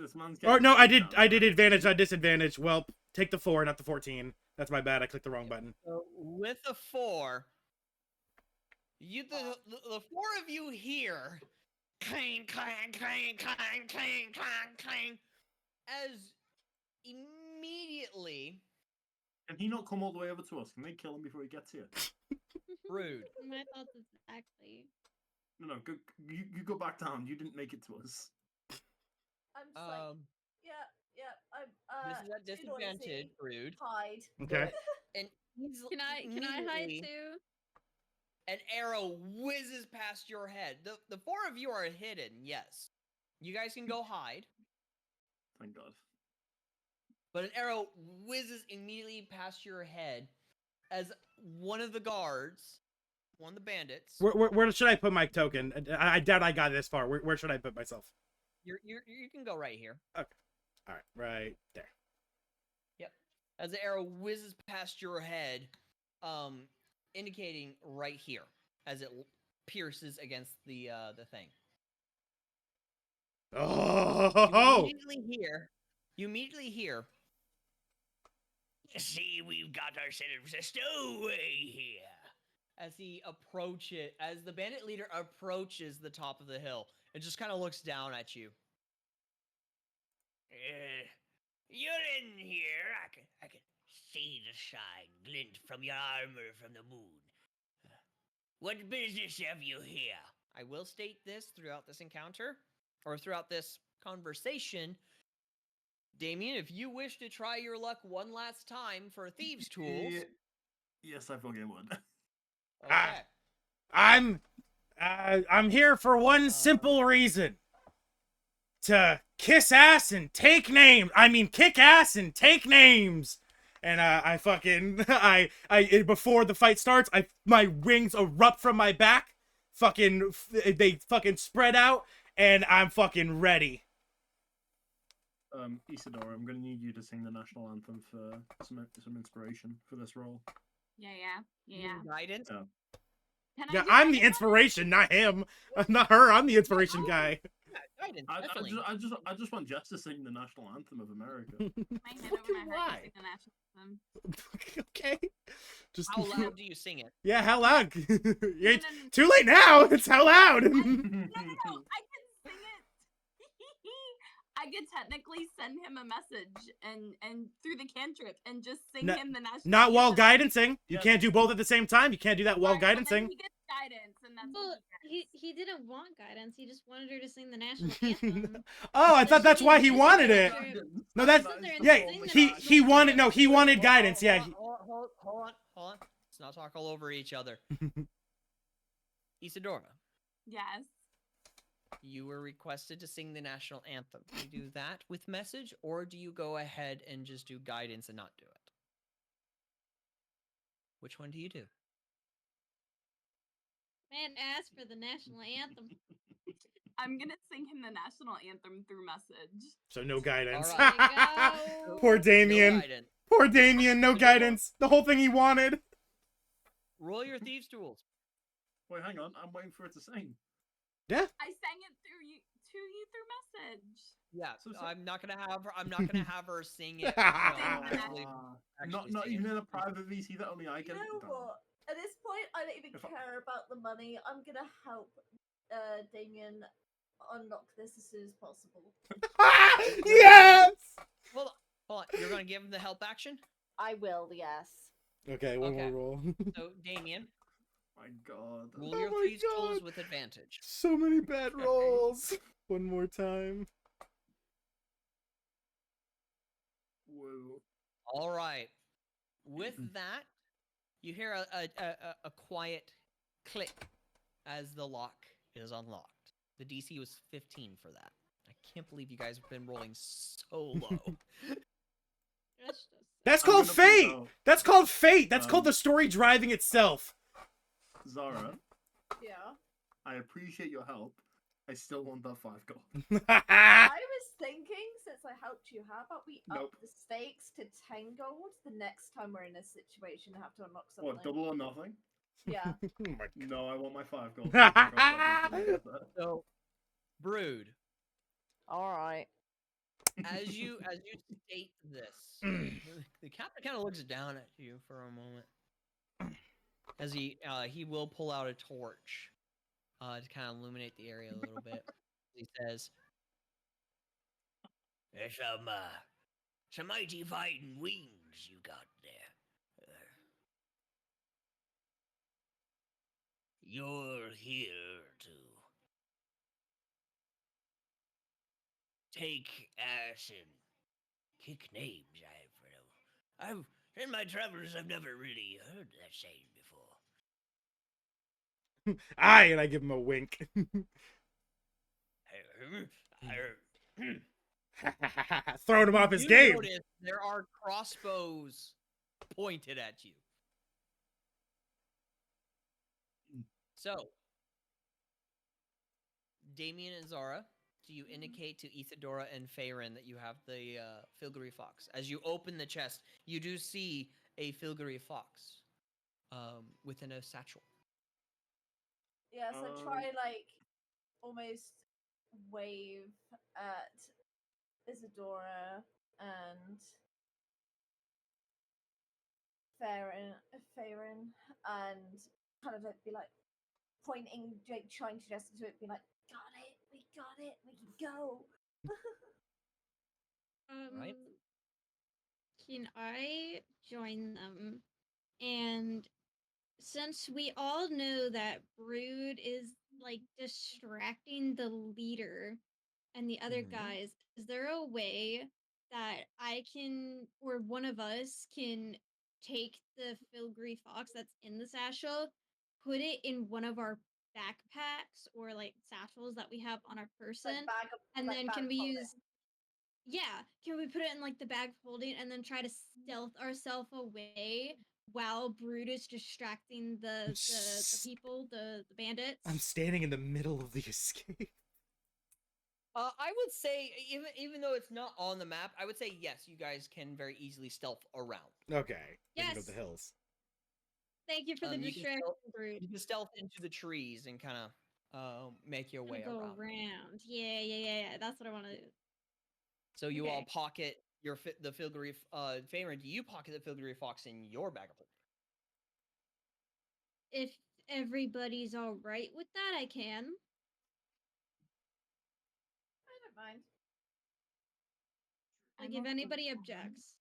or no, I did advantage, not disadvantage. Well, take the 4, not the 14. That's my bad. I clicked the wrong button. So with the 4, the 4 of you hear clang, clang, clang, clang, clang, clang, clang, as immediately. Can he not come all the way over to us? Can they kill him before he gets here? Rude. My thoughts exactly. No, you go back down. You didn't make it to us. I'm just like, yeah. I'm This is at disadvantage, Rude. Hide. Okay. And Can I hide too? An arrow whizzes past your head. The 4 of you are hidden, yes. You guys can go hide. Thank God. But an arrow whizzes immediately past your head as one of the guards, one of the bandits. Where should I put my token? I doubt I got this far. Where should I put myself? You can go right here. Okay. All right, right there. Yep. As the arrow whizzes past your head, indicating right here as it pierces against the thing. Oh! You immediately hear. See, we've got ourselves a stowaway here. As the bandit leader approaches the top of the hill, and just kind of looks down at you. You're in here. I can see the shine glint from your armor from the moon. What business have you here? I will state this throughout this encounter, or throughout this conversation. Damien, if you wish to try your luck one last time for thieves' tools. Yes, I fucking would. Okay. I'm here for one simple reason. To kiss ass and take names. I mean, kick ass and take names. And before the fight starts, my wings erupt from my back. They fucking spread out, and I'm fucking ready. Isadora, I'm gonna need you to sing the national anthem for some inspiration for this role. Yeah. Guidance. Yeah, I'm the inspiration, not him. Not her. I'm the inspiration guy. Guidance, I just want Jess to sing the national anthem of America. My head over my heart, sing the national anthem. Okay. Just how loud do you sing it? Yeah, how loud? It's too late now. It's how loud. No. I can sing it. I could technically send him a message and through the cantrip and just sing him the national Not while anthem. guidancing. You can't do both at the same time. You can't do that while guidancing. He gets guidance, and that's what He didn't want guidance. He just wanted her to sing the national anthem. Oh, I thought that's why he wanted it. No, that's he wanted guidance. Yeah. Hold on. Let's not talk all over each other. Isadora. Yes. You were requested to sing the national anthem. Do you do that with message, or do you go ahead and just do guidance and not do it? Which one do you do? Man asked for the national anthem. I'm gonna sing him the national anthem through message. So no guidance. All right. Poor Damien. No guidance. Poor Damien. No guidance. The whole thing he wanted. Roll your thieves' tools. Wait, hang on. I'm waiting for it to sing. Yeah. I sang it through you through message. Yeah, So- I'm not gonna have her sing it. Not sing even it. in a private VC that only I You can. know what? At this point, I don't even If I- care about the money. I'm gonna help Damien unlock this as soon as possible. Yes. Hold on. You're gonna give him the help action? I will, yes. Okay, one Okay. more roll. So, Damien, My God. roll Oh your my thieves' tools God. with advantage. So many bad rolls. One more time. Whoa. All right. With that, you hear a quiet click as the lock is unlocked. The DC was 15 for that. I can't believe you guys have been rolling so low. That's I'm called gonna point fate. out, That's called fate. That's called um, the story driving itself. Zara, Yeah. I appreciate your help. I still want that 5 gold. I was thinking, since I helped you, how about we Nope. up the stakes to 10 gold the next time we're in a situation and have to unlock something? What, double or nothing? Yeah. Oh my No, I want my 5 gold. I can cross that bridge when we get there. So, Brood, Alright. as you state this, the captain kind of looks down at you for a moment. As he will pull out a torch to kind of illuminate the area a little bit. He says, There's some mighty fighting wings you got there. You're here to take ass and kick names, I've in my travels I've never really heard that saying before. Aye, and I give him a wink. Throwing him off his you game. notice there are crossbows pointed at you. So, Damien and Zara, do you indicate to Isadora and Faerun that you have the Filgary Fox? As you open the chest, you do see a Filgary Fox within a satchel. Yeah, so try, like, almost wave at Isadora and Faerun, and kind of be like pointing, like, trying to gesture to it, be like, we got it, we can go. Right. Can I join them? And since we all know that Brood is like distracting the leader and the other guys, is there a way that I can, or one of us can take the Filgary Fox that's in the satchel, put it in one of our backpacks or like satchels that we have on our person, and then can we use? Yeah, can we put it in like the bag holding and then try to stealth ourselves away while Brood is distracting the people, the bandits? I'm standing in the middle of the escape. I would say, even though it's not on the map, I would say yes, you guys can very easily stealth around. Okay. Yes. Of the hills. Thank you for the distraction, Brood. You can stealth into the trees and kind of make your way Go around. Yeah. That's what I want to do. So you all pocket the Filgary. Faerun, do you pocket the Filgary Fox in your bag of holding? If everybody's all right with that, I can. I don't mind. Like, if anybody objects.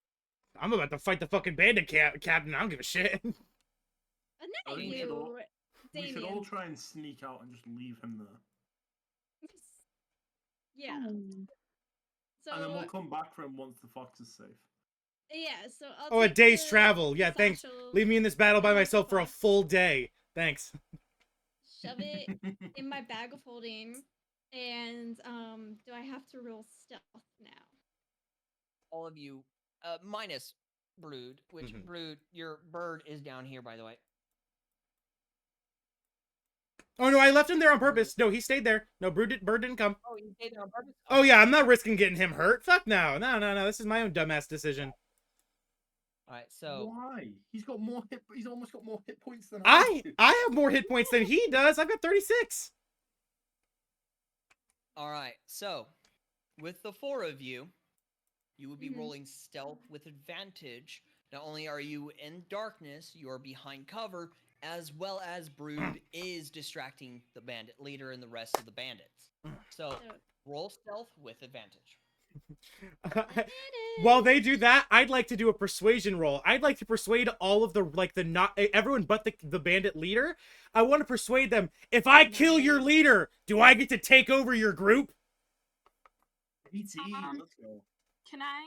I'm about to fight the fucking bandit captain. I don't give a shit. Not We you, should Damien. all try and sneak out and just leave him there. Yeah. So, And then we'll come back for him once the fox is safe. Yeah, so I'll Oh, a take day's the travel. Yeah, thanks. satchel, Leave me in this battle by and the myself for a fox, full day. Thanks. Shove it in my bag of holding, and do I have to roll stealth now? All of you, minus Brood, which Brood, your bird is down here, by the way. Oh no, I left him there on purpose. No, he stayed there. No, bird didn't come. Oh, you stayed there on purpose? Oh yeah, I'm not risking getting him hurt. Fuck no. No. This is my own dumbass decision. All right, so why? He's almost got more hit points than I have more hit points than he does. I've got 36. all right, so with the 4 of you, you would be rolling stealth with advantage. Not only are you in darkness, you are behind cover, as well as Brood is distracting the bandit leader and the rest of the bandits. So roll stealth with advantage. While they do that, I'd like to do a persuasion roll. I'd like to persuade all of everyone but the bandit leader. I want to persuade them, if I kill your leader, do I get to take over your group? Let's go. Can I?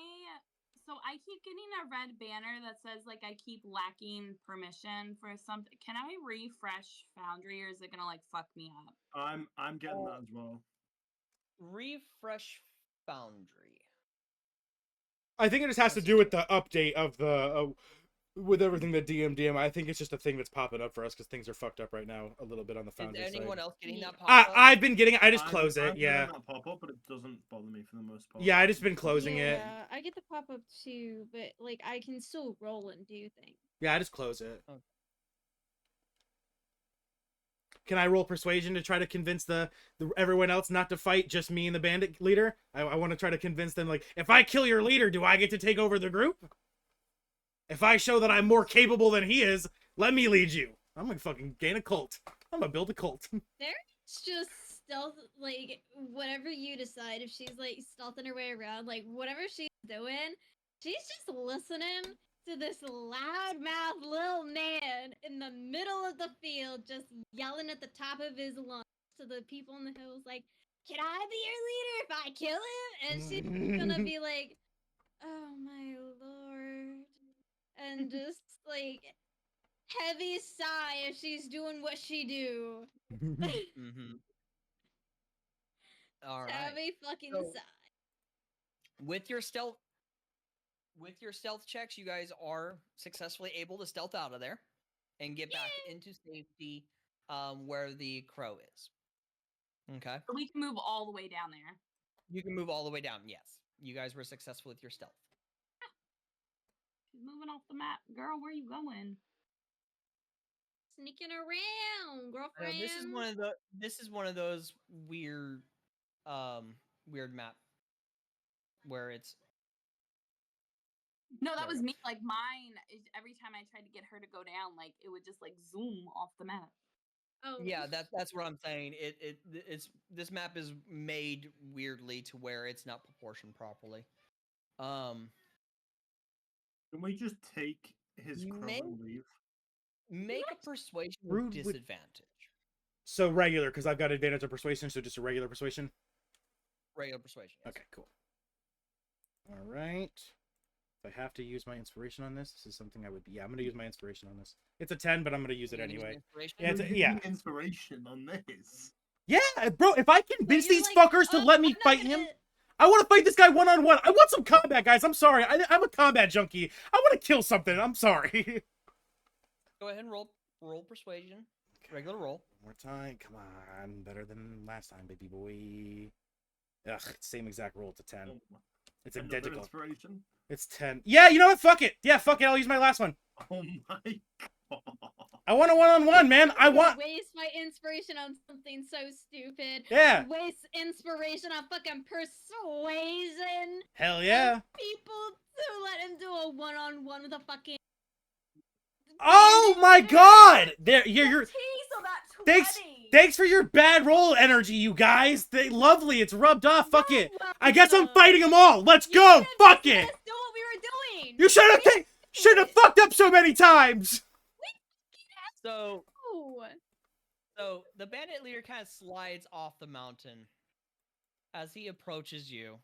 So I keep getting a red banner that says like I keep lacking permission for something. Can I refresh Foundry, or is it gonna like fuck me up? I'm getting that as well. Refresh Foundry. I think it just has to What's do it with the update of the with everything that DM. I think it's just a thing that's popping up for us because things are fucked up right now a little bit on the Is Foundry anyone side. else getting that pop-up? I've been getting it. I just close it. I'm Yeah. getting that pop up, but it doesn't bother me for the most part. Yeah, I just been closing it. Yeah, I get the pop up too, but like I can still roll and do things. Yeah, I just close it. Okay. Can I roll persuasion to try to convince the everyone else not to fight, just me and the bandit leader? I want to try to convince them, like, if I kill your leader, do I get to take over the group? If I show that I'm more capable than he is, let me lead you. I'm gonna fucking gain a cult. I'm gonna build a cult. There's just stealth, like whatever you decide. If she's like stealthing her way around, like whatever she's doing, she's just listening to this loudmouth little man in the middle of the field, just yelling at the top of his lungs to the people in the hills, like, "Can I be your leader if I kill him?" And she's gonna be like, "Oh my lord," and just like heavy sigh if she's doing what she do. Mm-hmm. All right. Heavy fucking So- sigh. With your stealth checks, you guys are successfully able to stealth out of there and get back into safety where the crow is. Okay. So we can move all the way down there. You can move all the way down, yes. You guys were successful with your stealth. She's moving off the map. Girl, where you going? Sneaking around, I know, girlfriend. this is one of those weird map where it's No, that There we was go. me. Like mine, every time I tried to get her to go down, like it would just like zoom off the map. Oh yeah, that's what I'm saying. It's this map is made weirdly to where it's not proportioned properly. Can we just take his crow Make- and leave? Make a persuasion Rude with with- disadvantage. So regular, because I've got advantage of persuasion, so just a regular persuasion. Regular persuasion. Yes. Okay, cool. All right. If I have to use my inspiration on this is something I would. Yeah, I'm gonna use my inspiration on this. It's a 10, but I'm gonna use it You're gonna use anyway. inspiration? Yeah, You're yeah. using inspiration on this. Yeah, bro. If I convince you're these like, fuckers to "Oh, let me I'm not fight him, gonna-" I want to fight this guy one-on-one. I want some combat, guys. I'm sorry. I'm a combat junkie. I want to kill something. I'm sorry. Go ahead and roll persuasion. Regular roll. One more time. Come on. Better than last time, baby boy. Ugh, same exact roll. It's a 10. It's Another identical. inspiration. It's 10. Yeah, you know what? Fuck it. Yeah, fuck it. I'll use my last one. Oh my god. I want a one-on-one, man. I I'm gonna want. waste my inspiration on something so stupid. Yeah. Waste inspiration on fucking persuasion. Hell yeah. People to let him do a one-on-one with a fucking. Oh my god. There, you're. Tease on that 20. Thanks for your bad roll energy, you guys. Lovely. It's rubbed off. Fuck You're it. I guess I'm welcome. fighting them all. Let's You go. could've Fuck just let it. us do what we were doing. You should have fucked up so many times. So Oh. the bandit leader kind of slides off the mountain as he approaches you.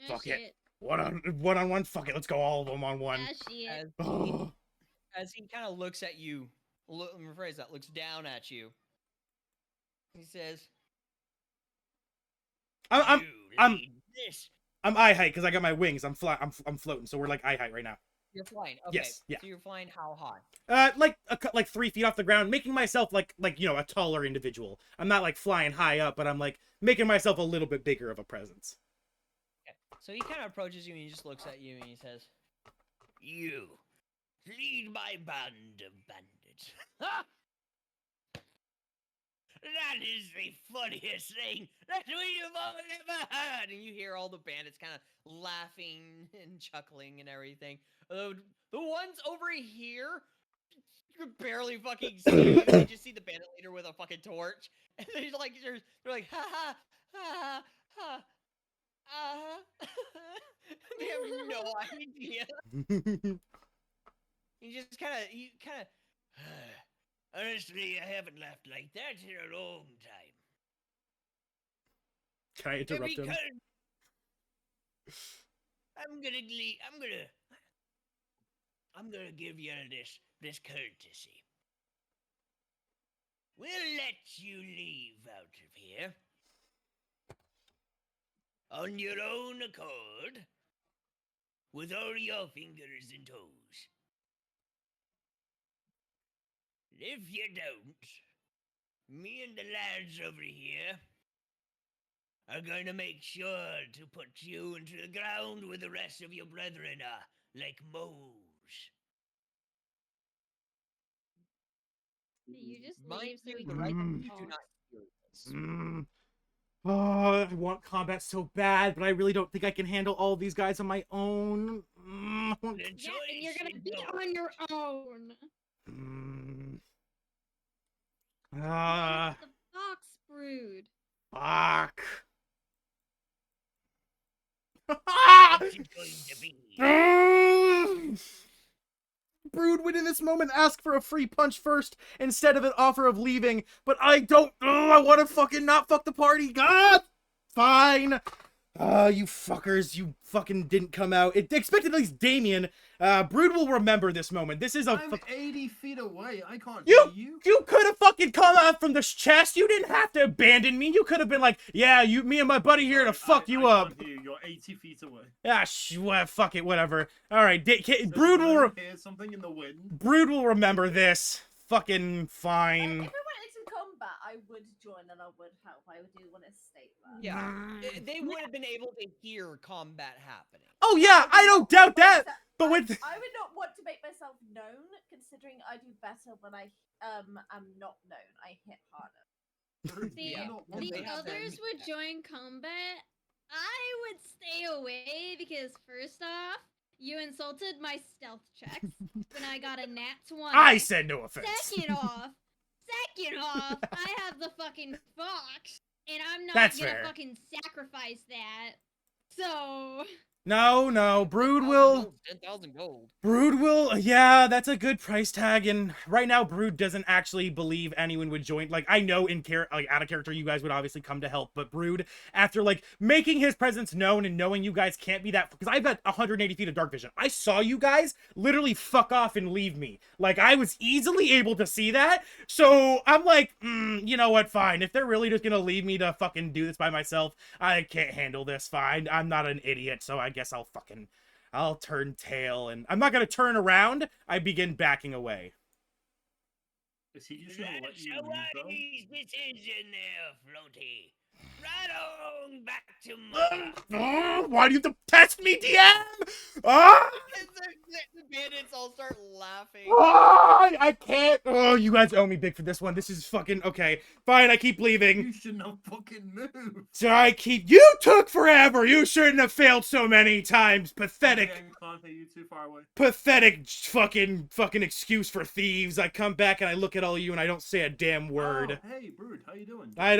Fuck shit. it. One-on-one. Fuck it. Let's go all of them on one. Ah, shit. As Oh. as he kind of looks at you, let me rephrase that, looks down at you. He says, I'm lead this. eye height because I got my wings. I'm floating, so we're like eye height right now. you're flying. Okay. Yes, yeah. So you're flying how high? Like 3 feet off the ground, making myself like a taller individual. I'm not like flying high up, but I'm like making myself a little bit bigger of a presence. Okay. So he kind of approaches you and he just looks at you and he says, You lead my band of bandits. That is the funniest thing that we have all ever heard. and you hear all the bandits kind of laughing and chuckling and everything. The ones over here, you can barely fucking see them. You just see the bandit leader with a fucking torch, and they're like, ha ha ha ha ha. They have no idea. You kind of. Honestly, I haven't laughed like that in a long time. Can I interrupt him? I'm gonna I'm gonna give you this courtesy. We'll let you leave out of here on your own accord, with all your fingers and toes. If you don't, me and the lads over here are going to make sure to put you into the ground with the rest of your brethren, like moles. You just Mind leave so you, we the can right let them you do talk. not hear this. Oh, I want combat so bad, but I really don't think I can handle all of these guys on my own. The Yeah, and you're choice gonna is be yours. on your own. Mm. What about the fox brood? Fuck. What's it going to be? Brood would in this moment ask for a free punch first instead of an offer of leaving, but I don't. I want to fucking not fuck the party. God, fine. You fuckers, you fucking didn't come out. It expected at least Damien. Brood will remember this moment. This is a. I'm 80 feet away. I can't You hear you. you could have fucking come out from the chest. You didn't have to abandon me. You could have been like, yeah, me and my buddy here to fuck you I up. can't hear you. You're 80 feet away. Ah, fuck it, whatever. All right, So Brood will. I hear something in the wind. Brood will remember this. Fucking If fine. we went into combat, I would join and I would help. I do want to state that. Yeah, they would have been able to hear combat happening. Oh yeah, I don't doubt that. But with I would not want to make myself known, considering I do better when I am not known. I hit harder. See, Yeah. the They have their others meat would back. join combat. I would stay away because first off, you insulted my stealth checks when I got a nat 20. I said no offense. Second off, I have the fucking fox, and I'm not That's gonna fair. fucking sacrifice that. So No, Brood 10,000 will. gold, 10,000 gold. Brood will, yeah, that's a good price tag, and right now Brood doesn't actually believe anyone would join. Like, I know out of character you guys would obviously come to help, but Brood, after like making his presence known and knowing you guys can't be that, because I've got 180 feet of dark vision. I saw you guys literally fuck off and leave me. Like, I was easily able to see that, so I'm like, you know what, fine. If they're really just gonna leave me to fucking do this by myself, I can't handle this, fine. I'm not an idiot, so I guess I'll turn tail, and I'm not gonna turn around. I begin backing away. Is he just gonna let you That's a leave though? wise decision there, Floaty. Right on back to mother. Why do you have to test me, DM? Ah! The bandits all start laughing. I can't. Oh, you guys owe me big for this one. This is fucking okay. Fine, I keep leaving. You shouldn't have fucking moved. So you took forever. You shouldn't have failed so many times. Pathetic. Okay, I can't hear you, too far away. Pathetic fucking excuse for thieves. I come back and I look at all you and I don't say a damn word. Oh, hey, Brood, how you doing? I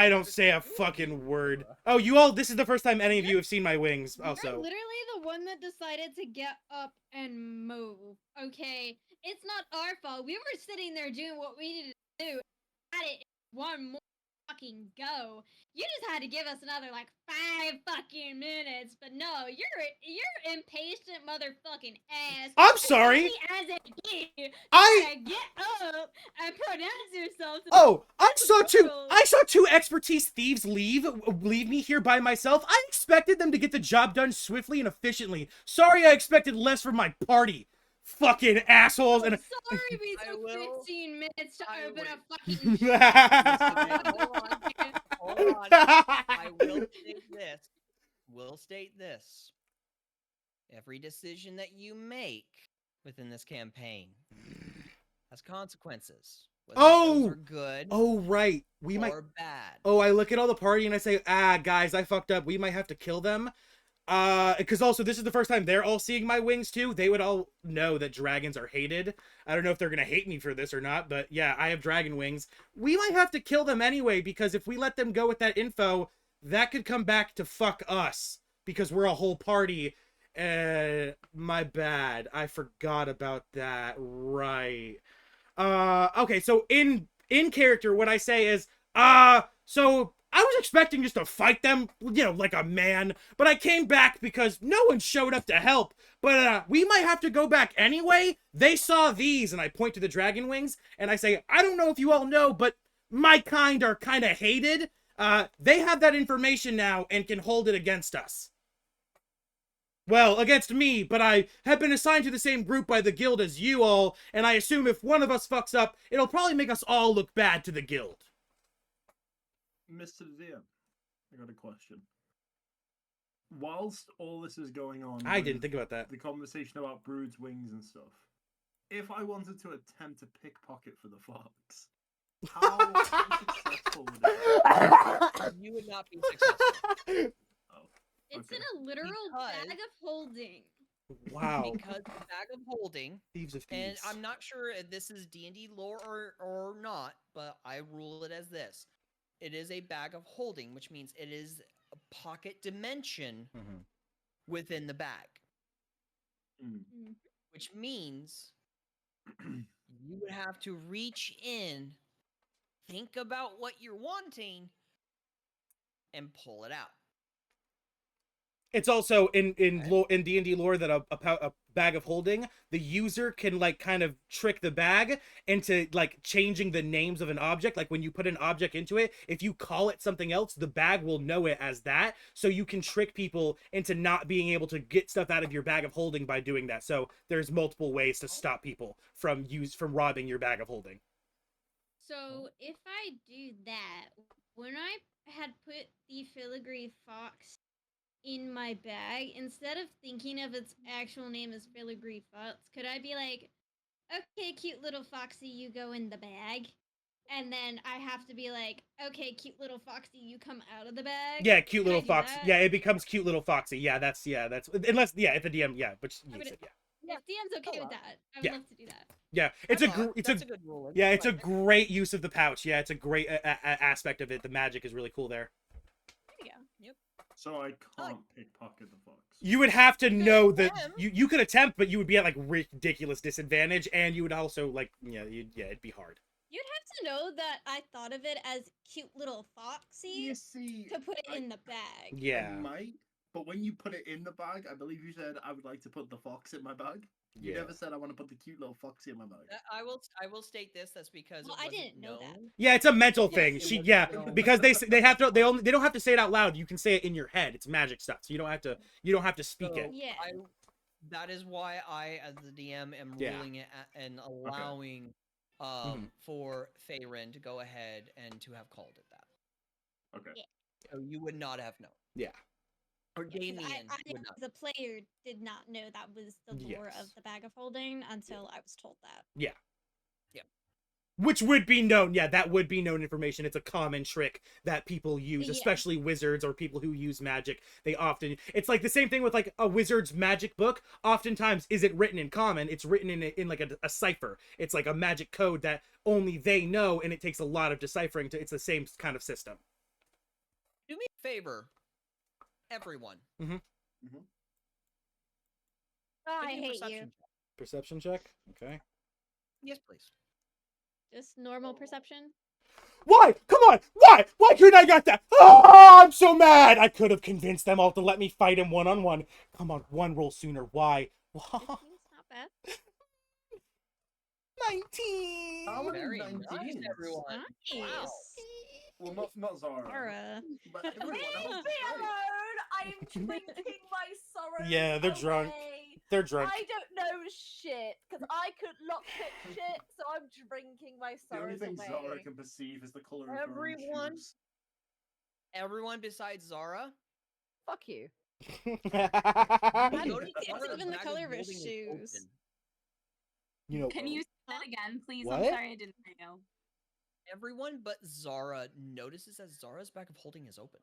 don't say a fucking word. Oh, you all, this is the first time any of you have seen my wings, you're also. literally the one that decided to get up and move. Okay, it's not our fault. We were sitting there doing what we needed to do. Had it one more fucking go. You just had to give us another like 5 fucking minutes. But no, you're impatient motherfucking ass. I'm sorry. As a kid, I get up and pronounce yourself. Oh, I saw two expertise thieves leave me here by myself. I expected them to get the job done swiftly and efficiently. Sorry, I expected less from my party. Fucking assholes. And Sorry, we I took will- 15 minutes to I open will- a fucking. Hold on. I will state this. Every decision that you make within this campaign has consequences. Whether those are good Oh, right. or bad. Oh, I look at all the party and I say, guys, I fucked up. We might have to kill them. Because also this is the first time they're all seeing my wings too. They would all know that dragons are hated. I don't know if they're gonna hate me for this or not, but yeah, I have dragon wings. We might have to kill them anyway, because if we let them go with that info, that could come back to fuck us, because we're a whole party. My bad. I forgot about that. Right. Okay, so in character, what I say is, so I was expecting just to fight them, you know, like a man, but I came back because no one showed up to help. But we might have to go back anyway. They saw these, and I point to the dragon wings, and I say, I don't know if you all know, but my kind are kind of hated. They have that information now and can hold it against us. Well, against me, but I have been assigned to the same group by the guild as you all, and I assume if one of us fucks up, it'll probably make us all look bad to the guild. Mr. DM, I got a question. Whilst all this is going on, I with didn't think about that. the conversation about Brood's wings and stuff, if I wanted to attempt to pickpocket for the fox, how successful would it You would not be successful. be? Oh, It's okay. in a literal Because- bag of holding. Wow. Because the bag of holding, Thieves of and thieves. I'm not sure if this is D&D lore or not, but I rule it as this. It is a bag of holding, which means it is a pocket dimension Mhm. within the bag. Mm. Which means you would have to reach in, think about what you're wanting, and pull it out. It's also in D&D lore that a bag of holding, the user can like kind of trick the bag into like changing the names of an object. Like when you put an object into it, if you call it something else, the bag will know it as that. So you can trick people into not being able to get stuff out of your bag of holding by doing that. So there's multiple ways to stop people from robbing your bag of holding. So if I do that, when I had put the filigree fox in my bag, instead of thinking of its actual name as filigree fox, could I be like, okay, cute little foxy, you go in the bag? And then I have to be like, okay, cute little foxy, you come out of the bag? Yeah, cute Can I little do fox. that? Yeah, it becomes cute little foxy. Yeah, that's unless if the DM but I would- yes, yeah. If DM's okay with that, I would Yeah. love to do that. Yeah, That's a good ruling. Yeah, it's I a like it. great use of the pouch. Yeah, it's a great aspect of it. The magic is really cool there. There you go. Yep. So I can't pickpocket the fox. You would have to You know could that attempt. you could attempt, but you would be at like ridiculous disadvantage, and you would also like it'd be hard. You'd have to know that I thought of it as cute little foxy You see, to put it I- in the bag. I Yeah, might, but when you put it in the bag, I believe you said I would like to put the fox in my bag. You yeah, never said I want to put the cute little foxy in my bag. I will state this. That's because Well, it I wasn't didn't know that. known. yeah. It's a mental Yes, thing. it She wasn't known. because they don't have to say it out loud. You can say it in your head. It's magic stuff, so you don't have to speak So, it. Yeah. That is why I, as the DM, am Yeah. ruling it and allowing for Faerun to go ahead and to have called it that. Okay. Yeah. So you would not have known. Yeah. Or 'Cause Damien I would not. as a player, did not know that was the lore Yes. of the bag of holding until I was told that. Yeah. Yeah. Which would be known. Yeah, that would be known information. It's a common trick that people use, Yeah. especially wizards or people who use magic. It's like the same thing with like a wizard's magic book. Oftentimes isn't written in common. It's written in like a cipher. It's like a magic code that only they know, and it takes a lot of deciphering it's the same kind of system. Do me a favor, everyone. Oh, Give I me a hate perception you. check. Perception check. Okay. Yes, please. Just normal perception. Why? Come on! Why? Why couldn't I got that? Oh, I'm so mad! I could have convinced them all to let me fight him one-on-one. Come on, one roll sooner. Why? 15's not bad. 19! How many Very 19s? nice, everyone. Nice. Wow. Well, not Zara. Zara. But Leave everyone else me is great. alone! I am drinking my sorrows Yeah, they're drunk. away. They're drunk. I don't know shit, because I could lockpick shit, so I'm drinking my The only sorrows thing away. Zara can perceive is the color of her own Everyone. shoes. Everyone besides Zara. Fuck you. I Notice don't think it's Zara's even the bag of color of her holding is shoes. open. You know, Can you say that again, please? What? I'm sorry I didn't hear you. Everyone but Zara notices that Zara's bag of holding is open.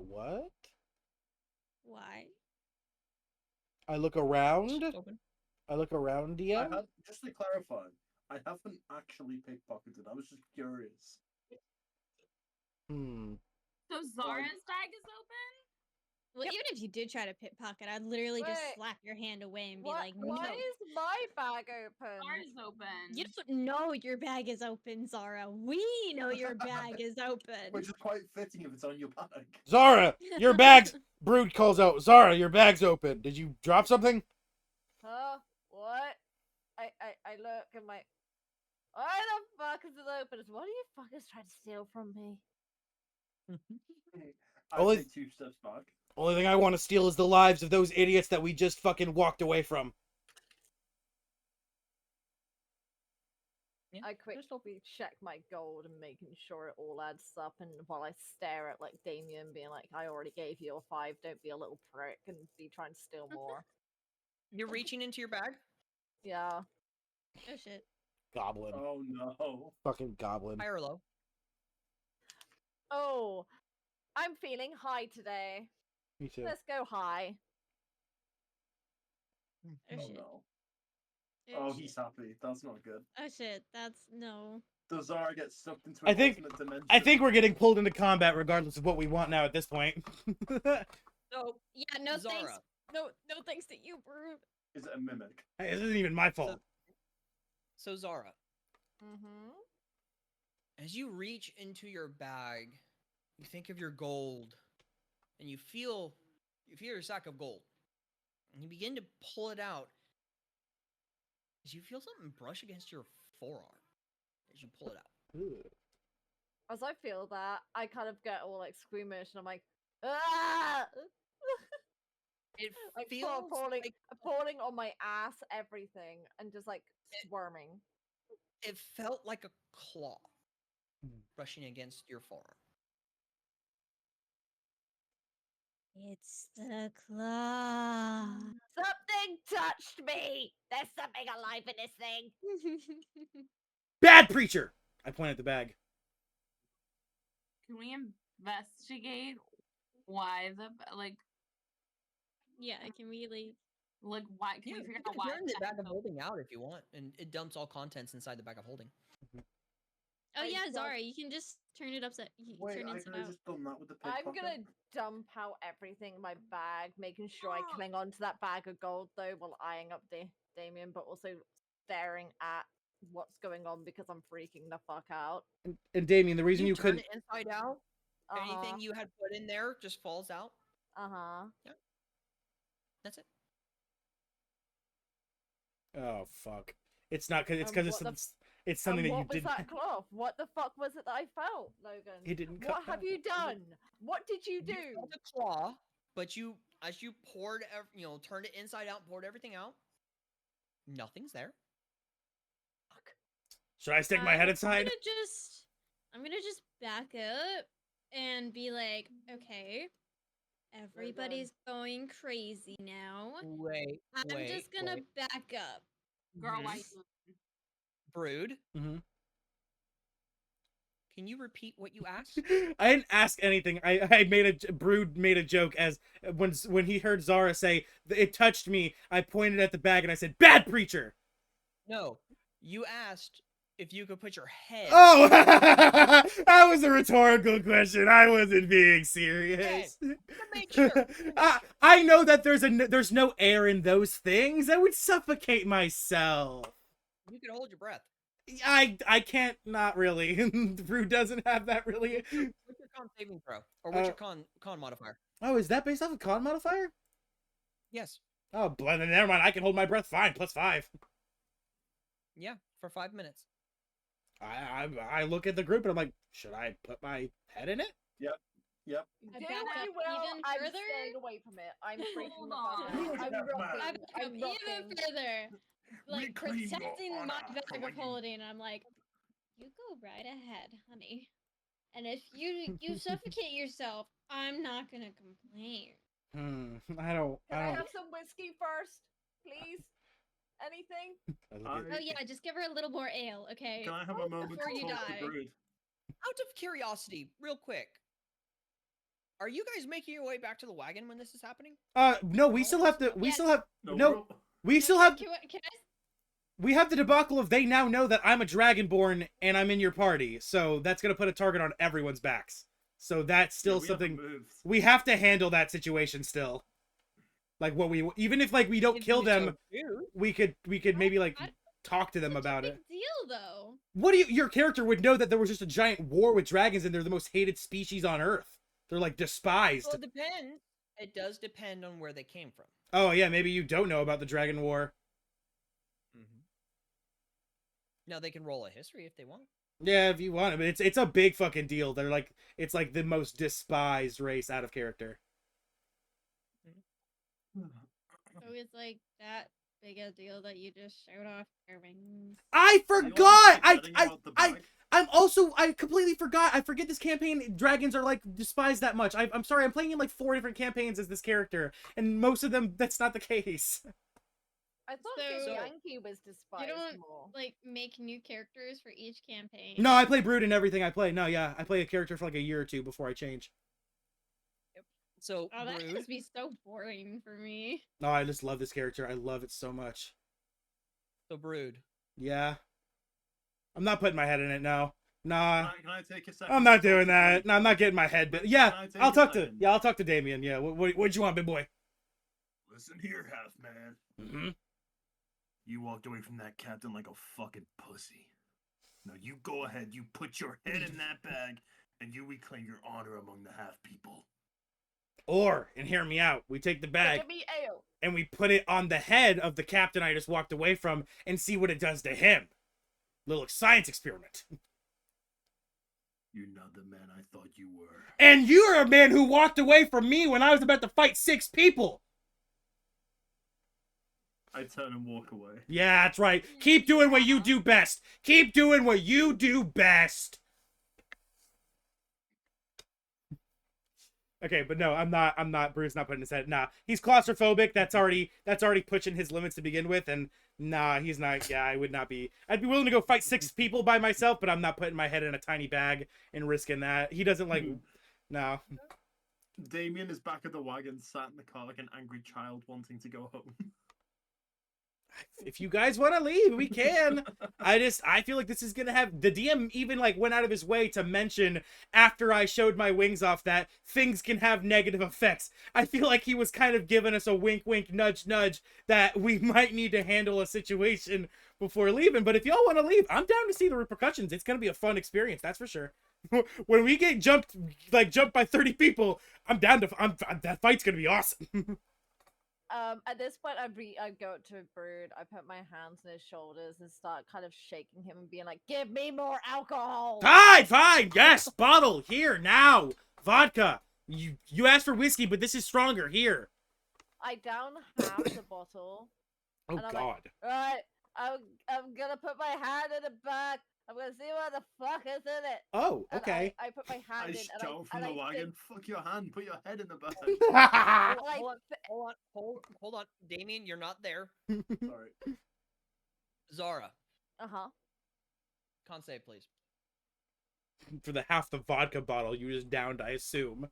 what? Why? I look around. It's open. I look around, DM. Just to clarify, I haven't actually pickpocketed. I was just curious. So Zara's bag is open? Well, even if you did try to pickpocket, I'd literally just Wait. slap your hand away and be Why, like, why no. is my bag open? Ours open. You don't know your bag is open, Zara. We know your bag is open. Which is quite fitting if it's on your bag. Zara, your bag's... Brood calls out, Zara, your bag's open. Did you drop something? Huh? What? I look and my. Why the fuck is it open? What are you fuckers trying to steal from me? I Only- take 2 steps back. Only thing I want to steal is the lives of those idiots that we just fucking walked away from. Yeah, I quickly check my gold and making sure it all adds up, and while I stare at like Damien being like, I already gave you a 5, don't be a little prick and be trying to steal more. You're reaching into your bag. Yeah. Oh shit. Goblin. Oh no. Fucking goblin. High or low? Oh, I'm feeling high today. Me too. Let's go high. Oh Oh shit. no. Oh, Oh, shit. he's happy. That's not good. Oh shit. That's no. Does Zara get sucked into I an think- alternate dimension? I think we're getting pulled into combat regardless of what we want now at this point. So, Yeah, no Zara. thanks. No thanks to you, Brood. Is it a mimic? Hey, this isn't even my fault. So Zara, Mm-hmm. as you reach into your bag, you think of your gold, and you feel your sack of gold, and you begin to pull it out. As you feel something brush against your forearm, as you pull it out. As I feel that, I kind of get all like squeamish, and I'm like, ah! It like feels falling, like falling on my ass, everything, and just like squirming. it felt like a claw brushing against your forearm. It's the claw. Something touched me. There's something alive in this thing. Bad preacher! I point at the bag. Can we investigate why the like Yeah, can we why can Yeah, we you figure can out why turn the that bag of felt- holding out if you want, and it dumps all contents inside the bag of holding. Oh I yeah, just- Zara, you can just turn it upside. Wait, turn I inside could have out. just done that with the I'm pickpocket. gonna dump out everything in my bag, making sure I cling onto that bag of gold though, while eyeing up Damien, but also staring at what's going on because I'm freaking the fuck out. And Damien, the reason you turn couldn't... it inside out. Uh-huh. Anything you had put in there just falls out. Uh-huh. That's it. Oh, fuck. It's not because it's And because what the it's something and that you what was did. that cloth? What the fuck was it that I felt, Logan? He didn't What cut have you done? What did you do? You felt a claw, but as you poured, turned it inside out, poured everything out. Nothing's there. Should I stick my head inside? I'm gonna just back up and be like, okay, everybody's going crazy now. Wait, I'm just gonna back up. Girl, why Mhm. Brood, Mm-hmm. can you repeat what you asked? I didn't ask anything. I made Brood made a joke as when he heard Zara say it touched me. I pointed at the bag and I said, "Bad preacher." No, you asked if you could put your head. Oh, that was a rhetorical question. I wasn't being serious. Make sure. I know that there's no air in those things. I would suffocate myself. You can hold your breath. I can't, not really. Brew doesn't have that really. What's your con saving throw? Or what's your con modifier? Oh, is that based off a con modifier? Yes. Oh, then never mind. I can hold my breath fine. +5. Yeah, for 5 minutes. I look at the group and I'm like, should I put my head in it? Yep. Do what back up you will. even I'm further? staying away from it. I'm freaking the Hold fuck on. out. I'm Yeah, rocking. I back up I'm even rocking. further, like Reclaim your protecting my honor bag from of you. holding. I'm like, you go right ahead, honey. And if you suffocate yourself, I'm not gonna complain. I don't. Can I have some whiskey first, please? Anything? Oh yeah, just give her a little more ale, okay? Can I have a moment Before to you talk die. to Brood? Out of curiosity, real quick. Are you guys making your way back to the wagon when this is happening? No, we still have to. We Yes. still have. No. No, we still have. Can I We have the debacle of they now know that I'm a dragonborn and I'm in your party, so that's gonna put a target on everyone's backs. So that's still we haven't something moved. we have to handle that situation still. Like what we even if like we don't If kill we them, so choose. we could maybe like I- talk to them Such a about big it. deal, though. What do your character would know that there was just a giant war with dragons and they're the most hated species on Earth. They're like despised. Well, it depends. It does depend on where they came from. Oh yeah, maybe you don't know about the dragon war. Now they can roll a history if they want. Yeah, if you want it, but it's a big fucking deal. They're like it's like the most despised race out of character. So it's like that big a deal that you just showed off your wings. I You're forgot. forgetting about the bag. I completely forgot. I forget this campaign. Dragons are like despised that much. I'm sorry. I'm playing in like 4 different campaigns as this character, and most of them that's not the case. I thought So- Yankee was despised You don't more. like make new characters for each campaign. No, I play Brood in everything I play. No, yeah, I play a character for like a year or two before I change. So, Oh, that Brood, must be so boring for me. No, I just love this character. I love it so much. so Brood. Yeah, I'm not putting my head in it. No, nah. Can I take a second? I'm not doing that. No, I'm not getting my head. But yeah, Can I take I'll a talk to second? I'll talk to Damien. Yeah, what'd you want, big boy? Listen here, half man. Mm-hmm. You walked away from that captain like a fucking pussy. Now you go ahead, you put your head in that bag, and you reclaim your honor among the half people. Or, and hear me out, we take the bag Jimmy Ale. and we put it on the head of the captain I just walked away from and see what it does to him. Little science experiment. You're not the man I thought you were. And you're a man who walked away from me when I was about to fight 6 people. I turn and walk away. Yeah, that's right. Keep doing what you do best. Keep doing what you do best. Okay, but no, I'm not, Bruce not putting his head, nah. He's claustrophobic, that's already pushing his limits to begin with, and nah, he's not, yeah, I'd be willing to go fight 6 people by myself, but I'm not putting my head in a tiny bag and risking that. He doesn't like, no. Damien is back at the wagon, sat in the car like an angry child wanting to go home. If you guys want to leave, we can. I feel like this is gonna have the DM even like went out of his way to mention after I showed my wings off that things can have negative effects. I feel like he was kind of giving us a wink wink nudge nudge that we might need to handle a situation before leaving. But if y'all want to leave, I'm down to see the repercussions. It's gonna be a fun experience, that's for sure. When we get jumped by 30 people, I'm down to that fight's gonna be awesome. At this point, I go to Brood. I put my hands on his shoulders and start kind of shaking him and being like, "Give me more alcohol." Fine, yes, bottle here now, vodka. You asked for whiskey, but this is stronger here. I down half the bottle. Oh And I'm God. like, Alright, I'm gonna put my hand in the bag. I'm gonna see what the fuck is in it. Oh, And okay. I put my I hand in shout from and the I wagon, fuck your hand, put your head in the bag. Hold on. Damien, you're not there. Sorry. Zara, Uh-huh. con save, please. For the half the vodka bottle you just downed, I assume.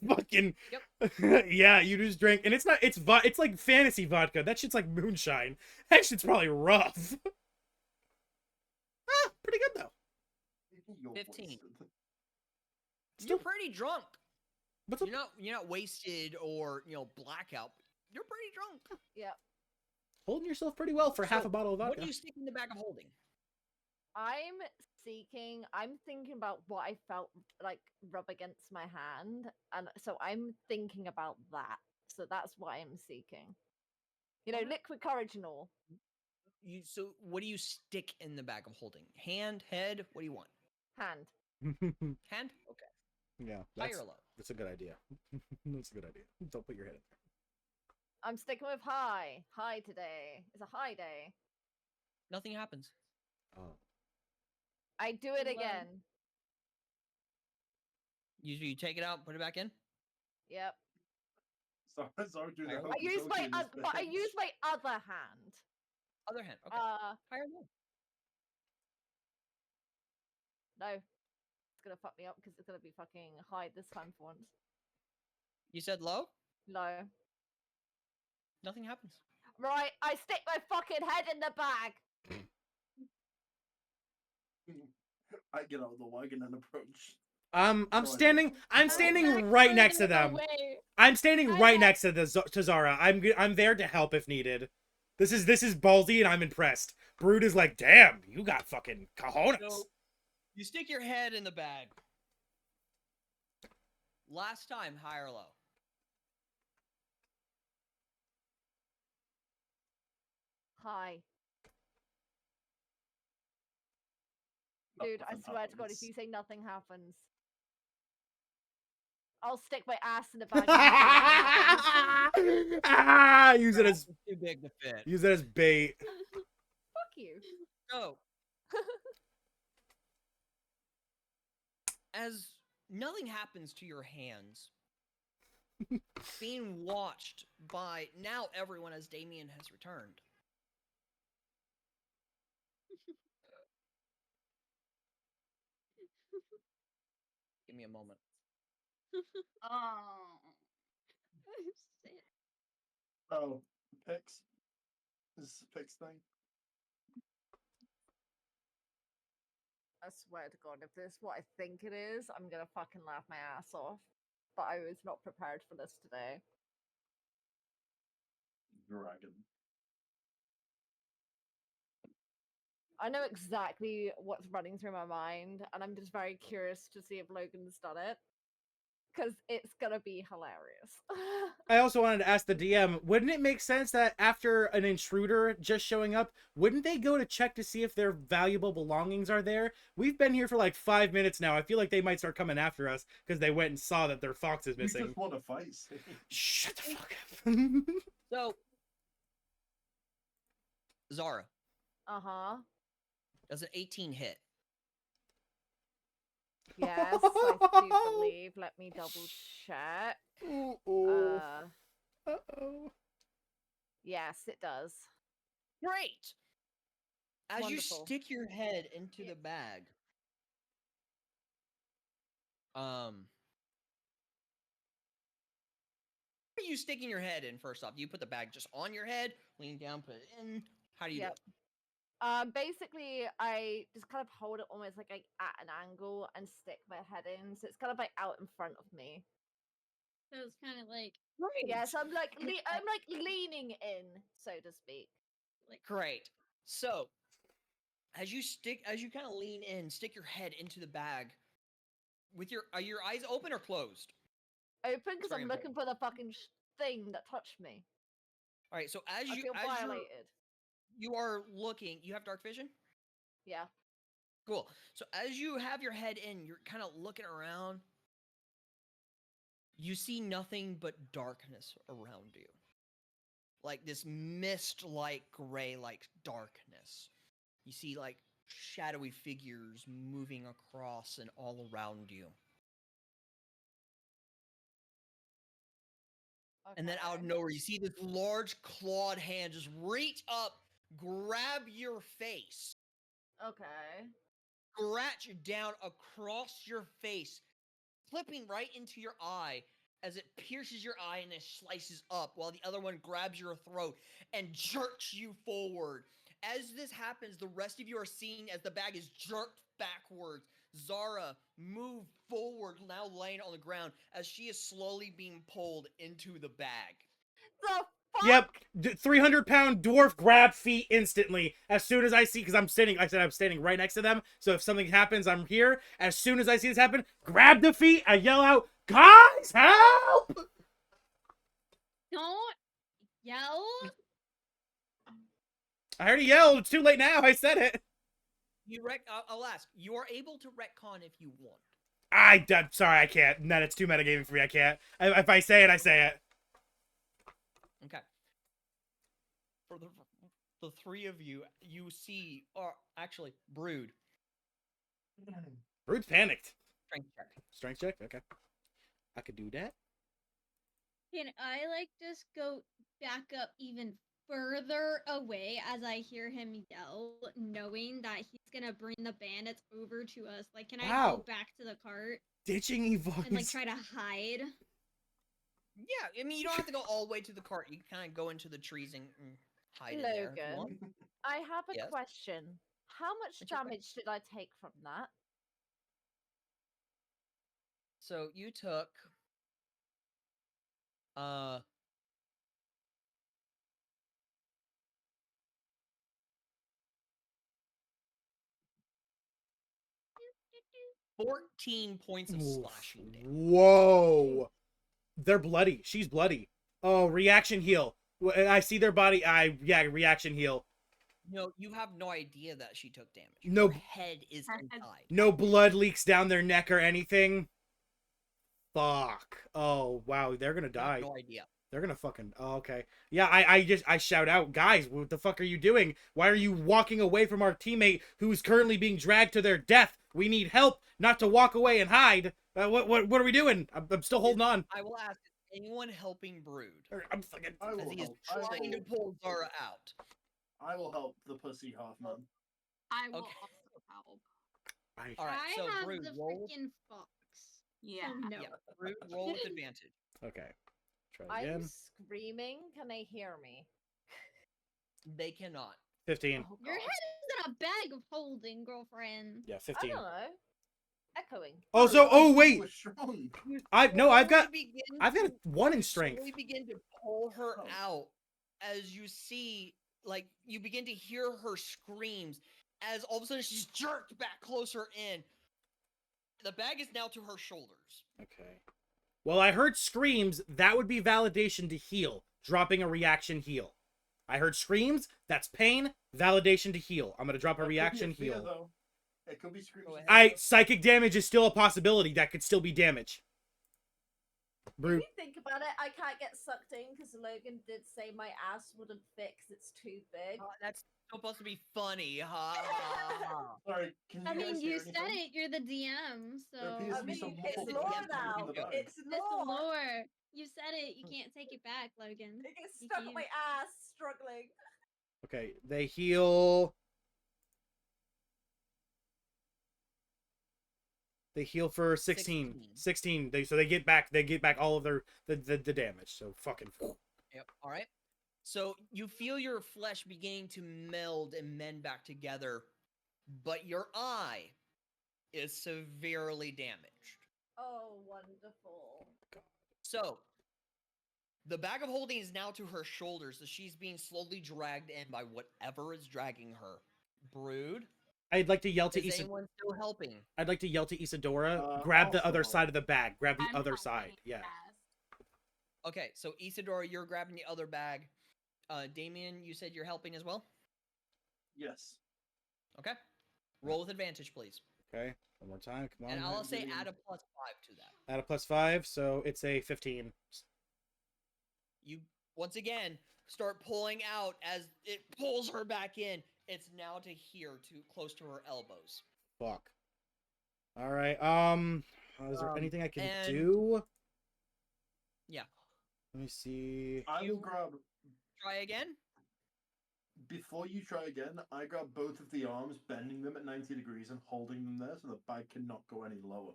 Fucking Yep. yeah, you just drank, and it's like fantasy vodka. That shit's like moonshine. That shit's probably rough. Pretty good though. 15. Still- You're pretty drunk. What's up? You're not wasted or blackout. You're pretty drunk. Yep. Holding yourself pretty well for half So, a bottle of vodka. What do you stick in the bag of holding? I'm thinking about what I felt like rub against my hand, and so I'm thinking about that. So that's what I'm seeking. Liquid courage and all. So what do you stick in the bag of holding? Hand, head? What do you want? Hand. Hand? Okay. Yeah, High or low? that's a good idea. That's a good idea. Don't put your head in there. I'm sticking with high. High today. It's a high day. Nothing happens. Oh. I do it Love. again. You take it out, put it back in. Yep. Sorry, dude, I I use my other hand. Other hand. Okay. High or low? No. It's gonna fuck me up because it's gonna be fucking high this time for once. You said low? No. Nothing happens. Right, I stick my fucking head in the bag. I get out of the wagon and approach. I'm No, I standing. don't. I'm Oh, standing back right next to further them. away. I'm standing I'm right back- next to to Zara. I'm there to help if needed. This is ballsy, and I'm impressed. Brood is like, damn, you got fucking cojones. So you stick your head in the bag. Last time, high or low? Hi. Dude, I Nothing swear to God, if happens. you say nothing happens, I'll stick my ass in the bag. And you say nothing happens. Use it as Too big to fit. use it as bait. Fuck you. So, as nothing happens to your hands, being watched by now everyone as Damien has returned. Give me a moment. Oh. Shit. Oh, Pix. This is a Pix thing. I swear to God, if this is what I think it is, I'm gonna fucking laugh my ass off. But I was not prepared for this today. Dragon. I know exactly what's running through my mind, and I'm just very curious to see if Logan's done it. Because it's gonna be hilarious. I also wanted to ask the DM, wouldn't it make sense that after an intruder just showing up, wouldn't they go to check to see if their valuable belongings are there? We've been here for like 5 minutes now. I feel like they might start coming after us because they went and saw that their fox is We missing. just want to fight. See? Shut the fuck up. So, Zara, Uh-huh. does an 18 hit? Yes, I do believe. Let me double check. Uh-oh. Uh-oh. Yes, it does. Great! As you Wonderful. stick your head into the bag, where are you sticking your head in first off? Do you put the bag just on your head, lean down, put it in? How do you do it? Basically, I just kind of hold it almost like at an angle and stick my head in, so it's kind of like out in front of me. So it's kind of like Yeah, so I'm like leaning in, so to speak. Great. So, as you kind of lean in, stick your head into the bag. With your are your eyes open or closed? Open because Very I'm looking for the fucking thing that touched me. All right. So as I you feel as violated. you are looking, you have dark vision. Yeah. Cool. So as you have your head in, you're kind of looking around. You see nothing but darkness around you. Like this mist-like gray-like darkness. You see like shadowy figures moving across and all around you. Okay. And then out of nowhere, you see this large clawed hand just reach up, grab your face, Okay. scratch down across your face, clipping right into your eye as it pierces your eye and then slices up while the other one grabs your throat and jerks you forward. As this happens, the rest of you are seeing as the bag is jerked backwards. Zara moved forward, now laying on the ground as she is slowly being pulled into the bag. The fuck? Yep, 300-pound dwarf grab feet instantly as soon as I see, because I'm standing right next to them, so if something happens, I'm here. As soon as I see this happen, grab the feet, I yell out, guys, help! don't yell. I already yelled, it's too late now, I said it. I'll ask, you are able to retcon if you want. I'm sorry, I can't. No, it's too metagaming for me, I can't. If I say it, I say it. Okay. For the three of you, you see, or actually, Brood. Brood's panicked. Strength check. Strength check? Okay. I could do that. Can I like just go back up even further away as I hear him yell, knowing that he's gonna bring the bandits over to us? Like, can I go Wow. back to the cart Ditching Evo's. and like try to hide? Yeah, I mean, you don't have to go all the way to the cart. You can kind of go into the trees and hide in there. If you want. Logan, I have a Yes? question. How much What's your damage did I take from that? So you took uh 14 points of Oof. slashing damage. Whoa. They're bloody. She's bloody. Oh, reaction heal. I see their body. Yeah, reaction heal. No, you have no idea that she took damage. No- Her head is Her head- inside. No blood leaks down their neck or anything. Fuck. Oh, wow. They're gonna You have die. no idea. They're gonna fucking. Oh, okay. Yeah, I shout out, guys, what the fuck are you doing? Why are you walking away from our teammate who's currently being dragged to their death? We need help, not to walk away and hide. What are we doing? I'm still holding on. I will ask, is anyone helping Brood? I'm fucking. I As will he is help. trying to pull Zara out. I will help the pussy half man. I will Okay. also help. All right, I so have Brood, the roll. freaking fox. Yeah. So no. Yeah, Brood, roll with advantage. Okay. Try I'm again. screaming. Can they hear me? They cannot. 15. Oh, Your God. head is in a bag of holding, girlfriend. Yeah, I 15. don't know. Echoing. Oh, so wait. Was strong. I've got Begin I've got to- a 1 in you strength. slowly begin to pull her Oh. out as you see, like, you begin to hear her screams as all of a sudden she's jerked back closer in. The bag is now to her shoulders. Okay. Well, I heard screams. That would be validation to heal. Dropping a reaction heal. I heard screams. That's pain. Validation to heal. I'm gonna drop a That could be reaction fear, heal. though. It could be screams. Go ahead. Psychic damage is still a possibility. That could still be damage. If Brute. you think about it, I can't get sucked in because Logan did say my ass wouldn't fit 'cause it's too big. That's supposed to be funny, ha ha ha. Sorry, can you I mean, guys you hear said anything? it. You're the DM, so There appears I to be mean, some it's muffled lore voices now. in the back. It's it's lore. lore. You said it. You can't take it back, Logan. It gets You stuck on can't. my ass, struggling. Okay, they heal. They heal for 16. 16. So they get back all of their the damage. So fucking. Yep. All right. So you feel your flesh beginning to meld and mend back together, but your eye is severely damaged. Oh, wonderful. So the bag of holding is now to her shoulders, so she's being slowly dragged in by whatever is dragging her. Brood, I'd like to yell to is anyone still helping? I'd like to yell to Isadora, I'll grab the still other help. side of the bag. Grab the I'm other helping, side. Yeah. yes. Okay, so Isadora, you're grabbing the other bag. Damien, you said you're helping as well? Yes. Okay. Roll with advantage, please. Okay. One more time. Come on. And I'll say getting- add a +5 to that. Add a +5, so it's a 15. You, once again, start pulling out as it pulls her back in. It's now to here, to close to her elbows. Fuck. All right. Is there anything I can and- do? Yeah. Let me see. I will You- grab. Try again. Before you try again, I grab both of the arms, bending them at 90 degrees and holding them there so the bag cannot go any lower.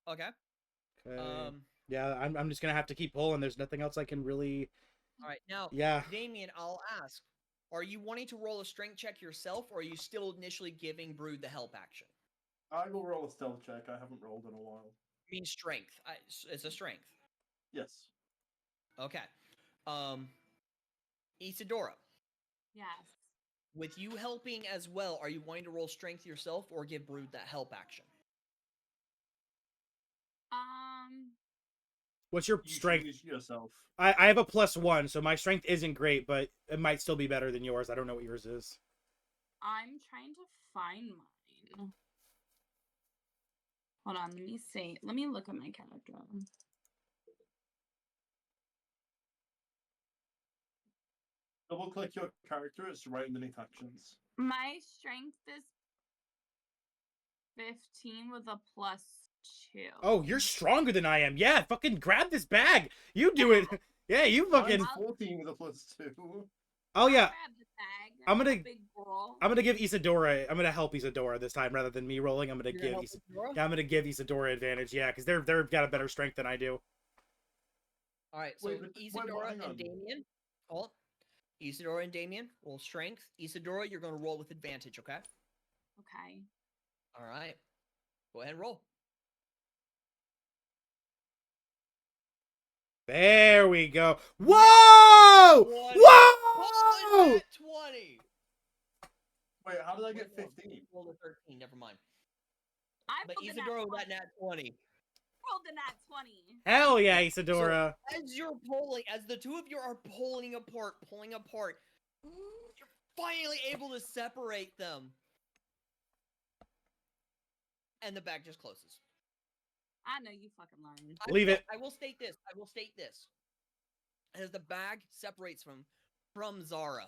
Okay. Okay. Yeah, I'm just gonna have to keep pulling. There's nothing else I can really. All right. Now, Yeah. Damien, I'll ask: are you wanting to roll a strength check yourself, or are you still initially giving Brood the help action? I will roll a stealth check. I haven't rolled in a while. I mean, strength. It's a strength. Yes. Okay. Isadora, Yes. with you helping as well, are you wanting to roll strength yourself or give Brood that help action? What's your You should strength? use yourself. I have a +1, so my strength isn't great, but it might still be better than yours. I don't know what yours is. I'm trying to find mine. Hold on, let me see. Let me look at my character. Double click your character, it's right underneath actions. My strength is 15 with a +2. Oh, you're stronger than I am. Yeah, fucking grab this bag. You do it. Yeah, you fucking. Mine's 14 with a +2. Oh yeah. Grab the bag. I'm gonna- Big roll. I'm gonna give Isadora. I'm gonna help Isadora this time rather than me rolling. I'm gonna You're gonna give help Isadora. Isadora? Yeah, I'm gonna give Isadora advantage. Yeah, because they've got a better strength than I do. All right. So Wait, but- wait, Isadora hang on. and Damien. Hold on. Isadora and Damien, roll strength. Isadora, you're going to roll with advantage, okay? Okay. All right. Go ahead and roll. There we go. Whoa! 20. Whoa! Nat 20. Wait, how did I get Wait, no, 15? Roll a 13. Never mind. I But rolled a nat Isadora with 20. that nat 20. Rolled a nat 20. Hell yeah, Isadora. So as you're pulling, as the two of you are pulling apart, you're finally able to separate them. And the bag just closes. I know you fucking lying. Leave it. I will state this. As the bag separates from Zara.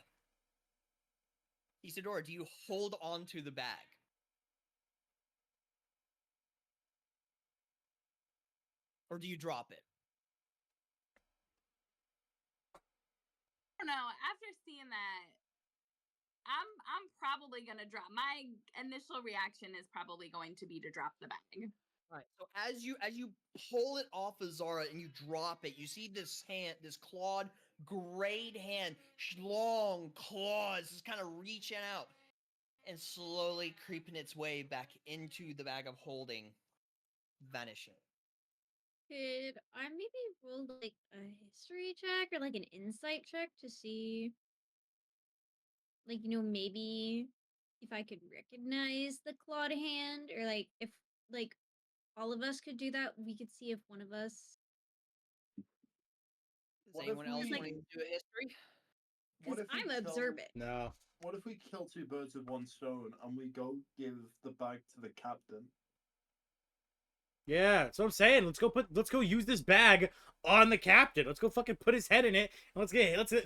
Isadora, do you hold on to the bag? Or do you drop it? I don't know. After seeing that, I'm probably gonna drop. My initial reaction is probably going to be to drop the bag. All right. So as you pull it off of Zara and you drop it, you see this hand, this clawed, grayed hand, long claws, just kind of reaching out and slowly creeping its way back into the bag of holding, vanishing. Could I maybe roll like a history check or like an insight check to see, like, maybe if I could recognize the clawed hand, or like if like all of us could do that, we could see if one of us. Does What anyone if else we- want to do a history? Because What if we I'm kill- observant. No. What if we kill two birds with one stone and we go give the bag to the captain? Yeah, that's what I'm saying. Let's go use this bag on the captain. Let's go fucking put his head in it, and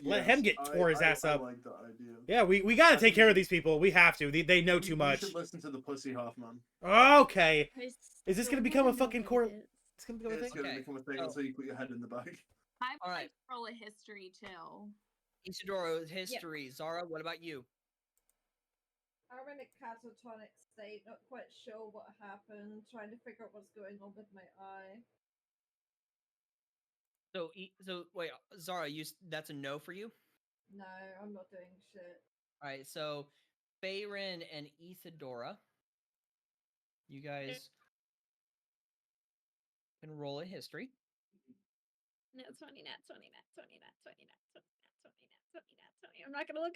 let him get tore his ass up. I like that idea. Yeah, we gotta I take care think of these people. We have to. They know We- too We much. should listen to the pussy half man. Okay. I Is this still gonna become a wanna know fucking what core? it is. It's gonna become a It's thing. gonna Okay, become a thing so- until you put your head in the bag. I would All like right. to roll a history too. Isadora, history. Zara, what about you? I'm in a catatonic state, not quite sure what happened, trying to figure out what's going on with my eye. So wait, Zara, that's a no for you. No, I'm not doing shit. All right, so Bayron and Isadora, you guys can roll a history. Nat 20, nat 20, nat 20, nat 20, nat 20, nat 20, nat 20, nat 20. I'm not gonna look.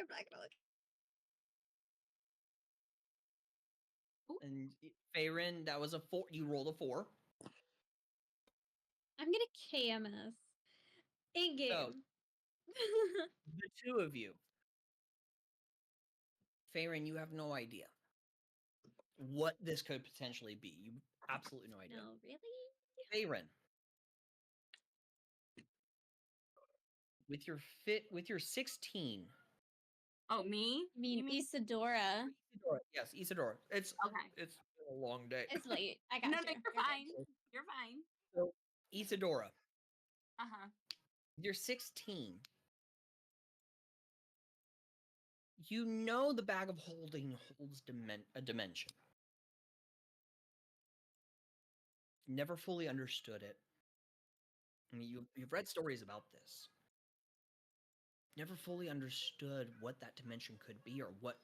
And Bayron, that was a 4. You rolled a 4. I'm gonna KMS. In game. The two of you, Bayron, you have no idea what this could potentially be. You absolutely no idea. No, really? Bayron, with your 16. Oh, me? I mean, You mean- Isadora. Isadora, yes, Isadora. It's Okay. been a long day. It's late. I got No, you. no, you're fine. You're fine. So, Isadora, Uh huh. you're 16. You know the bag of holding holds a dimension. Never fully understood it. I mean, you've read stories about this. Never fully understood what that dimension could be, or what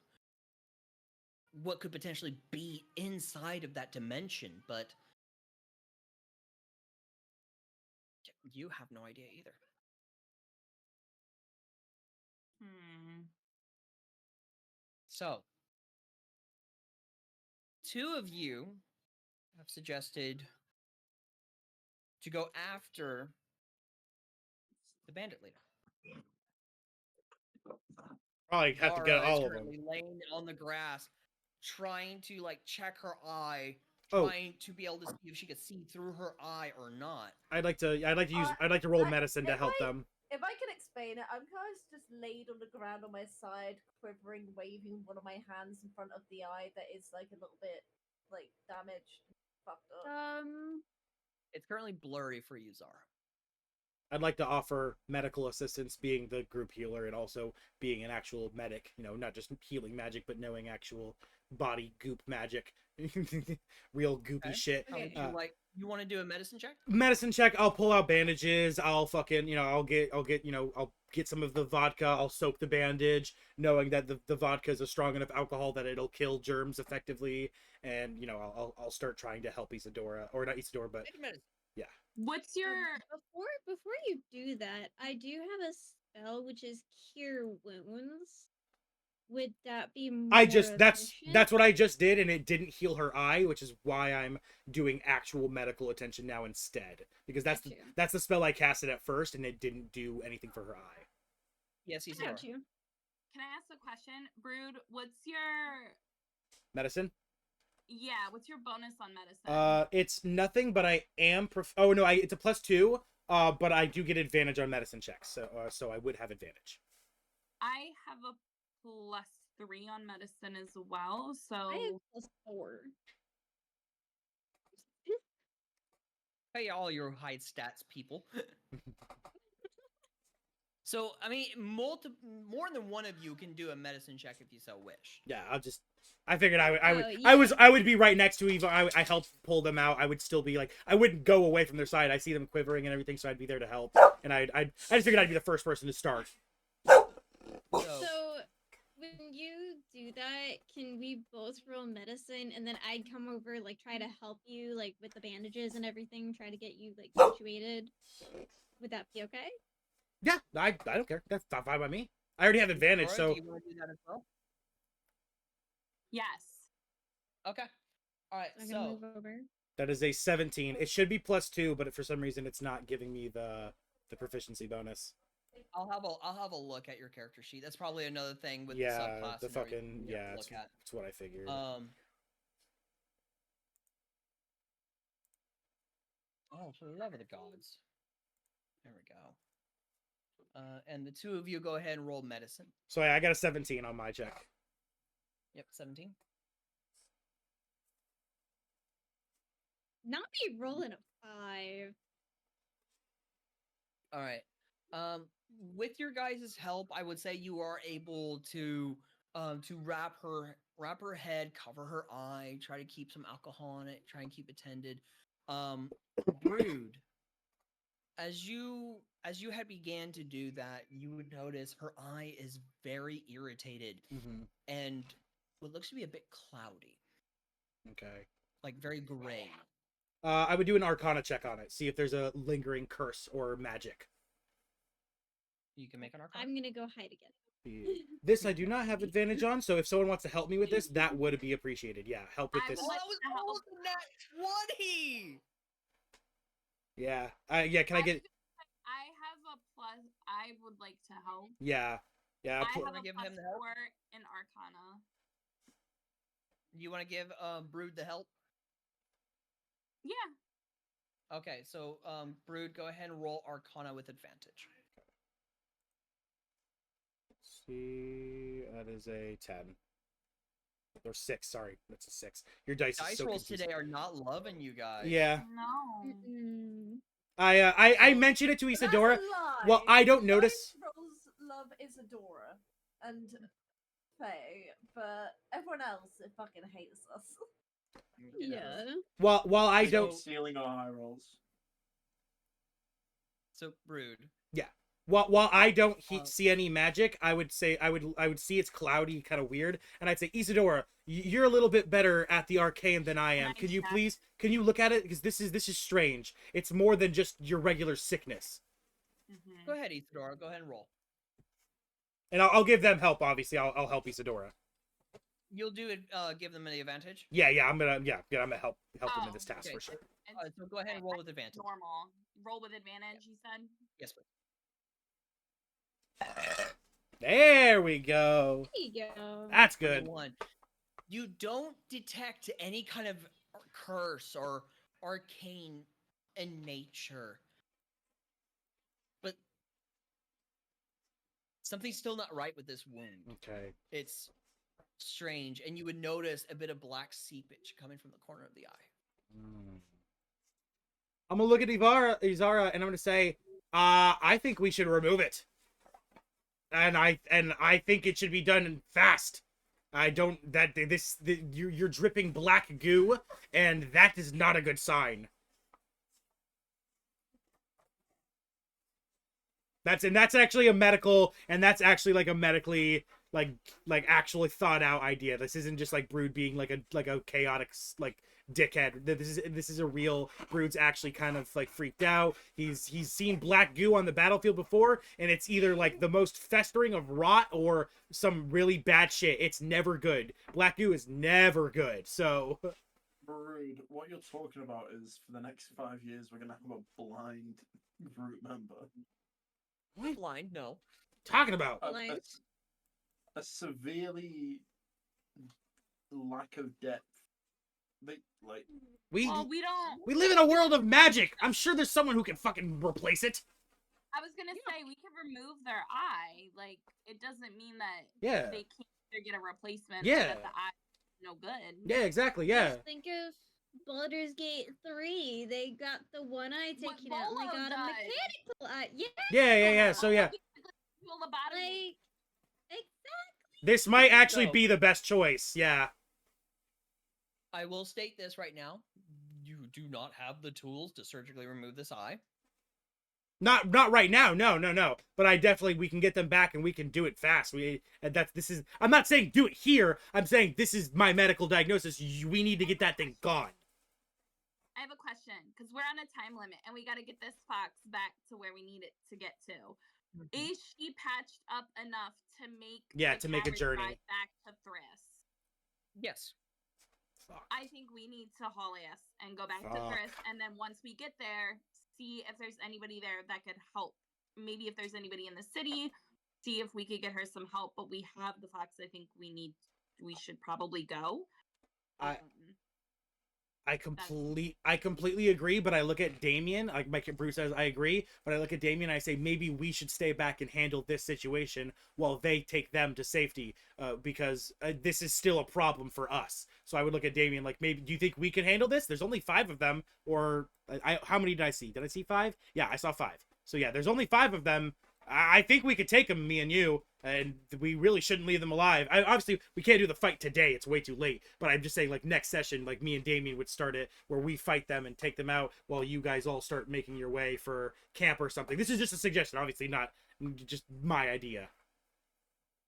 could potentially be inside of that dimension, but you have no idea either. So, two of you have suggested to go after the bandit leader. Probably have to get Zara is all of them. currently laying on the grass, trying to check her eye, Oh. trying to be able to see if she could see through her eye or not. I'd like to roll medicine to if help I- them. If I can explain it, I'm kind of just laid on the ground on my side, quivering, waving one of my hands in front of the eye that is a little bit damaged, fucked up. It's currently blurry for you, Zara. I'd like to offer medical assistance, being the group healer and also being an actual medic. Not just healing magic, but knowing actual body goop magic, real goopy Okay. shit. How would Okay. you like? You want to do a medicine check? Medicine check. I'll pull out bandages. I'll fucking, I'll get, I'll get some of the vodka. I'll soak the bandage, knowing that the vodka is a strong enough alcohol that it'll kill germs effectively. And I'll start trying to help Isadora, or not Isadora, but Make a medicine. yeah. What's your Before you do that, I do have a spell which is cure wounds. Would that be more That's efficient? what I just did, and it didn't heal her eye, which is why I'm doing actual medical attention now instead. Because that's Got you. that's the spell I casted at first, and it didn't do anything for her eye. Yes, I Isadora. got you. Can I ask a question? Brood, what's your Medicine. what's your bonus on medicine? It's nothing, but I am. Oh no, it's a +2. But I do get advantage on medicine checks, so I would have advantage. I have a +3 on medicine as well, so I have +4. Hey, all your high stats people. So, I mean, more than one of you can do a medicine check if you so wish. Yeah, I figured I would. yeah. I would be right next to Eva. I helped pull them out. I would still be like, I wouldn't go away from their side. I see them quivering and everything, so I'd be there to help. And I just figured I'd be the first person to start. So when you do that, can we both roll medicine and then I'd come over, like try to help you, like with the bandages and everything, try to get you like situated? Would that be okay? Yeah, I don't care. That's fine by me. I already have advantage, Laura, so do you want to do that as well? yes. Okay. All right. I'm So gonna move over. that is a 17. It should be +2, but for some reason it's not giving me the proficiency bonus. I'll have a look at your character sheet. That's probably another thing with the Yeah, subclass. the and everything fucking you have to that's look at. what I figured. Oh, for the love of the gods. There we go. And the two of you go ahead and roll medicine. So yeah, I got a 17 on my check. Yep, 17. Not be rolling a 5. All right. With your guys' help, I would say you are able to wrap her head, cover her eye, try to keep some alcohol on it, try and keep it tended. Brood, as you had began to do that, you would notice her eye is very irritated and what looks to be a bit cloudy, Okay. like very gray. I would do an Arcana check on it, see if there's a lingering curse or magic. You can make an arcana. I'm gonna go hide again. This I do not have advantage on, so if someone wants to help me with this, that would be appreciated. Yeah, help with I this. would that was almost a nat 20! Yeah. Yeah, can I get... I have a plus. I would like to help. Yeah. Yeah. I have wanna a give him the help? +4 in Arcana. You want to give Brood the help? Yeah. Okay, so Brood, go ahead and roll Arcana with advantage. Let's see, that is a 10. Or 6, sorry. That's a 6. Your dice is Dice so rolls confusing. today are not loving you guys. Yeah. No. Mm-mm. I mentioned it to Isadora. That's a lie. Well, I don't Dice notice... Rolls love Isadora and Faye, but everyone else it fucking hates us. Yeah. While I So don't... stealing our high rolls. So Brood. Yeah. While I don't see any magic, I would say I would see it's cloudy, kind of weird, and I'd say, Isadora, you're a little bit better at the arcane than I am. Nice, Can you yeah. please you look at it, because this is strange. It's more than just your regular sickness. Go ahead, Isadora. Go ahead and roll. And I'll give them help. Obviously, I'll help Isadora. You'll do it. Give them the advantage. Yeah, I'm gonna help them in this task okay. for sure. So go ahead and roll with advantage. Normal. Roll with advantage, you said? Yes, please. There we go. There you go. That's good. One. You don't detect any kind of curse or arcane in nature, but something's still not right with this wound. Okay. It's strange, and you would notice a bit of black seepage coming from the corner of the eye. I'm gonna look at Izara, and I'm gonna say, I think we should remove it. And I think it should be done fast. You're dripping black goo, and that is not a good sign. That's actually a medical, and that's actually like a medically like actually thought out idea. This isn't just like Brood being like a chaotic like dickhead. This is a real Brood's actually kind of like freaked out. He's seen black goo on the battlefield before, and it's either like the most festering of rot or some really bad shit. It's never good. Black goo is never good. So Brood, what you're talking about is for the next 5 years we're gonna have a blind group member. what Blind, no. talking about? A severely lack of depth. Like We Well, we don't. we live in a world of magic. I'm sure there's someone who can fucking replace it. I was gonna say we could remove their eye. Like it doesn't mean that Yeah. they can't either get a replacement. Yeah. Or that the eye is no good. Yeah, exactly. Yeah. Just think of Baldur's Gate 3. They got the one eye What taken out, and they Bolo got a does. mechanical eye. Yeah, Yeah. So yeah, like exactly. this might actually So- be the best choice. Yeah. I will state this right now. You do not have the tools to surgically remove this eye. Not right now. No. But we can get them back and we can do it fast. I'm not saying do it here. I'm saying this is my medical diagnosis. We need to get that thing gone. I have a question because we're on a time limit and we got to get this fox back to where we need it to get to. Is she patched up enough to make To make a carriage journey. ride back to Thriss? Yes. Fuck. I think we need to haul ass and go back to Fuck. Thriss, and then once we get there, see if there's anybody there that could help. Maybe if there's anybody in the city, see if we could get her some help. But we have the fox. I think we should probably go. I completely agree, but I look at Damien, like Mike Bruce says, I agree, but I look at Damien and I say maybe we should stay back and handle this situation while they take them to safety, because this is still a problem for us. So I would look at Damien like, maybe, do you think we can handle this? There's only 5 of them, or how many did I see? Did I see 5? Yeah, I saw 5. So yeah, there's only 5 of them. I think we could take them, me and you, and we really shouldn't leave them alive. Obviously, we can't do the fight today. It's way too late. But I'm just saying, like, next session, like, me and Damien would start it where we fight them and take them out while you guys all start making your way for camp or something. This is just a suggestion, obviously not just my idea.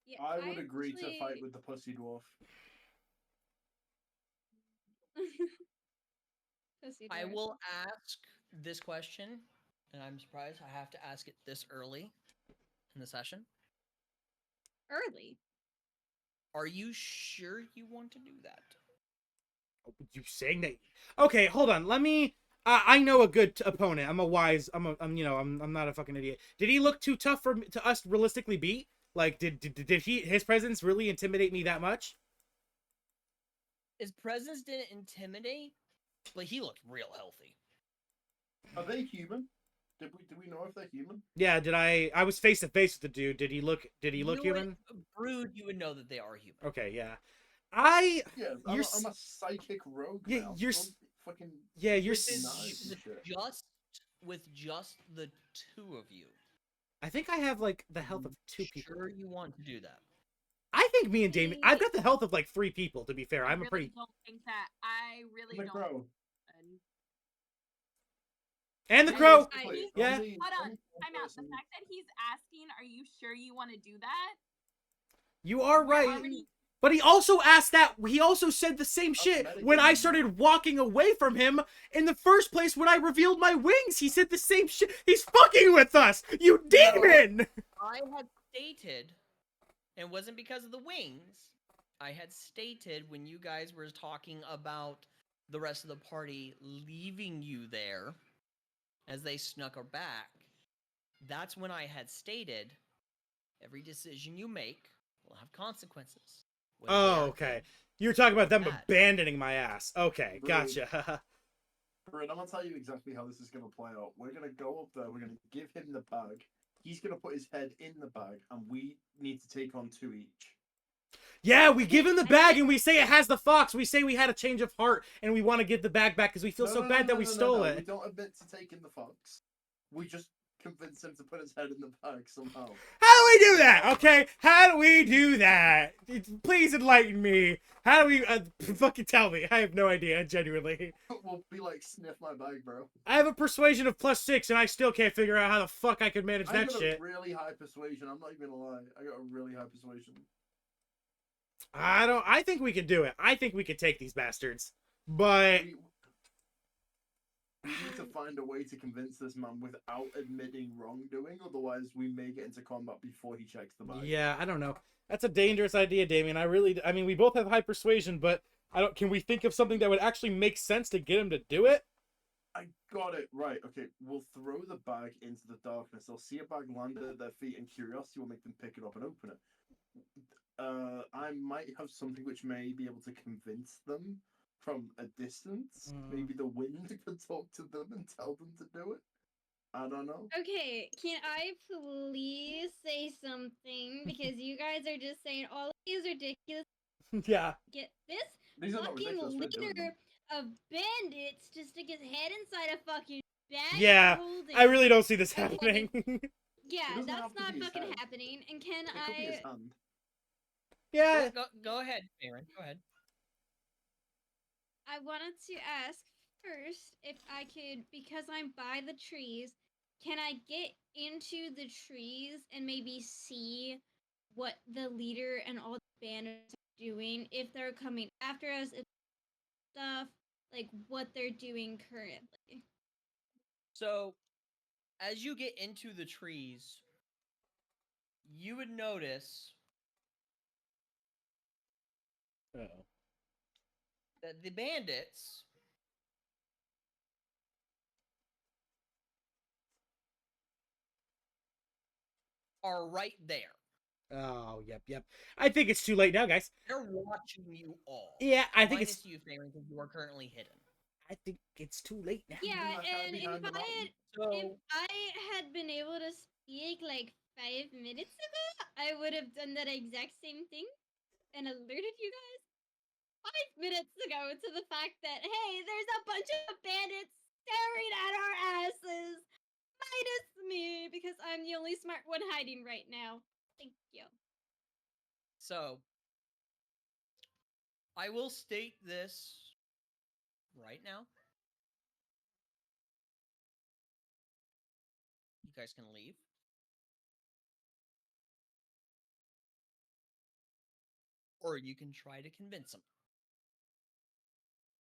Yeah, I would agree to fight with the pussy dwarf. Pussy I dwarf. will ask this question, and I'm surprised I have to ask it this early in the session. Early. Are you sure you want to do that? You saying that? Okay, hold on. Let me. I know a good opponent. I'm not a fucking idiot. Did he look too tough to us realistically beat? Like, did his presence really intimidate me that much? His presence didn't intimidate, but he looked real healthy. Are they human? Do we know if they're human? Yeah. I was face to face with the dude. Did he look human? Brood, you would know that they are human. Okay. Yeah. Yeah, I'm a psychic rogue Yeah, now. you're Don't fucking. Yeah, you're. With just the 2 of you. I think I have like the health of 2 people. Sure, you want to do that? I think me and Damien. I've got the health of like 3 people. To be fair, I I'm really a pretty. don't think that. I really The don't. crow. And the crow. Hold Yeah. on. Time out. The fact that he's asking, "Are you sure you want to do that?" You are We're right. already- But he also asked that. He also said the same shit when I started walking away from him in the first place when I revealed my wings. He said the same shit. He's fucking with us, you demon! I had stated, and it wasn't because of the wings. I had stated when you guys were talking about the rest of the party leaving you there as they snuck her back. That's when I had stated every decision you make will have consequences. whether they Oh, are okay. good You're talking about them or bad. abandoning my ass. Okay, Rude. gotcha. Bryn, I'm gonna tell you exactly how this is gonna play out. We're gonna go up there. We're gonna give him the bag. He's gonna put his head in the bag, and we need to take on 2 each. Yeah, we give him the bag and we say it has the fox. We say we had a change of heart and we want to get the bag back because we feel so bad that we stole No. it. We don't admit to taking the fox. We just convince him to put his head in the bag somehow. How do we do that? Okay, how do we do that? Please enlighten me. How do we fucking tell me? I have no idea, genuinely. We'll be like, sniff my bag, bro. I have a persuasion of +6, and I still can't figure out how the fuck I could manage I that got shit. a really high persuasion. I'm not even gonna lie. I got a really high persuasion. I think we can do it. I think we can take these bastards. But We need to find a way to convince this man without admitting wrongdoing, otherwise we may get into combat before he checks the bag. yeah, I don't know. That's a dangerous idea, Damien. I mean, we both have high persuasion, but can we think of something that would actually make sense to get him to do it? I got it. Right, okay. We'll throw the bag into the darkness. They'll see a bag land at their feet, and curiosity will make them pick it up and open it. I might have something which may be able to convince them from a distance. Maybe the wind could talk to them and tell them to do it. I don't know. Okay, can I please say something? Because you guys are just saying all of these ridiculous. Yeah. Get this These are not fucking ridiculous. We're doing leader them. of bandits to stick his head inside a fucking bag. Yeah, holding. I really don't see this Okay. happening. Yeah, doesn't that's have to not be his fucking head. happening. And can It could be his I? hand. Yeah. Go ahead, Aaron. Go ahead. I wanted to ask first if I could, because I'm by the trees, can I get into the trees and maybe see what the leader and all the bandits are doing, if they're coming after us, if stuff, like what they're doing currently? So, as you get into the trees, you would notice Uh-oh. that the bandits are right there. Oh, yep. I think it's too late now, guys. They're watching you all. Yeah, I think Minus it's. you, Farron, because you are currently hidden. I think it's too late now. Yeah, Not kinda and behind the mountain. if I had been able to speak like 5 minutes ago, I would have done that exact same thing and alerted you guys 5 minutes ago to the fact that, hey, there's a bunch of bandits staring at our asses, minus me, because I'm the only smart one hiding right now. Thank you. So, I will state this right now. You guys can leave. Or you can try to convince them.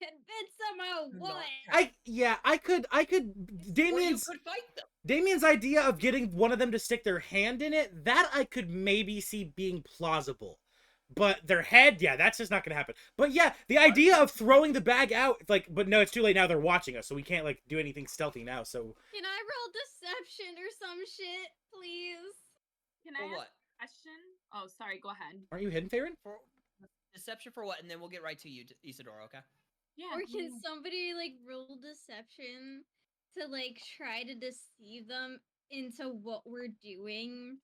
Convince them of what? I could Or you Damien's could fight them. Damien's idea of getting one of them to stick their hand in it, that I could maybe see being plausible. But their head, yeah, that's just not gonna happen. But yeah, the idea of throwing the bag out, like, but no, it's too late now. They're watching us, so we can't like do anything stealthy now. So Can I roll deception or some shit, please? Can For I ask what? a question? Oh, sorry. Go ahead. aren't you hidden, Farron? For deception for what? And then we'll get right to you, Isadora, okay? Yeah. Or can somebody like roll deception to like try to deceive them into what we're doing?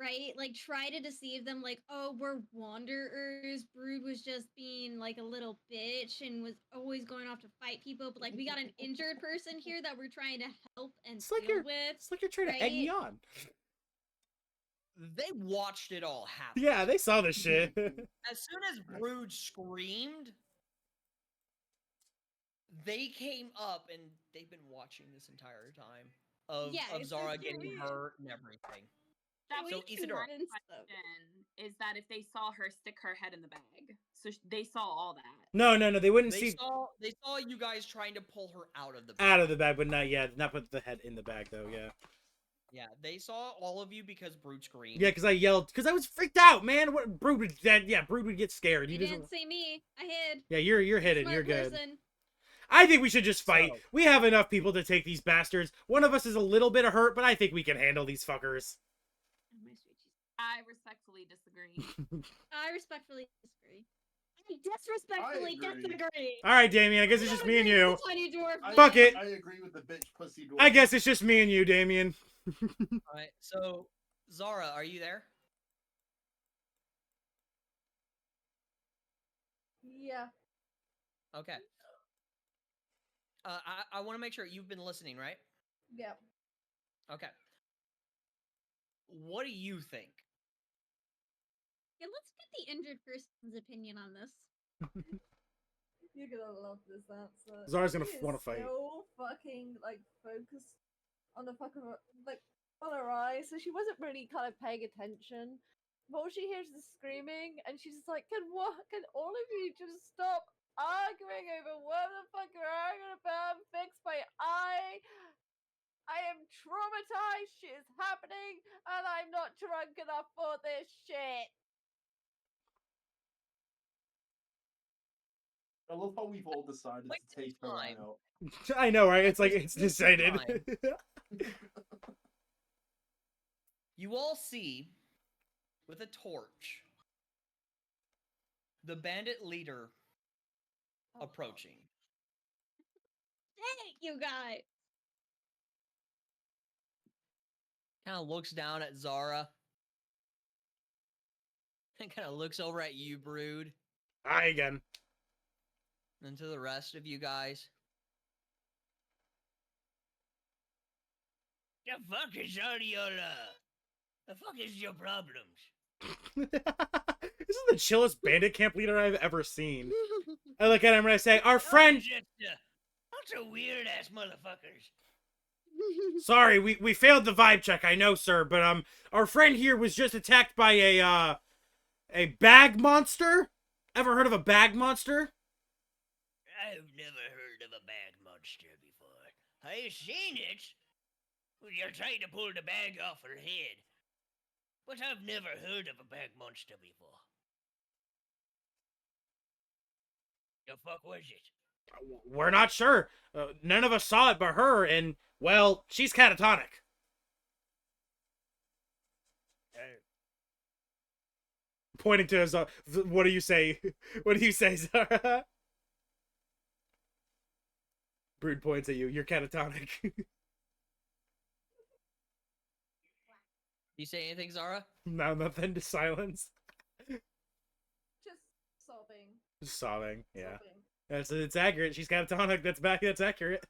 Right? Like try to deceive them like, oh, we're wanderers. Brood was just being like a little bitch and was always going off to fight people, but like we got an injured person here that we're trying to help and It's like deal you're with. it's like you're trying to egg me on. They watched it all happen. Yeah, they saw this shit. As soon as Brood screamed, they came up and they've been watching this entire time of so Zara can getting we- hurt and everything. That So, was Isadora. my question, is that if they saw her stick her head in the bag, so they saw all that. No, they wouldn't They see saw you guys trying to pull her out of the bag. out of the bag, but not yet. Not put the head in the bag though. Yeah. Yeah, they saw all of you because Brood screamed. Yeah, because I yelled, because I was freaked out, man. What Brood would that? Yeah, Brood would get scared. You You just didn't see me. I hid. yeah, you're hidden. Smart You're good. person. I think we should just fight. So- We have enough people to take these bastards. One of us is a little bit hurt, but I think we can handle these fuckers. Oh, my sweet Jesus. I respectfully disagree. I respectfully disagree. I disrespectfully I agree. disagree. All right, Damien. I guess it's I just don't me and agree you. with the tiny dwarf Fuck man. it. I agree with the bitch pussy dwarf. I guess it's just me and you, Damien. Alright, so Zara, are you there? Yeah. Okay. I want to make sure you've been listening, right? Yeah. Okay. what do you think? Yeah, let's get the injured person's opinion on this. You're gonna love this answer. Zara's gonna She is wanna fight. So fucking like focused on the fucking like on her eyes, so she wasn't really kind of paying attention. But all she hears is screaming, and she's just like, "Can all of you just stop arguing over what the fuck you're arguing about? Fix my eye. I am traumatized. Shit is happening, and I'm not drunk enough for this shit." I love how we've all decided Wait to take her eye time. out. I know, right? It's like At it's this point in decided. You all see, with a torch, the bandit leader approaching. Thank you, guys. Kind of looks down at Zara. And kind of looks over at you, Brood. Hi again. And to the rest of you guys. The fuck is all your, the fuck is your problems? This is the chillest bandit camp leader I've ever seen. I look at him and I say, "Our friend." Lots of weird ass motherfuckers. Sorry, we failed the vibe check. I know, sir, but our friend here was just attacked by a bag monster. Ever heard of a bag monster? I've never heard of a bag monster before. I've seen it when you're trying to pull the bag off her head, but I've never heard of a bag monster before. The fuck was it? We're not sure. None of us saw it but her, and, well, she's catatonic. Pointing to his, what do you say? What do you say, Zara? Brood points at you. You're catatonic. You say anything, Zara? No, nothing. Just silence. Just sobbing. Just sobbing. Yeah. Sobbing. It's accurate. She's catatonic. That's accurate.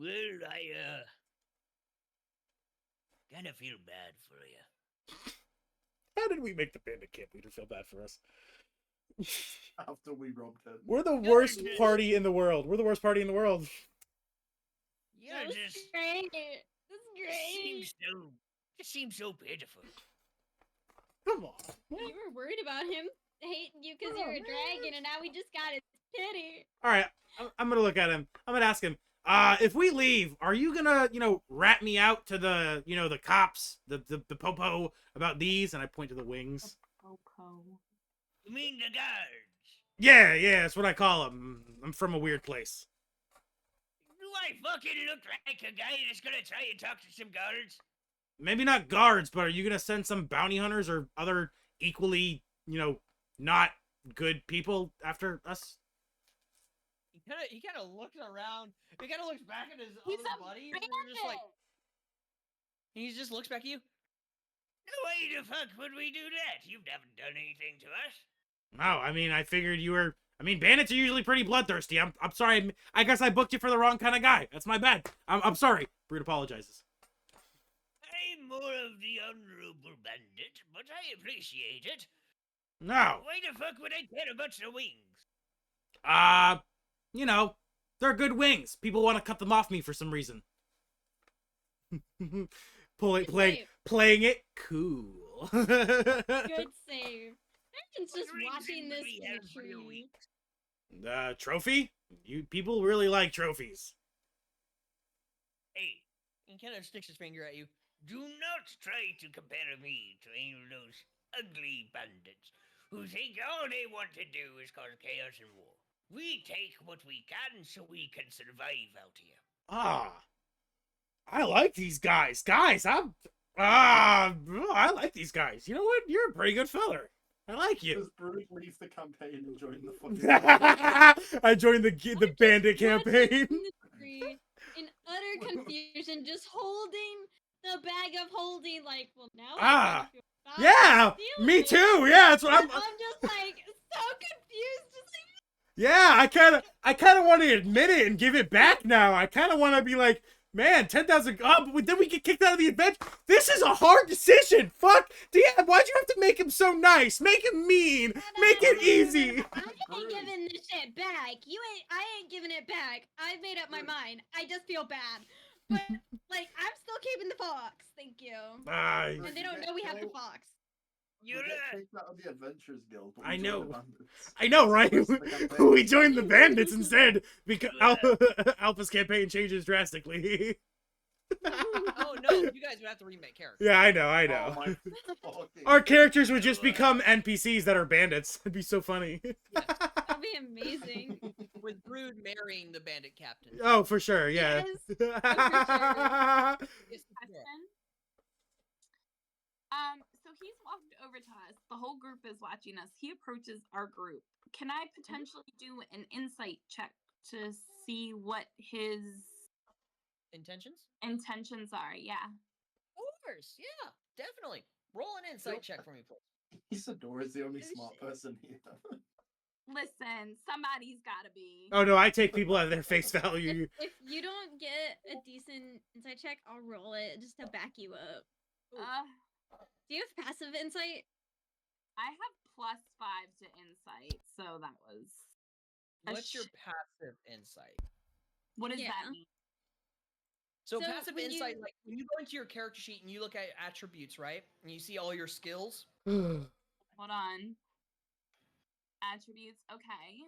Well, I, kind of feel bad for you. How did we make the bandit camp leader feel bad for us? After we robbed him. We're the worst party in the world. We're the worst party in the world. You're That was just great. That's great. seems so pitiful. Come on. You were worried about him hating you because you're a dragon, and now we just got his pity. All right, I'm gonna look at him. I'm gonna ask him. If we leave, are you gonna, rat me out to the, the cops, the popo about these? And I point to the wings. Popo. You mean the guards? Yeah, that's what I call them. I'm from a weird place. Do I fucking look like a guy that's gonna try and talk to some guards? Maybe not guards, but are you gonna send some bounty hunters or other equally, not good people after us? He kind of looks around. He kind of looks back at his He's other a buddies. And they're just like, he just looks back at you. Why the fuck would we do that? You haven't done anything to us. No, I mean, I figured you were. I mean, bandits are usually pretty bloodthirsty. I'm sorry. I guess I booked you for the wrong kind of guy. That's my bad. I'm sorry. Brood apologizes. I'm more of the honorable bandit, but I appreciate it. No. Why the fuck would I care about the wings? They're good wings. People want to cut them off me for some reason. Playing it cool. Good save. Imagine just watching this tree. Trophy? People really like trophies. Hey, He kind of sticks his finger at you. do not try to compare me to any of those ugly bandits who think all they want to do is cause chaos and war. We take what we can so we can survive out here. I like these guys. I like these guys. You know what? You're a pretty good feller. I like you. Does Brood leave the campaign and join the fucking... I joined the bandit campaign. In utter confusion, just holding the bag of holding, like, well, now I feel bad Yeah, stealing me it. too. Yeah, that's what I'm just like so confused. Just like, Yeah, I kind of want to admit it and give it back now. I kind of want to be like, Man, 10,000. Oh, but then we get kicked out of the adventure. This is a hard decision. Fuck. DM, why'd you have to make him so nice? Make him mean. Make it easy. I ain't giving this shit back. I ain't giving it back. I've made up my mind. I just feel bad. But, like, I'm still keeping the fox. Thank you. Nice. And they don't know we have the fox. You get kicked out of the Adventurers Guild. But I we join know. the Bandits. I know, right? That's the campaign. We joined the bandits instead because Alpha's campaign changes drastically. Oh no, you guys would have to remake characters. Yeah, I know. Oh, my fucking Our characters would just become NPCs that are bandits. It'd be so funny. That'd be amazing. With Brood marrying the bandit captain. Oh, for sure. Yeah. Yes. Yes, Question. So he's walked over to us. The whole group is watching us. He approaches our group. Can I potentially do an insight check to see what his Intentions? intentions are? Yeah. Of course, yeah, definitely. Roll an insight check for me, please. Isadora is the only smart person here. Listen, somebody's gotta be. Oh no, I take people at their face value. If you don't get a decent insight check, I'll roll it just to back you up. Do you have passive insight? I have +5 to insight, so that was. What's your passive insight? What does Yeah. that mean? So, So passive when insight, you- like when you go into your character sheet and you look at attributes, right? And you see all your skills. Hold on. Attributes. Okay.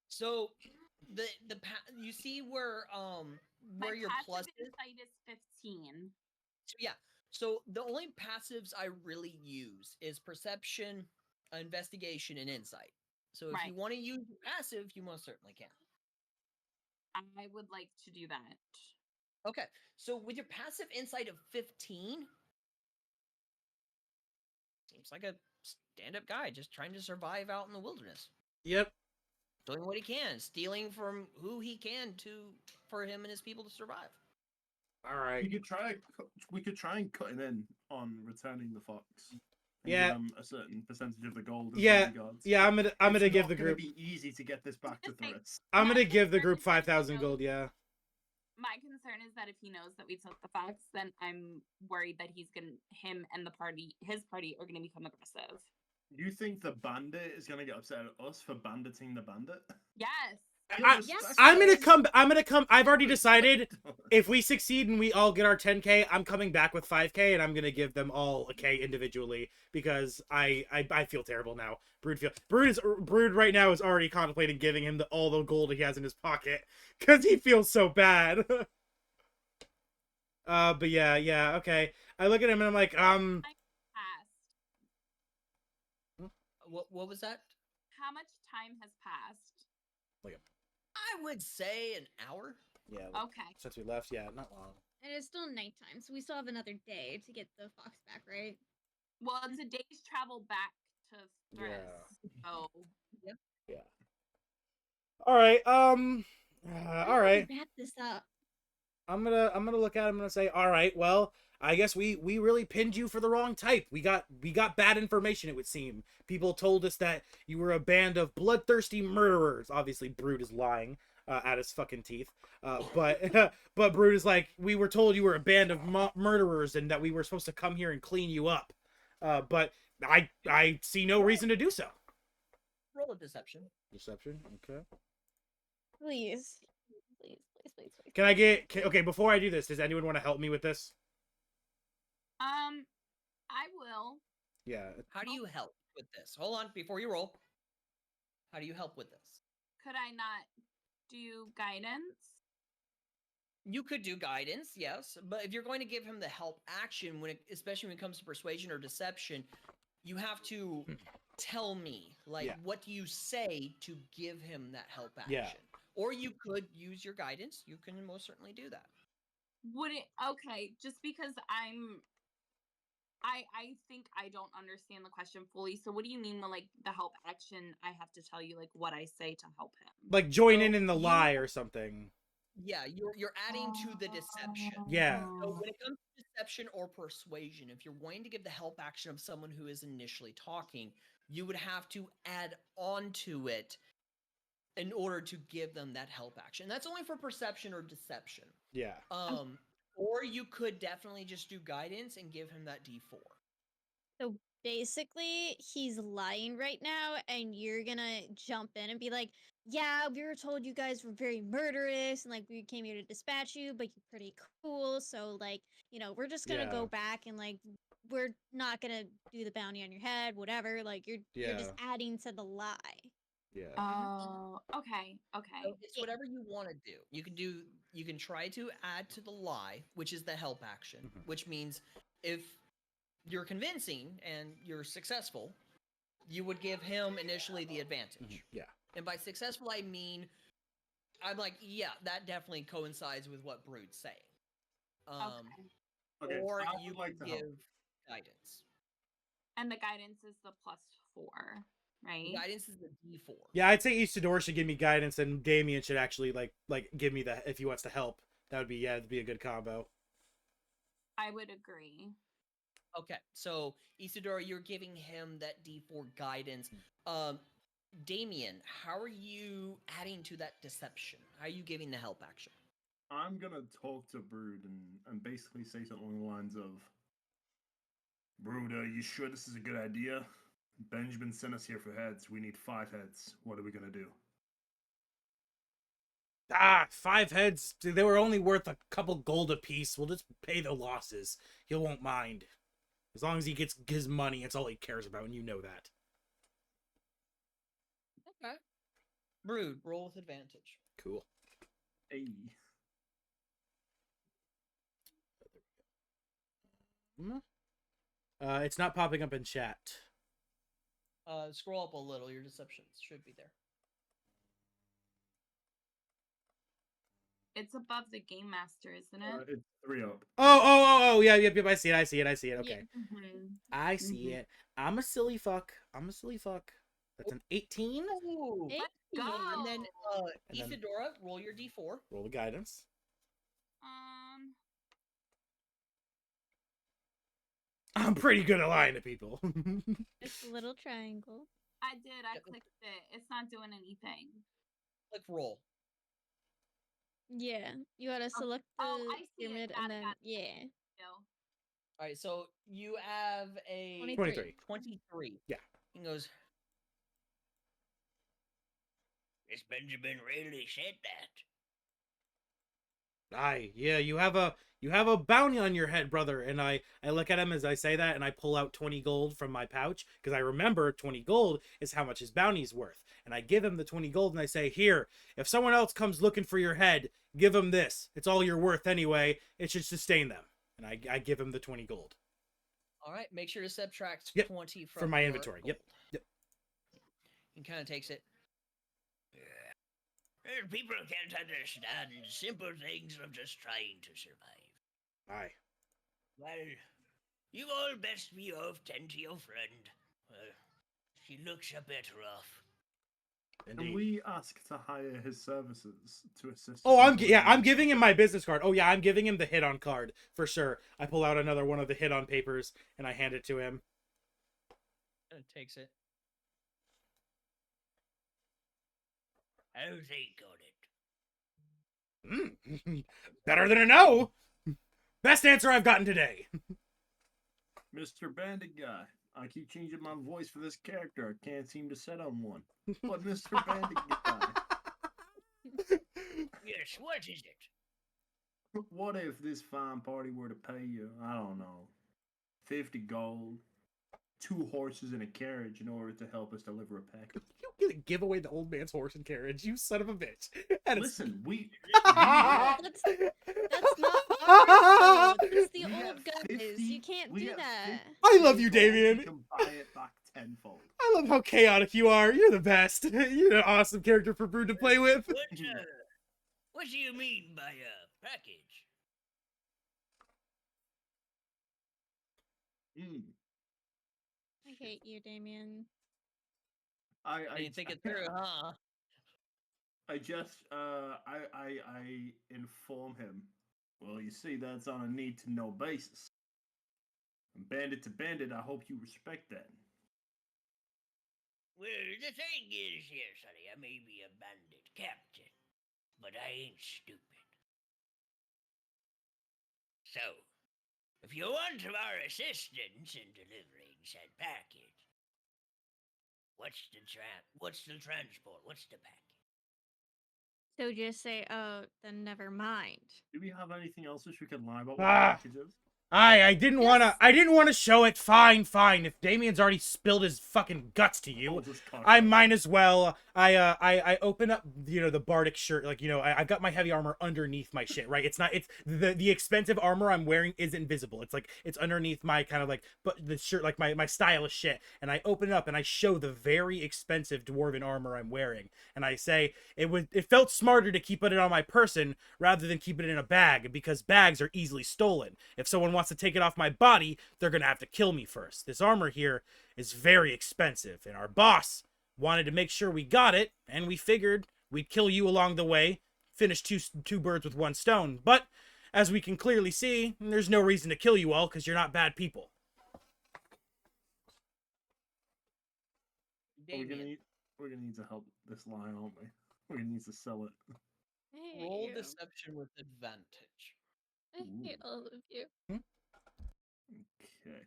So you see where My your passive plus is. insight is 15. So, yeah. So the only passives I really use is perception, investigation, and insight. So if Right. you want to use passive, you most certainly can. I would like to do that. Okay. So with your passive insight of 15, seems like a stand-up guy just trying to survive out in the wilderness. Yep. Doing what he can, stealing from who he can for him and his people to survive. All right. We could try and cut him in on returning the fox. And Yeah. give him a certain percentage of the gold. As Yeah. bodyguards. Yeah, I'm gonna It's give not the gonna group. be easy to get this back to Threats. I'm gonna My give the concern group is that he 5,000 knows- gold. Yeah. My concern is that if he knows that we took the fox, then I'm worried that him and his party are gonna become aggressive. You think the bandit is gonna get upset at us for banditing the bandit? Yes. I'm gonna come. I've already decided if we succeed and we all get our 10K, I'm coming back with 5K and I'm gonna give them all a K individually because I feel terrible now. Brood right now is already contemplating giving him all the gold he has in his pocket because he feels so bad. But yeah, okay. I look at him and I'm like, Passed. What was that? How much time has passed? I would say an hour. yeah. Okay. Since we left, yeah, not long. And it's still nighttime, so we still have another day to get the fox back, right? Well, it's a day's travel back to Threats. So Yeah. All right. All How do right. we wrap this up. I'm gonna look at him and say, all right, well, I guess we really pinned you for the wrong type. We got bad information, it would seem. People told us that you were a band of bloodthirsty murderers. Obviously, Brood is lying at his fucking teeth. But Brood is like, we were told you were a band of murderers and that we were supposed to come here and clean you up. But I see no reason to do so. Roll a deception. Deception, okay. Please. Please. Can I get... okay, before I do this, does anyone want to help me with this? I will. Yeah. How do you help with this? Hold on, before you roll. How do you help with this? Could I not do guidance? You could do guidance, yes, but if you're going to give him the help action, especially when it comes to persuasion or deception, you have to tell me, like, Yeah. what do you say to give him that help action? Yeah. Or you could use your guidance. You can most certainly do that. Would it okay, just because I think I don't understand the question fully. So what do you mean by like the help action? I have to tell you like what I say to help him. Like join So in the you- lie or something. Yeah, you're adding to the deception. Yeah. So when it comes to deception or persuasion, if you're going to give the help action of someone who is initially talking, you would have to add on to it in order to give them that help action. That's only for perception or deception. Yeah. Or you could definitely just do guidance and give him that D4. So basically, he's lying right now, and you're gonna jump in and be like, "Yeah, we were told you guys were very murderous, and like we came here to dispatch you, but you're pretty cool. So like, we're just gonna go back and like we're not gonna do the bounty on your head, whatever. Like you're just adding to the lie." Yeah. Oh, okay. So it's whatever you want to do. You can try to add to the lie, which is the help action, which means if you're convincing and you're successful, you would give him initially the advantage. Yeah. And by successful, I mean, I'm like, yeah, that definitely coincides with what Brood's saying. Okay, Or I you would like could to help. give guidance. And the guidance is the +4, right? Guidance is the D4. Yeah, I'd say Isidore should give me guidance, and Damien should actually like give me the if he wants to help. That would be it'd be a good combo. I would agree. Okay, so Isidore, you're giving him that D4 guidance. Damien, how are you adding to that deception? How are you giving the help action? I'm gonna talk to Brood and basically say something along the lines of, Brood, are you sure this is a good idea? Benjamin sent us here for heads. We need 5 heads. What are we gonna do? 5 heads. They were only worth a couple gold apiece. We'll just pay the losses. He won't mind. As long as he gets his money, it's all he cares about, and you know that. Okay. Brood, roll with advantage. Cool. Hey. It's not popping up in chat. Scroll up a little. Your deceptions should be there. It's above the game master, isn't it? It's 3 up. Oh, yeah, yep, I see it. Okay. Mm-hmm. I see it. I'm a silly fuck. That's an 18. Ooh. Hey, Go. And then, And then- Isadora, roll your D4. Roll the guidance. I'm pretty good at lying to people. It's a little triangle. I did. I clicked it. It's not doing anything. Click roll. Yeah, you gotta select the I see it. pyramid Got and it, then got it. yeah. No. All right, so you have a 23. 23. Yeah. He goes, This Benjamin really said that. Aye, yeah, you have a bounty on your head, brother. And I look at him as I say that, and I pull out 20 gold from my pouch, because I remember 20 gold is how much his bounty's worth. And I give him the 20 gold, and I say, here, if someone else comes looking for your head, give him this. It's all you're worth anyway. It should sustain them. And I give him the 20 gold. all right, make sure to subtract Yep, 20 from my your inventory. Yep. gold. He kind of takes it. Well, people can't understand simple things of just trying to survive. Aye. Well, you all best be off tend to your friend. She looks a bit rough. Can Indeed. we ask to hire his services to assist? Oh, us in I'm giving him my business card. Oh yeah, I'm giving him the hit on card for sure. I pull out another one of the hit on papers and I hand it to him. Takes it. How's he got it? Better than a no. Best answer I've gotten today. Mr. Bandit Guy. I keep changing my voice for this character. I can't seem to set on one. But Mr. Bandit Guy. Yes, what is it? What if this fine party were to pay you, I don't know, 50 gold, 2 horses and a carriage in order to help us deliver a package? You gonna give away the old man's horse and carriage, you son of a bitch. That is- Listen, we That's not ours, though. It's the We old have guys. 50 You can't we do have that. 50 I love you, gold, we Damien. can buy it back tenfold. I love how chaotic you are. You're the best. You're an awesome character for Brood to play with. What do you mean by a package? I hate you, Damien. I You think it through, huh? I just I inform him. Well, you see, that's on a need to know basis. From bandit to bandit, I hope you respect that. Well, the thing is here, Sonny, I may be a bandit captain, but I ain't stupid. So, if you want our assistance in delivering said package, what's the transport? What's the package? So just say, oh, then never mind. Do we have anything else which we can lie about what Ah. the package is? I didn't wanna show it. Fine. If Damien's already spilled his fucking guts to you, I'll just cock I up. might as well. I open up, the Bardic shirt, like, I've got my heavy armor underneath my shit, right? It's the expensive armor I'm wearing isn't visible. It's like, it's underneath my kind of like, but the shirt, like my stylish shit. And I open it up and I show the very expensive dwarven armor I'm wearing. And I say, it felt smarter to keep it on my person rather than keep it in a bag, because bags are easily stolen. If someone wants to take it off my body, they're gonna have to kill me first. This armor here is very expensive, and our boss wanted to make sure we got it, and we figured we'd kill you along the way, finish two birds with one stone. But as we can clearly see, there's no reason to kill you all, because you're not bad people. Damien, We're gonna need to help this lie, aren't we? We're gonna need to sell it. I hate roll you. deception with advantage. I hate all of you. Okay.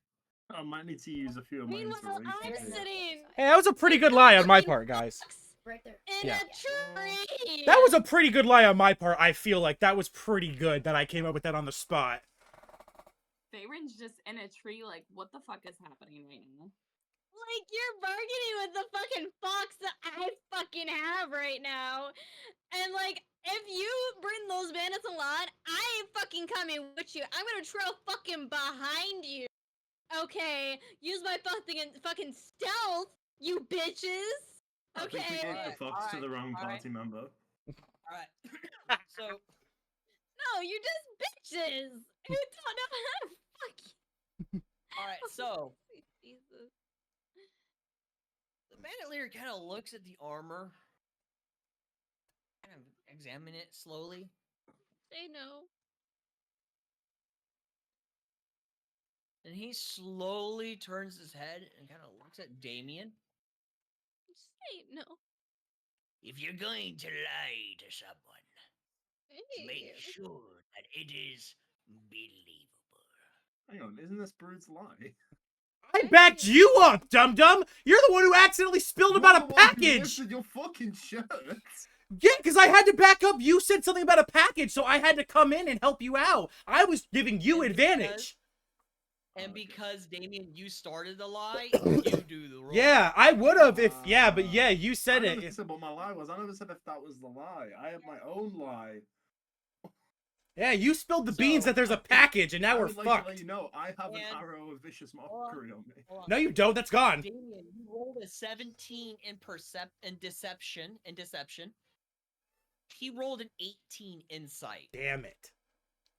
I might need to use a few of my Meanwhile, I'm inspirations. sitting Hey, that was a pretty good lie on my part, guys. Right there. in Yeah. a tree. That was a pretty good lie on my part. I feel like that was pretty good that I came up with that on the spot. Faerun's just in a tree, like, what the fuck is happening right now? Like, you're bargaining with the fucking fox that I fucking have right now. And, like, if you bring those bandits along, I ain't fucking coming with you. I'm gonna trail fucking behind you. Okay, use my fucking stealth, you bitches. I think we Okay. gave the fox to the wrong alright. party member. Alright. So, No, you're just bitches who don't know how to fucking. alright, so Jesus. the bandit leader kind of looks at the armor, kind of examine it slowly. Say no. And he slowly turns his head and kind of looks at Damien. Say no. If you're going to lie to someone, I hate make you. sure that it is believable. Hang on, isn't this Brood's lie? I backed you up, dum-dum! You're the one who accidentally spilled about a You're the one who package! lifted your fucking shirt. Yeah, because I had to back up. You said something about a package, so I had to come in and help you out. I was giving you And advantage. And because, Damien, you started the lie, you do the roll. Yeah, I would have if... Yeah, but yeah, you said I it. never said what my lie was. I never said if that was the lie. I have my own lie. Yeah, you spilled the beans that there's a package, and now I we're would like to fucked. let you know, I have an And- arrow of vicious mockery on me. Hold on. No, you don't. That's gone. Damien, you rolled a 17 in deception. He rolled an 18 insight Damn it.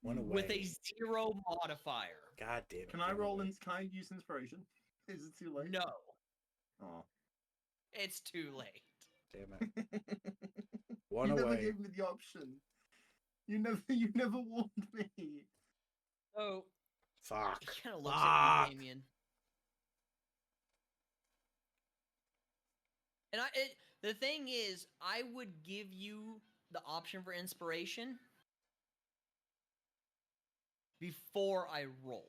One away. with a 0 modifier. God damn it. Can I one roll away. in? Can I use inspiration? Is it too late? No, Oh. it's too late. Damn it. One you never away. gave me the option. You never warned me. So Fuck. he kind of looks at Fuck. you, Damien. And the thing is, I would give you the option for inspiration before I rolled.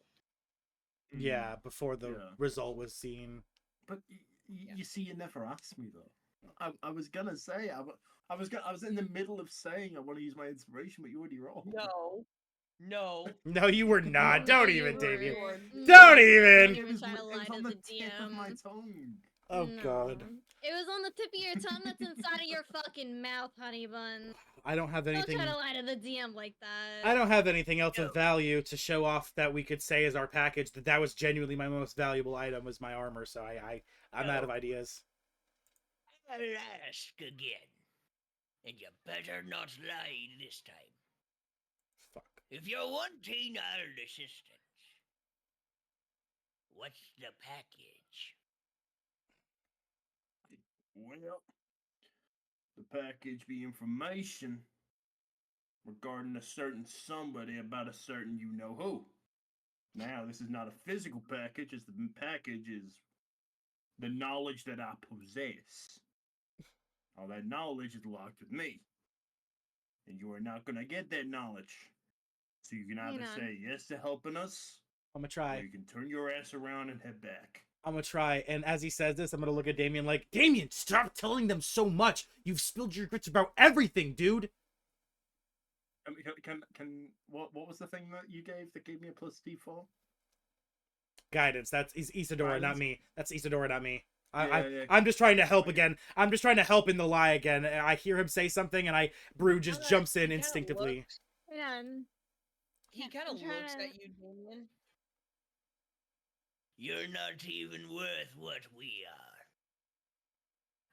Yeah, before the Yeah. result was seen. But you see, you never asked me though. I was gonna say I was in the middle of saying I want to use my inspiration, but you already rolled. No. No, you were not. No, Don't you even, weren't. Damien. No, Don't you even. weren't It was, trying to it lie was to on the the tip of my DM. tongue. Oh, God. No. It was on the tip of your tongue that's inside of your fucking mouth, honey bun. I don't have Don't anything. try to lie to the DM like that. I don't have anything else of value to show off that we could say as our package. That was genuinely my most valuable item was my armor. So I'm out of ideas. I'll ask again. And you better not lie this time. Fuck. If you're wanting our assistance, what's the package? Well, the package be information regarding a certain somebody about a certain you know who. Now, this is not a physical package, as the package is the knowledge that I possess. All that knowledge is locked with me. And you are not going to get that knowledge. So you can either say yes to helping us, I'm gonna or try. you can turn your ass around and head back. I'm gonna try. And as he says this, I'm gonna look at Damien like, Damien, stop telling them so much. You've spilled your grits about everything, dude. I mean, what was the thing that you gave that gave me a plus D4? Guidance. That's Isadora, not Guidance? me. That's Isadora, not me. Yeah. I'm just trying to help again. I'm just trying to help in the lie again. I hear him say something, and Brew just jumps in instinctively. Man. He kind of looks at you, Damien. You're not even worth what we are.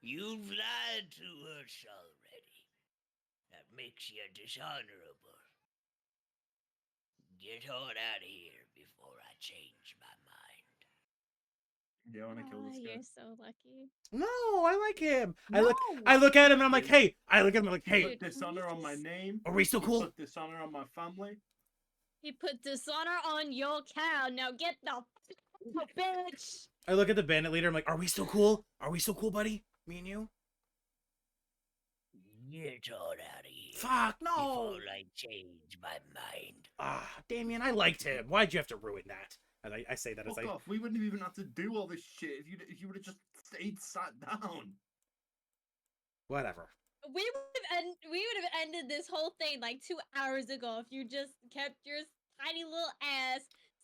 You've lied to us already. That makes you dishonorable. Get on out of here before I change my mind. Yeah, I want to kill this guy. You're so lucky. No, I like him. No. I look at him and I'm like, hey. I look at him and I'm like, hey. Put dishonor on my name. Are we still cool? Put dishonor on my family. He put dishonor on your cow. Now get the f- bitch. I look at the bandit leader. I'm like, are we still cool? Are we still cool, buddy? Me and you? Get on out of here. Fuck, no. Before I change my mind. Ah, Damien, I liked him. Why'd you have to ruin that? And I say that as Fuck off. We wouldn't even have to do all this shit if you would have just stayed sat down. Whatever. We would have ended this whole thing like 2 hours ago if you just kept your tiny little ass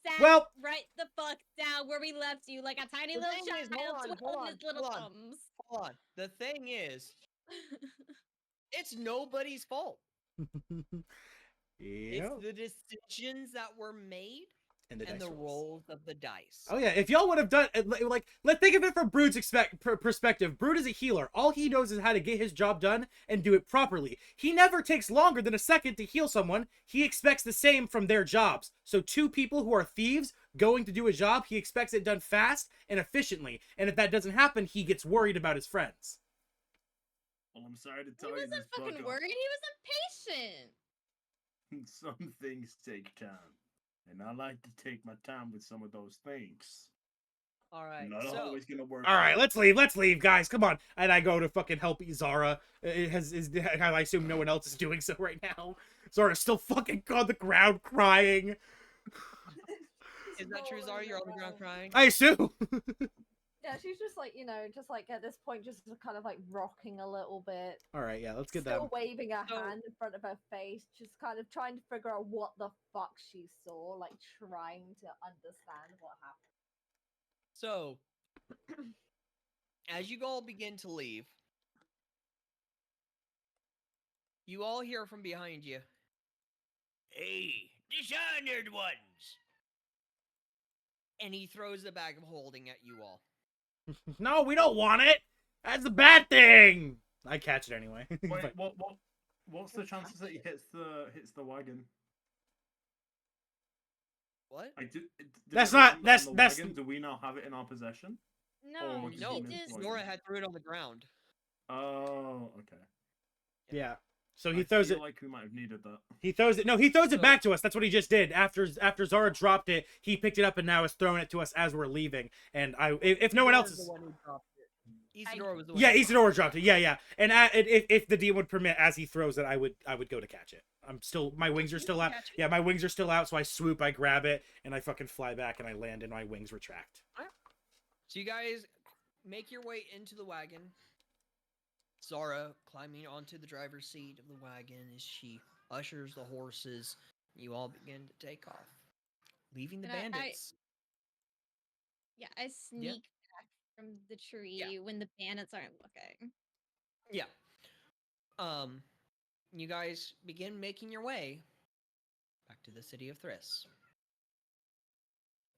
sat right the fuck down where we left you like a tiny little child twiddling his little thumbs. Hold on. The thing is, it's nobody's fault. It's the decisions that were made and the rolls of the dice. Oh yeah, if y'all would have done like, let's think of it from Brood's perspective. Brood is a healer. All he knows is how to get his job done and do it properly. He never takes longer than a second to heal someone. He expects the same from their jobs. So two people who are thieves going to do a job, he expects it done fast and efficiently. And if that doesn't happen, he gets worried about his friends. Well, I'm sorry to tell you He this, wasn't fucking fuck worried. He was impatient. Some things take time. And I like to take my time with some of those things. All right. Not always gonna work. All right, let's leave, guys. Come on. And I go to fucking help Zara. I assume no one else is doing so right now. Zara's still fucking on the ground crying. Is that true, Zara? You're on the ground crying? I assume. Yeah, she's just like, just like at this point, just kind of like rocking a little bit. All right, yeah, let's get Still that. waving her hand in front of her face, just kind of trying to figure out what the fuck she saw, like trying to understand what happened. So, as you all begin to leave, you all hear from behind you. Hey, dishonored ones! And he throws the bag of holding at you all. No, we don't want it. That's a bad thing. I catch it anyway. Wait, what's the chances that he hits the wagon? What? That's wagon? Do we now have it in our possession? No, Nora had threw it on the ground. Oh, okay. Yeah. So he throws it. Like we might have needed that. He throws it. No, he throws it back to us. That's what he just did. After Zara dropped it, he picked it up and now is throwing it to us as we're leaving. And if no one else is, Isadora was the one. Yeah, Isadora dropped it. Yeah. And if the DM would permit, as he throws it, I would go to catch it. My wings are still out. Yeah, my wings are still out. So I swoop, I grab it, and I fucking fly back, and I land, and my wings retract. So you guys make your way into the wagon. Zara climbing onto the driver's seat of the wagon as she ushers the horses. You all begin to take off, leaving the bandits. I sneak back from the tree when the bandits aren't looking. Yeah. You guys begin making your way back to the city of Thriss.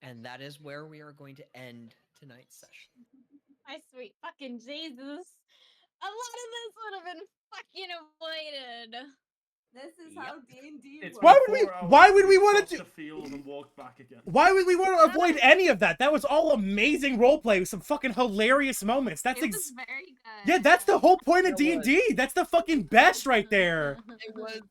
And that is where we are going to end tonight's session. My sweet fucking Jesus. A lot of this would have been fucking avoided. This is how D&D works. Why would we want to the field and walk back again? Why would we want to avoid any of that? That was all amazing roleplay with some fucking hilarious moments. That's It was very good. Yeah, that's the whole point of D&D. That's the fucking best right there.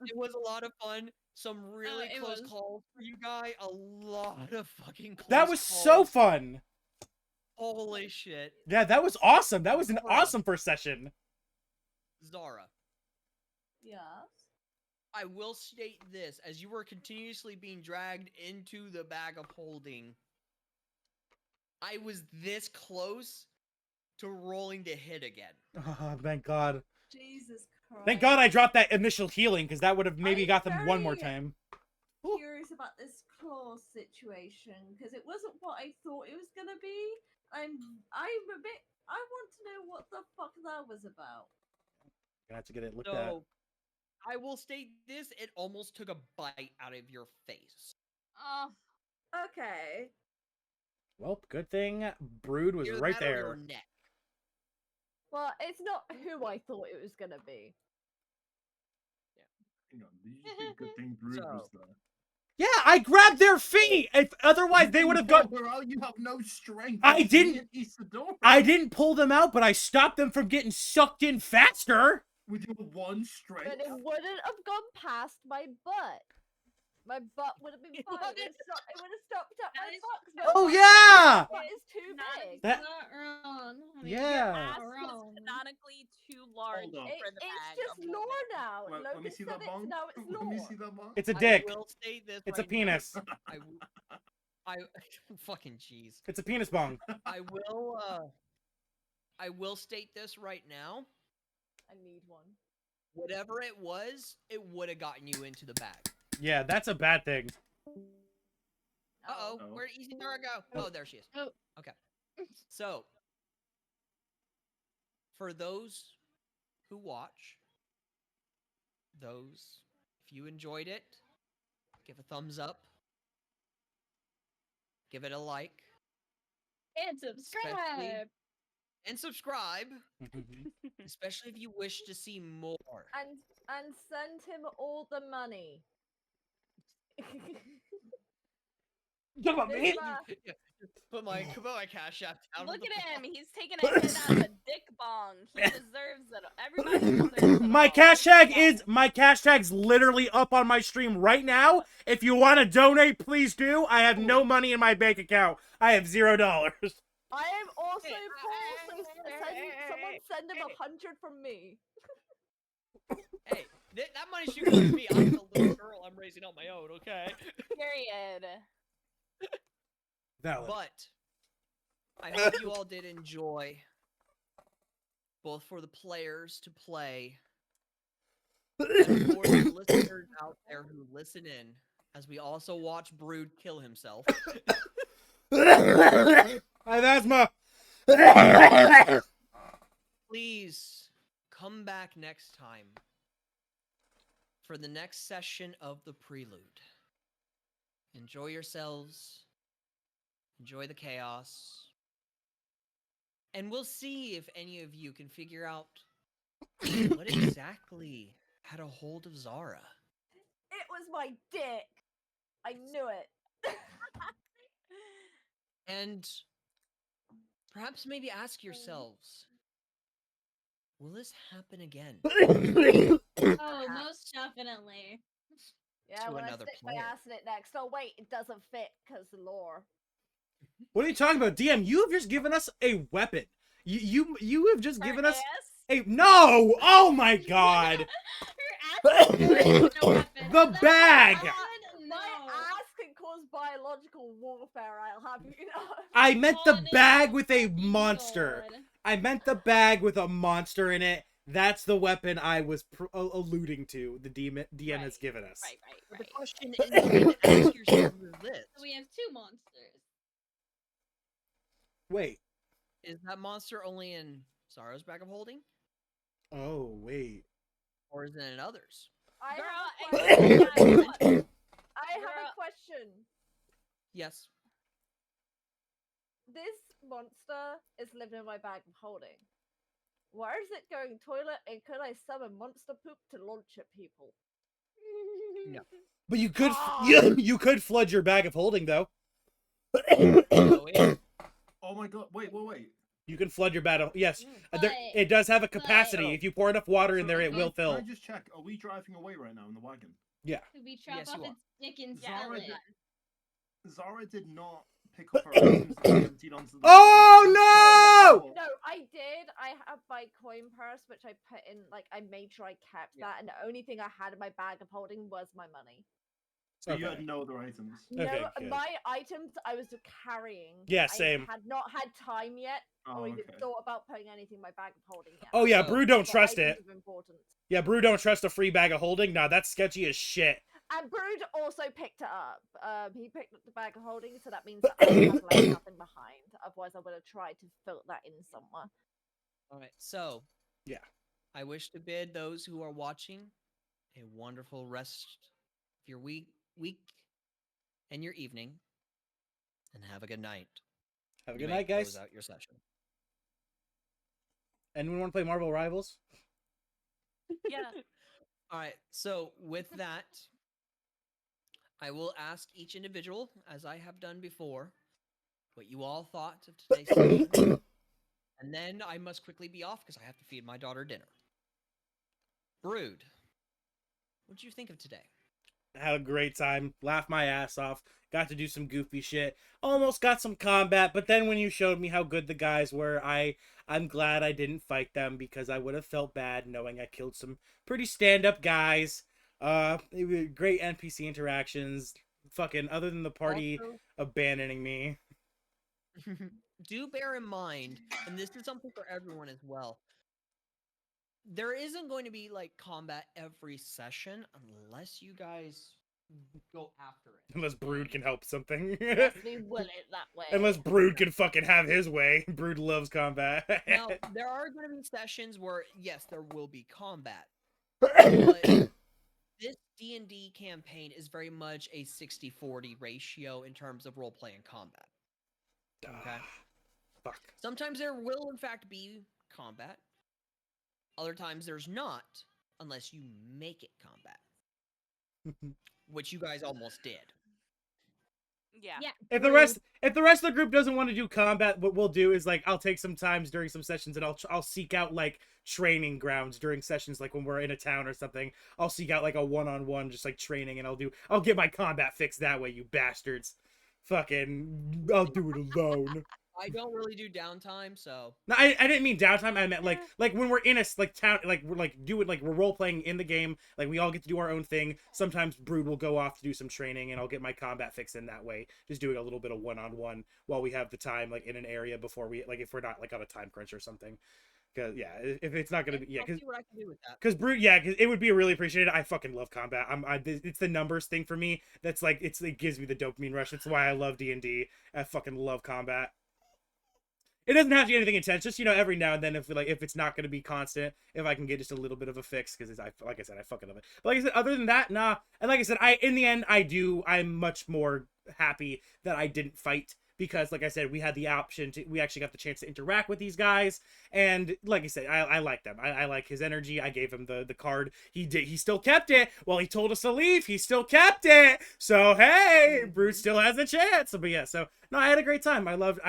It was a lot of fun. Some really close calls for you guys. A lot of fucking close That was calls. so fun. Holy shit. Yeah, that was awesome. That was an Zara. awesome first session. Zara, Yes. I will state this. As you were continuously being dragged into the bag of holding, I was this close to rolling to hit again. Oh, thank God. Jesus Christ. Thank God I dropped that initial healing, because that would have maybe I'm got them one more very time. Curious about this claw situation because it wasn't what I thought it was gonna be. I'm a bit. I want to know what the fuck that was about. Gonna have to get it looked at. So, I will state this. It almost took a bite out of your face. Oh, Okay. Well, good thing Brood was Either right that or your there. neck. Well, it's not who I thought it was gonna be. Hang on, did you just say good thing Brood was So- there? Yeah, I grabbed their feet. If otherwise, they would have got. got. You have no strength. I It's didn't- me and Isadora. I didn't pull them out, but I stopped them from getting sucked in faster. With your one strength. But it wouldn't have gone past my butt. My butt would have been fine. What? It would have stopped at That my is fox. Oh yeah. It is too not, big. That- not wrong. honey. Yeah. Ass Not is wrong. canonically too large Hold on. for the It's bag just of lore holding. now. Let me Logan see said that it's bong. now it's Let me lore. see that bong. It's a dick. I will state this. It's a right now. penis. I fucking jeez. It's a penis bong. I will state this right now. I need one. Whatever it was, it would have gotten you into the bag. Yeah, that's a bad thing. Uh-oh, Oh. where'd Easy Nora go? Oh, there she is. Oh. Okay. So, for those who watch, if you enjoyed it, give a thumbs up, give it a like, And subscribe. and subscribe, especially if you wish to see more. And send him all the money. Talk about This me? Yeah, put my cash app down. Look on the at him. phone. He's taking a hit out of a dick bong. He deserves it. Everybody deserves it. My all. cash tag's literally up on my stream right now. If you want to donate, please do. I have no money in my bank account. I have $0. I am also Hey, poor, so someone send him 100 from me. Hey, that money should go to me. I'm the little girl. I'm raising on my own. Okay. Period. Valid. But I hope you all did enjoy, both for the players to play and for the listeners out there who listen in, as we also watch Brood kill himself. I have asthma. Please come back next time for the next session of the Prelude. Enjoy yourselves. Enjoy the chaos. And we'll see if any of you can figure out what exactly had a hold of Zara. It was my dick. I knew it. And perhaps maybe ask yourselves, will this happen again? Oh, most definitely. Yeah, To when I another stick my player. ass in it next. Oh wait, it doesn't fit because the lore. What are you talking about, DM? You have just given us a weapon. You have just given us a no. Oh my God. Her ass is good, no weapon. The That's bag. God, no. My ass can cause biological warfare. I'll have you know. I meant the Honest bag with a fucking monster. Lord. I meant the bag with a monster in it. That's the weapon I was alluding to. The DM has given us. Right. But the question is, you need to ask yourselves is this. So we have two monsters. Wait. Is that monster only in Zara's bag of holding? Oh wait. Or is it in others? I Girl, have a and- question. I have Girl. a question. Yes. This monster is living in my bag of holding. Where is it going toilet? And could I summon monster poop to launch at people? No. But you could Ah! you could flood your bag of holding though. So it- Oh my god! Wait. You can flood your bag of yes. But- It does have a capacity. but- If you pour enough water in So, there, it can will I fill. just check? Are we driving away right now in the wagon? Yeah. Could we chop Yes, off you are. its dick and Zara sell it? did, Zara did not pick up her items that are emptied onto the Oh floor? No, I did. I have my coin purse, which I put in. Like, I made sure I kept that, and the only thing I had in my bag of holding was my money. So you Okay. had no other items. No, Okay, good. my items I was carrying. Yeah, same. I had not had time yet, Oh, or even okay. thought about putting anything in my bag of holding yet. Oh yeah, So- Brew don't The trust it. items of importance. Yeah, Brew don't trust a free bag of holding. Nah, that's sketchy as shit. And Brood also picked it up. He picked up the bag of holding, so that means that I have left nothing behind. Otherwise, I would have tried to fill that in somewhere. All right. So, Yeah. I wish to bid those who are watching a wonderful rest of your week and your evening, and have a good night. Have a You good may night, guys. Close out your session. Anyone want to play Marvel Rivals? Yeah. All right. So with that, I will ask each individual, as I have done before, what you all thought of today's session. And then I must quickly be off because I have to feed my daughter dinner. Brood, what did you think of today? Had a great time. Laughed my ass off. Got to do some goofy shit. Almost got some combat, but then when you showed me how good the guys were, I'm glad I didn't fight them because I would have felt bad knowing I killed some pretty stand-up guys. It was great NPC interactions. Fucking other than the party Also- abandoning me. Do bear in mind, and this is something for everyone as well, there isn't going to be like combat every session unless you guys go after it. Unless Brood can help something. Unless we will it that way. Unless Brood can fucking have his way. Brood loves combat. Now, there are going to be sessions where, yes, there will be combat. But this D&D campaign is very much a 60-40 ratio in terms of roleplay and combat. Okay? Fuck. Sometimes there will, in fact, be combat. Other times there's not, unless you make it combat. Which you guys almost did. Yeah. Yeah. If the rest of the group doesn't want to do combat, what we'll do is like I'll take some times during some sessions and I'll seek out like training grounds during sessions, like when we're in a town or something. I'll seek out like a one-on-one just like training, and I'll get my combat fixed that way, you bastards. Fucking I'll do it alone. I don't really do downtime, so No, I didn't mean downtime. I meant like when we're in a like town, like we're like doing like we're role playing in the game. Like we all get to do our own thing. Sometimes Brood will go off to do some training, and I'll get my combat fix in that way. Just doing a little bit of one-on-one while we have the time, like in an area before we like if we're not like on a time crunch or something. Because yeah, if it's not gonna be I'll see what I can do with that. because Brood, yeah, cause it would be really appreciated. I fucking love combat. It's the numbers thing for me. That's like it gives me the dopamine rush. That's why I love D&D. I fucking love combat. It doesn't have to be anything intense. Just every now and then, if it's not going to be constant, if I can get just a little bit of a fix, because like I said, I fucking love it. But like I said, other than that, nah. And like I said, in the end, I'm much more happy that I didn't fight. Because, like I said, we had the option we actually got the chance to interact with these guys, and like I said, I like them. I like his energy. I gave him the card. He still kept it. Well, he told us to leave. He still kept it. So hey, Brood still has a chance. But yeah, so no, I had a great time. I love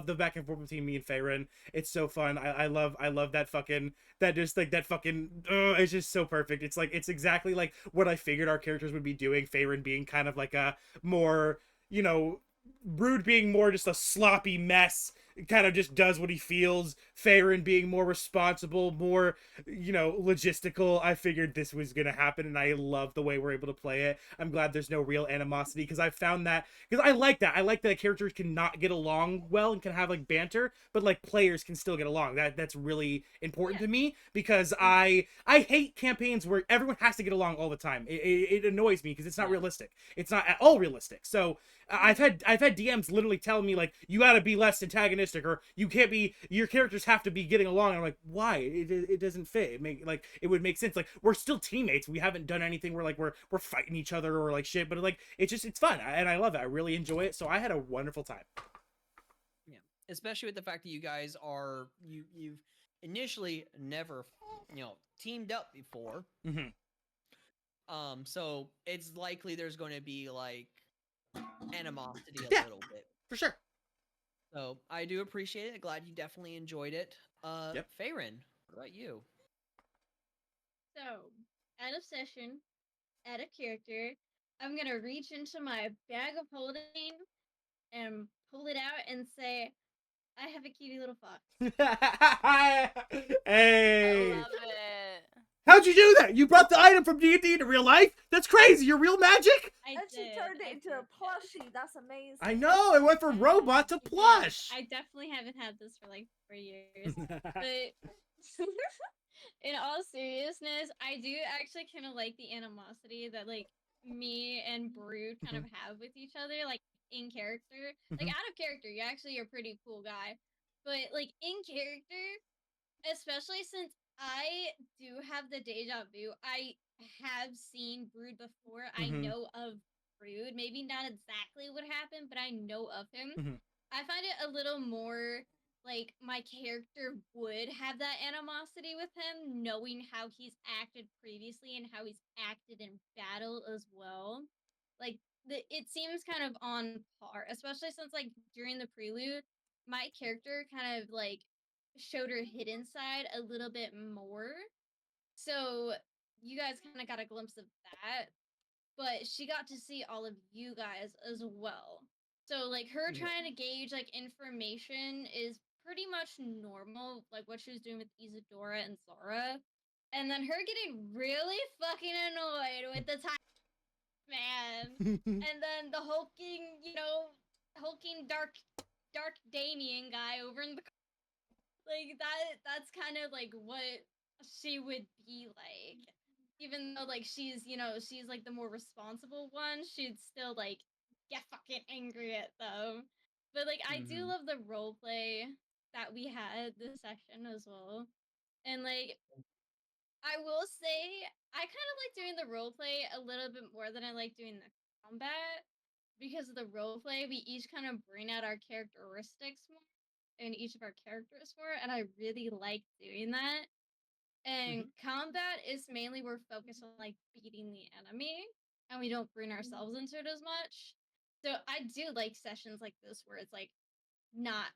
the back and forth between me and Faerun. It's so fun. I love that fucking it's just so perfect. It's like it's exactly like what I figured our characters would be doing. Faerun being kind of like a more Brood being more just a sloppy mess, kind of just does what he feels. Faerun being more responsible, more, logistical. I figured this was going to happen, and I love the way we're able to play it. I'm glad there's no real animosity, because I found that, because I like that. I like that characters can not get along well and can have, like, banter, but, like, players can still get along. That's really important to me, because I hate campaigns where everyone has to get along all the time. It annoys me, because it's not realistic. It's not at all realistic. So, I've had DMs literally tell me, like, you gotta be less antagonistic, or you can't be, your characters have to be getting along. And I'm like, why? It doesn't fit. It would make sense. Like, we're still teammates. We haven't done anything where, like, we're fighting each other or, like, shit. But, like, it's fun. And I love it. I really enjoy it. So I had a wonderful time. Yeah. Especially with the fact that you guys are, you've initially never, teamed up before. Mm-hmm. So it's likely there's going to be, like, animosity a little bit. For sure. So I do appreciate it. Glad you definitely enjoyed it. Yep. Faerun, what about you? So, at a session, at a character, I'm gonna reach into my bag of holding and pull it out and say, I have a cutie little fox. Hey. I love it. How'd you do that? You brought the item from D&D to real life? That's crazy. You're real magic? I And she did, turned it I into did, a plushie. That's amazing. I know. It went from robot to I did. plush. I definitely haven't had this for like 4 years. But in all seriousness, I do actually kind of like the animosity that like me and Brood kind of have with each other, like in character. Like out of character, you actually are a pretty cool guy. But like in character, especially since I do have the deja vu, I have seen Brood before. I know of Brood. Maybe not exactly what happened, but I know of him. I find it a little more like my character would have that animosity with him, knowing how he's acted previously and how he's acted in battle as well. Like it seems kind of on par, especially since like during the prelude, my character kind of like showed her hidden side a little bit more. So you guys kind of got a glimpse of that, but she got to see all of you guys as well. So like her trying to gauge like information is pretty much normal, like what she was doing with Isadora and Zara. And then her getting really fucking annoyed with the time man. And then the hulking, hulking dark Damien guy over in the like that's kind of like what she would be like. Even though like she's like the more responsible one, she'd still like get fucking angry at them. But like I do love the role play that we had this session as well. And like I will say I kind of like doing the role play a little bit more than I like doing the combat, because of the role play we each kind of bring out our characteristics more in each of our characters more, and I really like doing that. And combat is mainly we're focused on like beating the enemy, and we don't bring ourselves into it as much. So I do like sessions like this where it's like not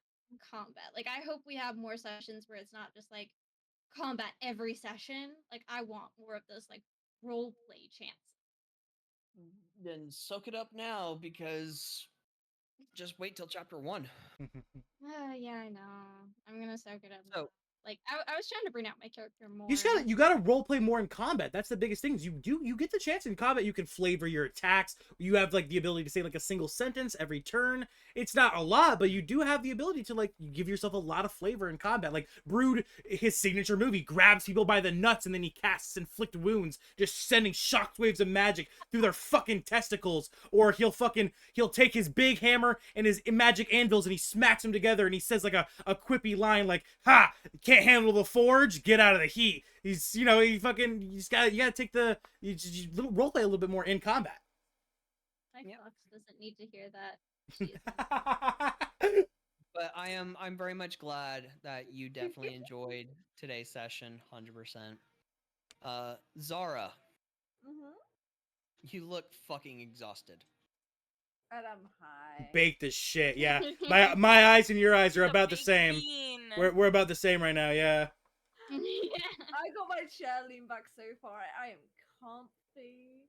combat. Like I hope we have more sessions where it's not just like combat every session. Like I want more of those like role play chance. Then soak it up now, because just wait till chapter 1. Yeah, I know. I'm gonna soak it up. So Like I was trying to bring out my character more. You gotta role play more in combat. That's the biggest thing. Is you get the chance in combat. You can flavor your attacks. You have like the ability to say like a single sentence every turn. It's not a lot, but you do have the ability to like give yourself a lot of flavor in combat. Like Brood, his signature move, he grabs people by the nuts and then he casts inflict wounds, just sending shockwaves of magic through their fucking testicles. Or he'll take his big hammer and his magic anvils and he smacks them together and he says like a quippy line like, "Ha! Can't handle the forge? Get out of the heat." He's you gotta take you little role play a little bit more in combat. My fox doesn't need to hear that. But I'm very much glad that you definitely enjoyed today's session, 100%. Zara, you look fucking exhausted. And I'm high. Baked as shit. Yeah, my eyes and your eyes are about the same. We're about the same right now. Yeah. I got my chair leaned back so far. I am comfy.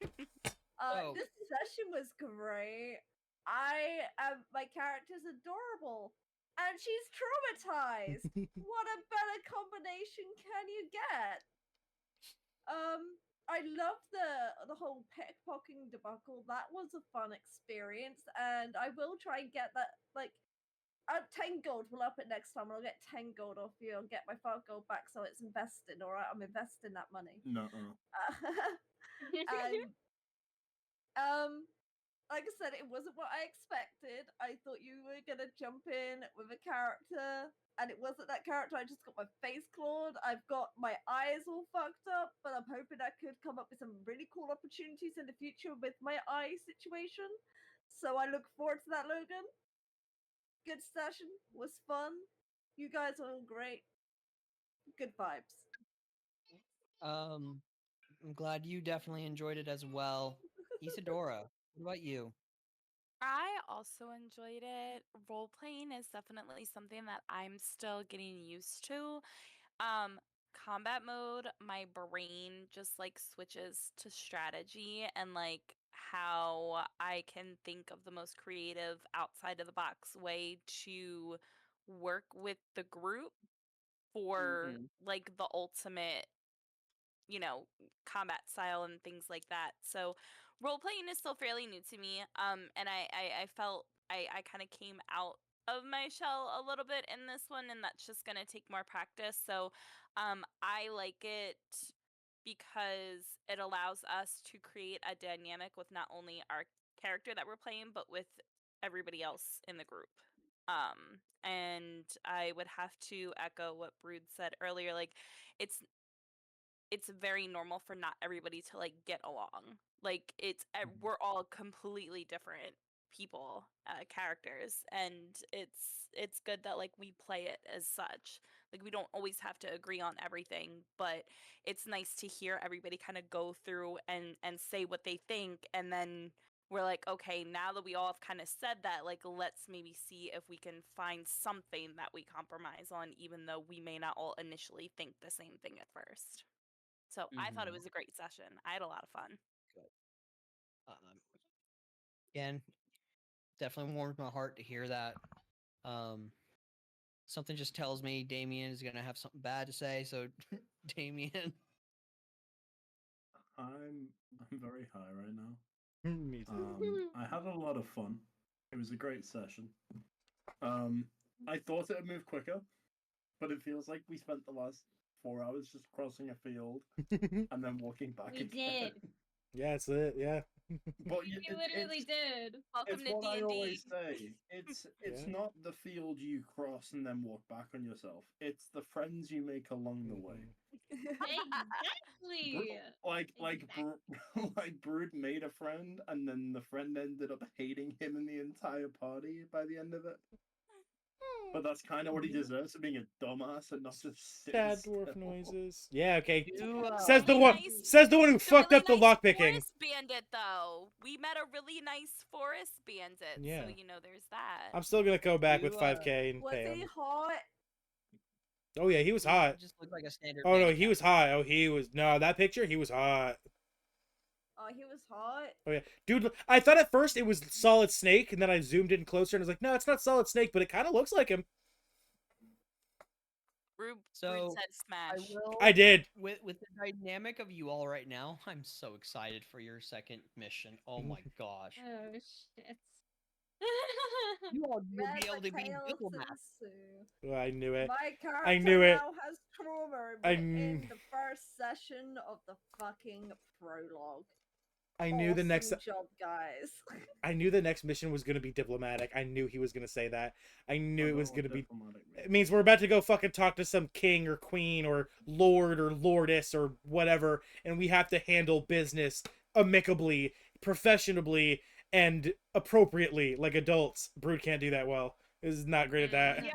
This session was great. My character's adorable, and she's traumatized. What a better combination can you get? I love the whole pickpocketing debacle. That was a fun experience, and I will try and get that 10 gold. We'll up it next time. I'll get 10 gold off you and get my 5 gold back, so it's invested. All right, I'm investing that money. No. And like I said, it wasn't what I expected. I thought you were gonna jump in with a character, and it wasn't that character. I just got my face clawed. I've got my eyes all fucked up, but I'm hoping I could come up with some really cool opportunities in the future with my eye situation. So I look forward to that, Logan. Good session, was fun. You guys are all great. Good vibes. I'm glad you definitely enjoyed it as well. Isadora, what about you? I also enjoyed it. Role playing is definitely something that I'm still getting used to. Combat mode, my brain just like switches to strategy and like how I can think of the most creative outside of the box way to work with the group for like the ultimate, you know, combat style and things like that. So role playing is still fairly new to me. And I felt I kind of came out of my shell a little bit in this one, and that's just gonna take more practice. So I like it because it allows us to create a dynamic with not only our character that we're playing, but with everybody else in the group. And I would have to echo what Brood said earlier. Like, it's very normal for not everybody to like get along. Like we're all completely different people, characters, and it's good that like we play it as such. Like, we don't always have to agree on everything, but it's nice to hear everybody kind of go through and say what they think, and then we're like, okay, now that we all have kind of said that, like, let's maybe see if we can find something that we compromise on, even though we may not all initially think the same thing at first. So I thought it was a great session. I had a lot of fun. Again, definitely warmed my heart to hear that. Something just tells me Damien is gonna have something bad to say. So, Damien, I'm very high right now. Me too. I had a lot of fun. It was a great session. I thought it would move quicker, but it feels like we spent the last 4 hours just crossing a field and then walking back We again. did. Yeah, it's it. Yeah. But We literally did. Welcome it's to what I D&D. always say. It's Yeah. not the field you cross and then walk back on yourself. It's the friends you make along the way. Exactly. Like Brood made a friend, and then the friend ended up hating him and the entire party by the end of it. But that's kind of what he deserves for being a dumbass and not just sitting Sad dwarf still. noises. Yeah, okay. you, Says the Really one. nice- Says the one who The fucked really up the nice lockpicking. forest bandit, though. We met a really nice forest bandit, Yeah. so you know there's that. I'm still gonna go back with You, 5K and Was pay he him. hot? Oh yeah, he was hot. Just looked like a standard. Oh no, bandit he was captain. hot. Oh, he was no that picture. He was hot. Oh, he was hot. Oh yeah, dude. I thought at first it was Solid Snake, and then I zoomed in closer and I was like, no, it's not Solid Snake, but it kind of looks like him. Rude So, said I smash. will. I did. With the dynamic of you all right now, I'm so excited for your second mission. Oh my gosh. Oh shit. You all will There's be able a to be chaos diplomats. ensue. Oh, I knew it. My character I knew it. now has trauma I in the first session of the fucking prologue. I knew the next. Awesome job, guys. I knew the next mission was gonna be diplomatic. I knew he was gonna say that. I knew it was gonna be. It means we're about to go fucking talk to some king or queen or lord or lordess or whatever, and we have to handle business amicably, professionally, and appropriately like adults. Brood can't do that well. Is not great at that. Yeah.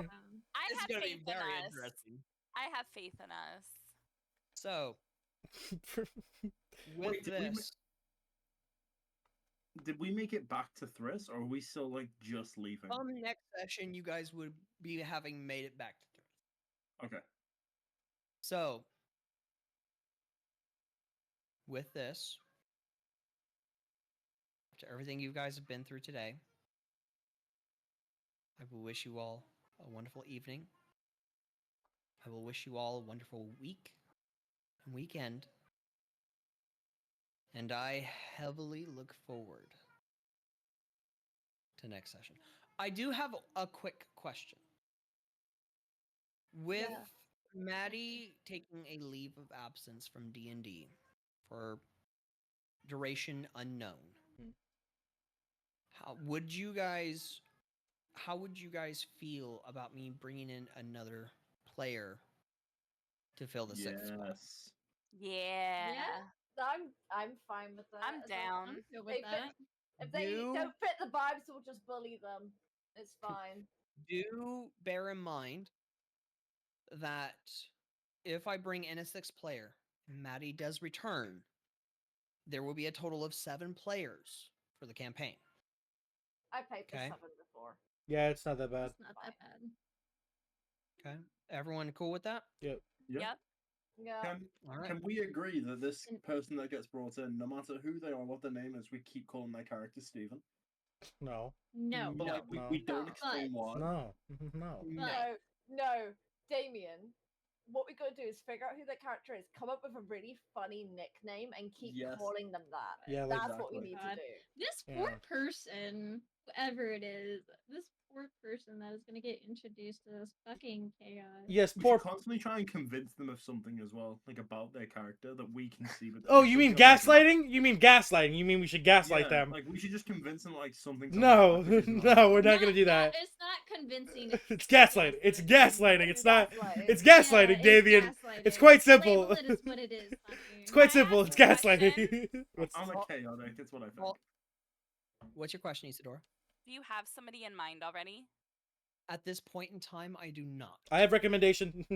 I It's have gonna be faith in very us. interesting. I have faith in us. So, with Wait, this, did we make it back to Thriss, or are we still like just leaving? next session, you guys would be having made it back to Thriss. Okay. So, with this, after everything you guys have been through today, I will wish you all a wonderful evening. I will wish you all a wonderful week and weekend. And I heavily look forward to next session. I do have a quick question. With Maddie taking a leave of absence from D&D for duration unknown, how would you guys feel about me bringing in another player to fill the sixth spot? Yes. Yeah. I'm fine with that. I'm as long- down. I'm good They with that. If they You- don't fit the vibes, we'll just bully them. It's fine. Do bear in mind that if I bring in a sixth player, Maddie does return, there will be a total of 7 players for the campaign. I played for Okay. 7 before. Yeah, it's not that bad. It's not that bad. Okay, everyone cool with that? Yep. Yeah. Yep. Yeah. All right. Can we agree that this And- person that gets brought in, no matter who they are, what their name is, we keep calling their character Steven? No. No. But like No. we don't No. explain But- why. No. No. But No, Damien. What we gotta do is figure out who the character is, come up with a really funny nickname, and keep Yes. calling them that. Yeah, like- That's what we Exactly. need to God. do. This Yeah. poor person, whoever it is, this poor person that is gonna get introduced to this fucking chaos. Yes, We poor. should constantly try and convince them of something as well, like about their character that we can see. But Oh, you mean gaslighting? You mean gaslighting? You mean we should gaslight them? Like we should just convince them like something. No, no, we're not gonna do that. It's not convincing. It's gaslighting. It's gaslighting. It's not. Gaslighting. It's gaslighting, Davian. It's quite simple. Label it as what it is. It's quite Can I simple. ask It's a question? gaslighting. What's- I'm a chaotic. That's what I think. Well, what's your question, Isadora? Do you have somebody in mind already? At this point in time, I do not. I have recommendation.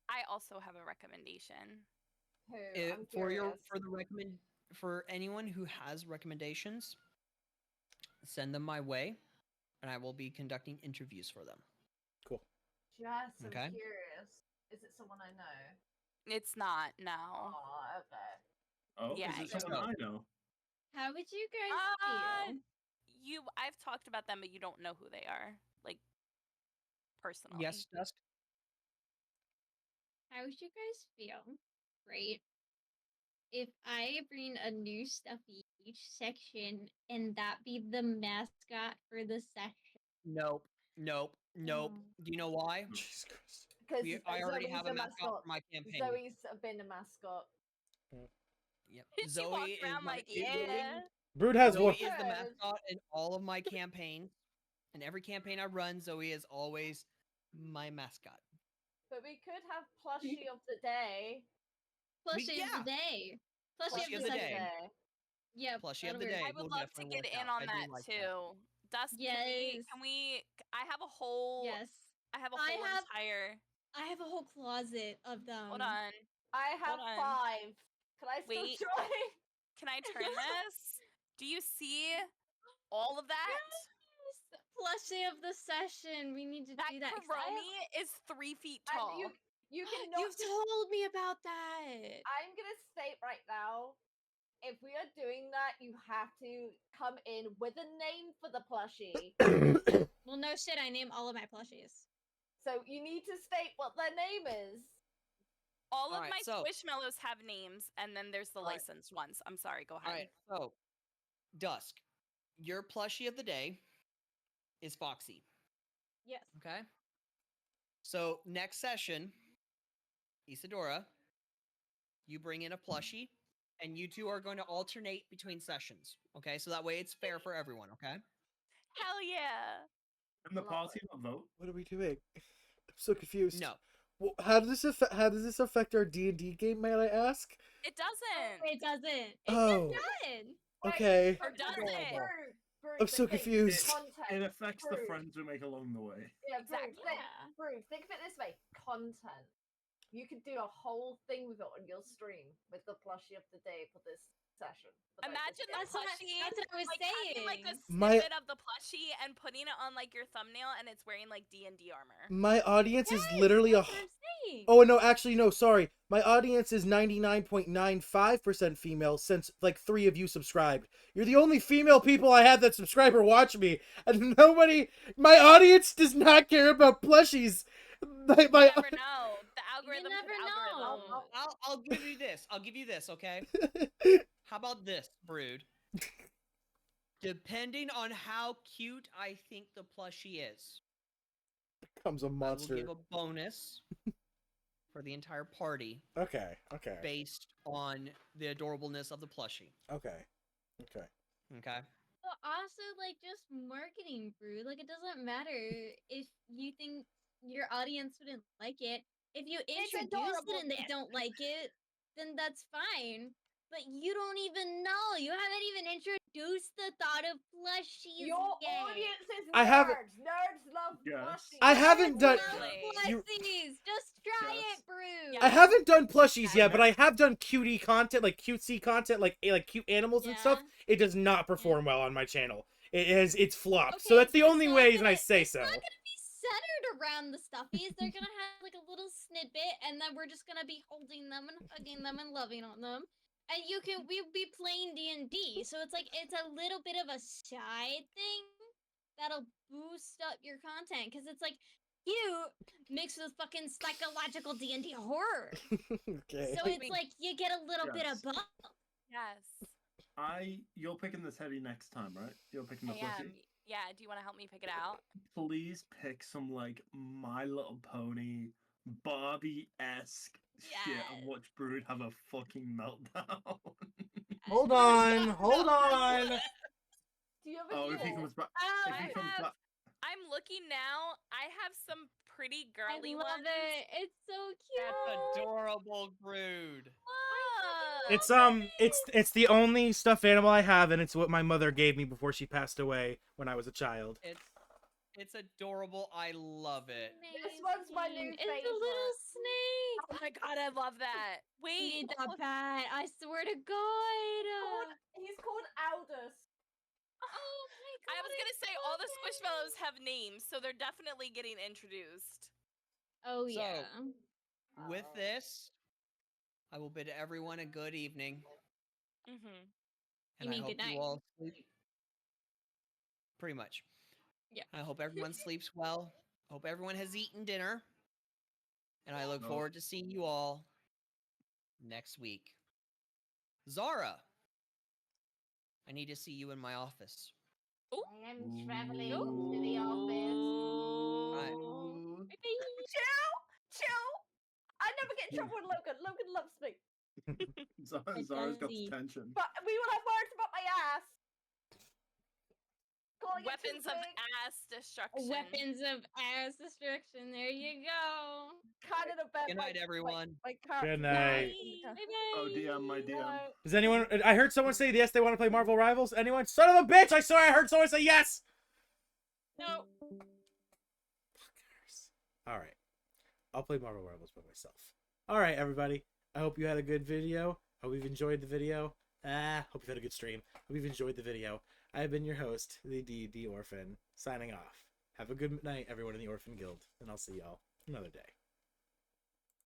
I also have a recommendation. Who? I'm For curious. for anyone who has recommendations, send them my way, and I will be conducting interviews for them. Cool. Just I'm Okay. curious. Is it someone I know? It's not, no. Oh, okay. Oh, Yeah, is it yeah. someone I know? How would you guys feel? I've talked about them, but you don't know who they are, like personally. Yes, Dusk. How would you guys feel, right? If I bring a new stuffy each section and that be the mascot for the session? Nope. Nope. Nope. Do you know why? Jesus Christ. Because I already have a mascot for my campaign. Zoe's been a mascot. Yep. She Zoe walks is around my like, yeah. Brood has Zoe one. is the Good. mascot in all of my campaigns. In every campaign I run, Zoe is always my mascot. But we could have plushie of the day. Plushie yeah. of the day. Plushie of the day. Yeah, Plushie of that'll the work. day. I would will love to definitely get work in out. on I do that like too. Dust, Yes. can we? I have a whole. Yes. I have a I whole have- entire. I have a whole closet of them. Hold on. I have Hold on. 5. Can I still Wait. join? Can I turn this? Do you see all of that? Yes! Plushie of the session. We need to That do that. 'cause I Kuromi have- is 3 feet And tall. you can not You've just- told me about that. I'm gonna state right now, if we are doing that, you have to come in with a name for the plushie. Well, no shit. I name all of my plushies. So you need to state what their name is. All of Alright, my so- Squishmallows have names, and then there's the Alright. licensed ones. I'm sorry, go ahead. All right, so Dusk, your plushie of the day is Foxy. Yes. Okay. So next session, Isadora, you bring in a plushie, and you two are going to alternate between sessions. Okay, so that way it's fair for everyone. Okay. Hell yeah. And the Love party will vote. What are we doing? I'm so confused. No. Well, how does this affect our D&D game? Might I ask? It doesn't. It doesn't. It Oh. doesn't. Okay. Or does it? I'm so confused. It affects the Brew. friends we make along the way. Yeah, Exactly. Brew, think of it this way: content. You could do a whole thing with it on your stream with the plushie of the day for this session. for, like, Imagine this the game. plushie. That's what I was like having like a saying. snippet My- of the plushie and putting it on like your thumbnail, and it's wearing like D&D armor. My audience is Yes, literally that's what I'm saying. Oh no, actually no, sorry. My audience is 99.95% female since like 3 of you subscribed. You're the only female people I have that subscribe or watch me, and nobody. My audience does not care about plushies. My You never know. The algorithm. never could know. algorithm. I'll give you this. I'll give you this. Okay. How about this, Brood? Depending on how cute I think the plushie is, Becomes a I will monster. give a bonus for the entire party Okay. based on the adorableness of the plushie. Okay. Okay. But also, like, just marketing, Brew. Like, it doesn't matter if you think your audience wouldn't like it. If you introduce it and they adorable. don't like it, then that's fine. But you don't even know. You haven't even introduced the thought of plushies Your yet. audience is nerds. I haven't- Nerds love Yes. plushies. I haven't done. Really? You- Plushies. Just try Yes. it, Brew. I haven't done plushies yet, but I have done cutie content, like cutesy content, like cute animals and stuff. Yeah. It does not perform well on my channel. It's flopped. Okay, so that's the it's only not reason I gonna- say it's so. not gonna be centered around the stuffies. They're gonna have like a little snippet, and then we're just gonna be holding them and hugging them and loving on them. And we'll be playing D&D, so it's like it's a little bit of a side thing that'll boost up your content because it's like cute mixed with fucking psychological D&D horror. Okay. So it's like you get a little bit of Yes. both. Yes. You're picking the Teddy next time, right? You're picking the I Fluffy. am. Yeah, do you want to help me pick it out? Please pick some like My Little Pony, Barbie-esque shit and watch Brood have a fucking meltdown. Hold on, hold on. Do you have Oh, a if he kid? comes back, I if he comes have. back, I'm looking now. I have some pretty girly I love ones. it. It's so cute. That's adorable, Brood. It's the only stuffed animal I have, and it's what my mother gave me before she passed away when I was a child. It's adorable. I love it. This one's my new It's favorite. a little snake. Oh my god, I love that. I Wait, need that bat. I swear to God. He's called Aldous. Oh my God. I was gonna say all the Squishmallows have names, so they're definitely getting introduced. Oh So, yeah. With this, I will bid everyone a good evening. Mm-hmm. And mean I hope good night? you all sleep. Pretty much. Yeah. I hope everyone sleeps well. Hope everyone has eaten dinner. And I look Oh. forward to seeing you all next week. Zara, I need to see you in my office. I am traveling to the office. Chill. I never get in trouble with Logan. Logan loves me. Zara's got detention. But we will have words about my ass. Calling it too Weapons of big. ass destruction. Weapons of ass destruction. There you go. Kind of bet. Good night, everyone. Good night. Oh, DM, my DM. Does anyone? I heard someone say yes. They want to play Marvel Rivals. Anyone? Son of a bitch! I swear I heard someone say yes. No. All right, I'll play Marvel Rivals by myself. All right, everybody. I hope you had a good video. Hope you've enjoyed the video. Hope you've had a good stream. Hope you've enjoyed the video. I have been your host, the D&D Orphan, signing off. Have a good night, everyone in the Orphan Guild, and I'll see y'all another day.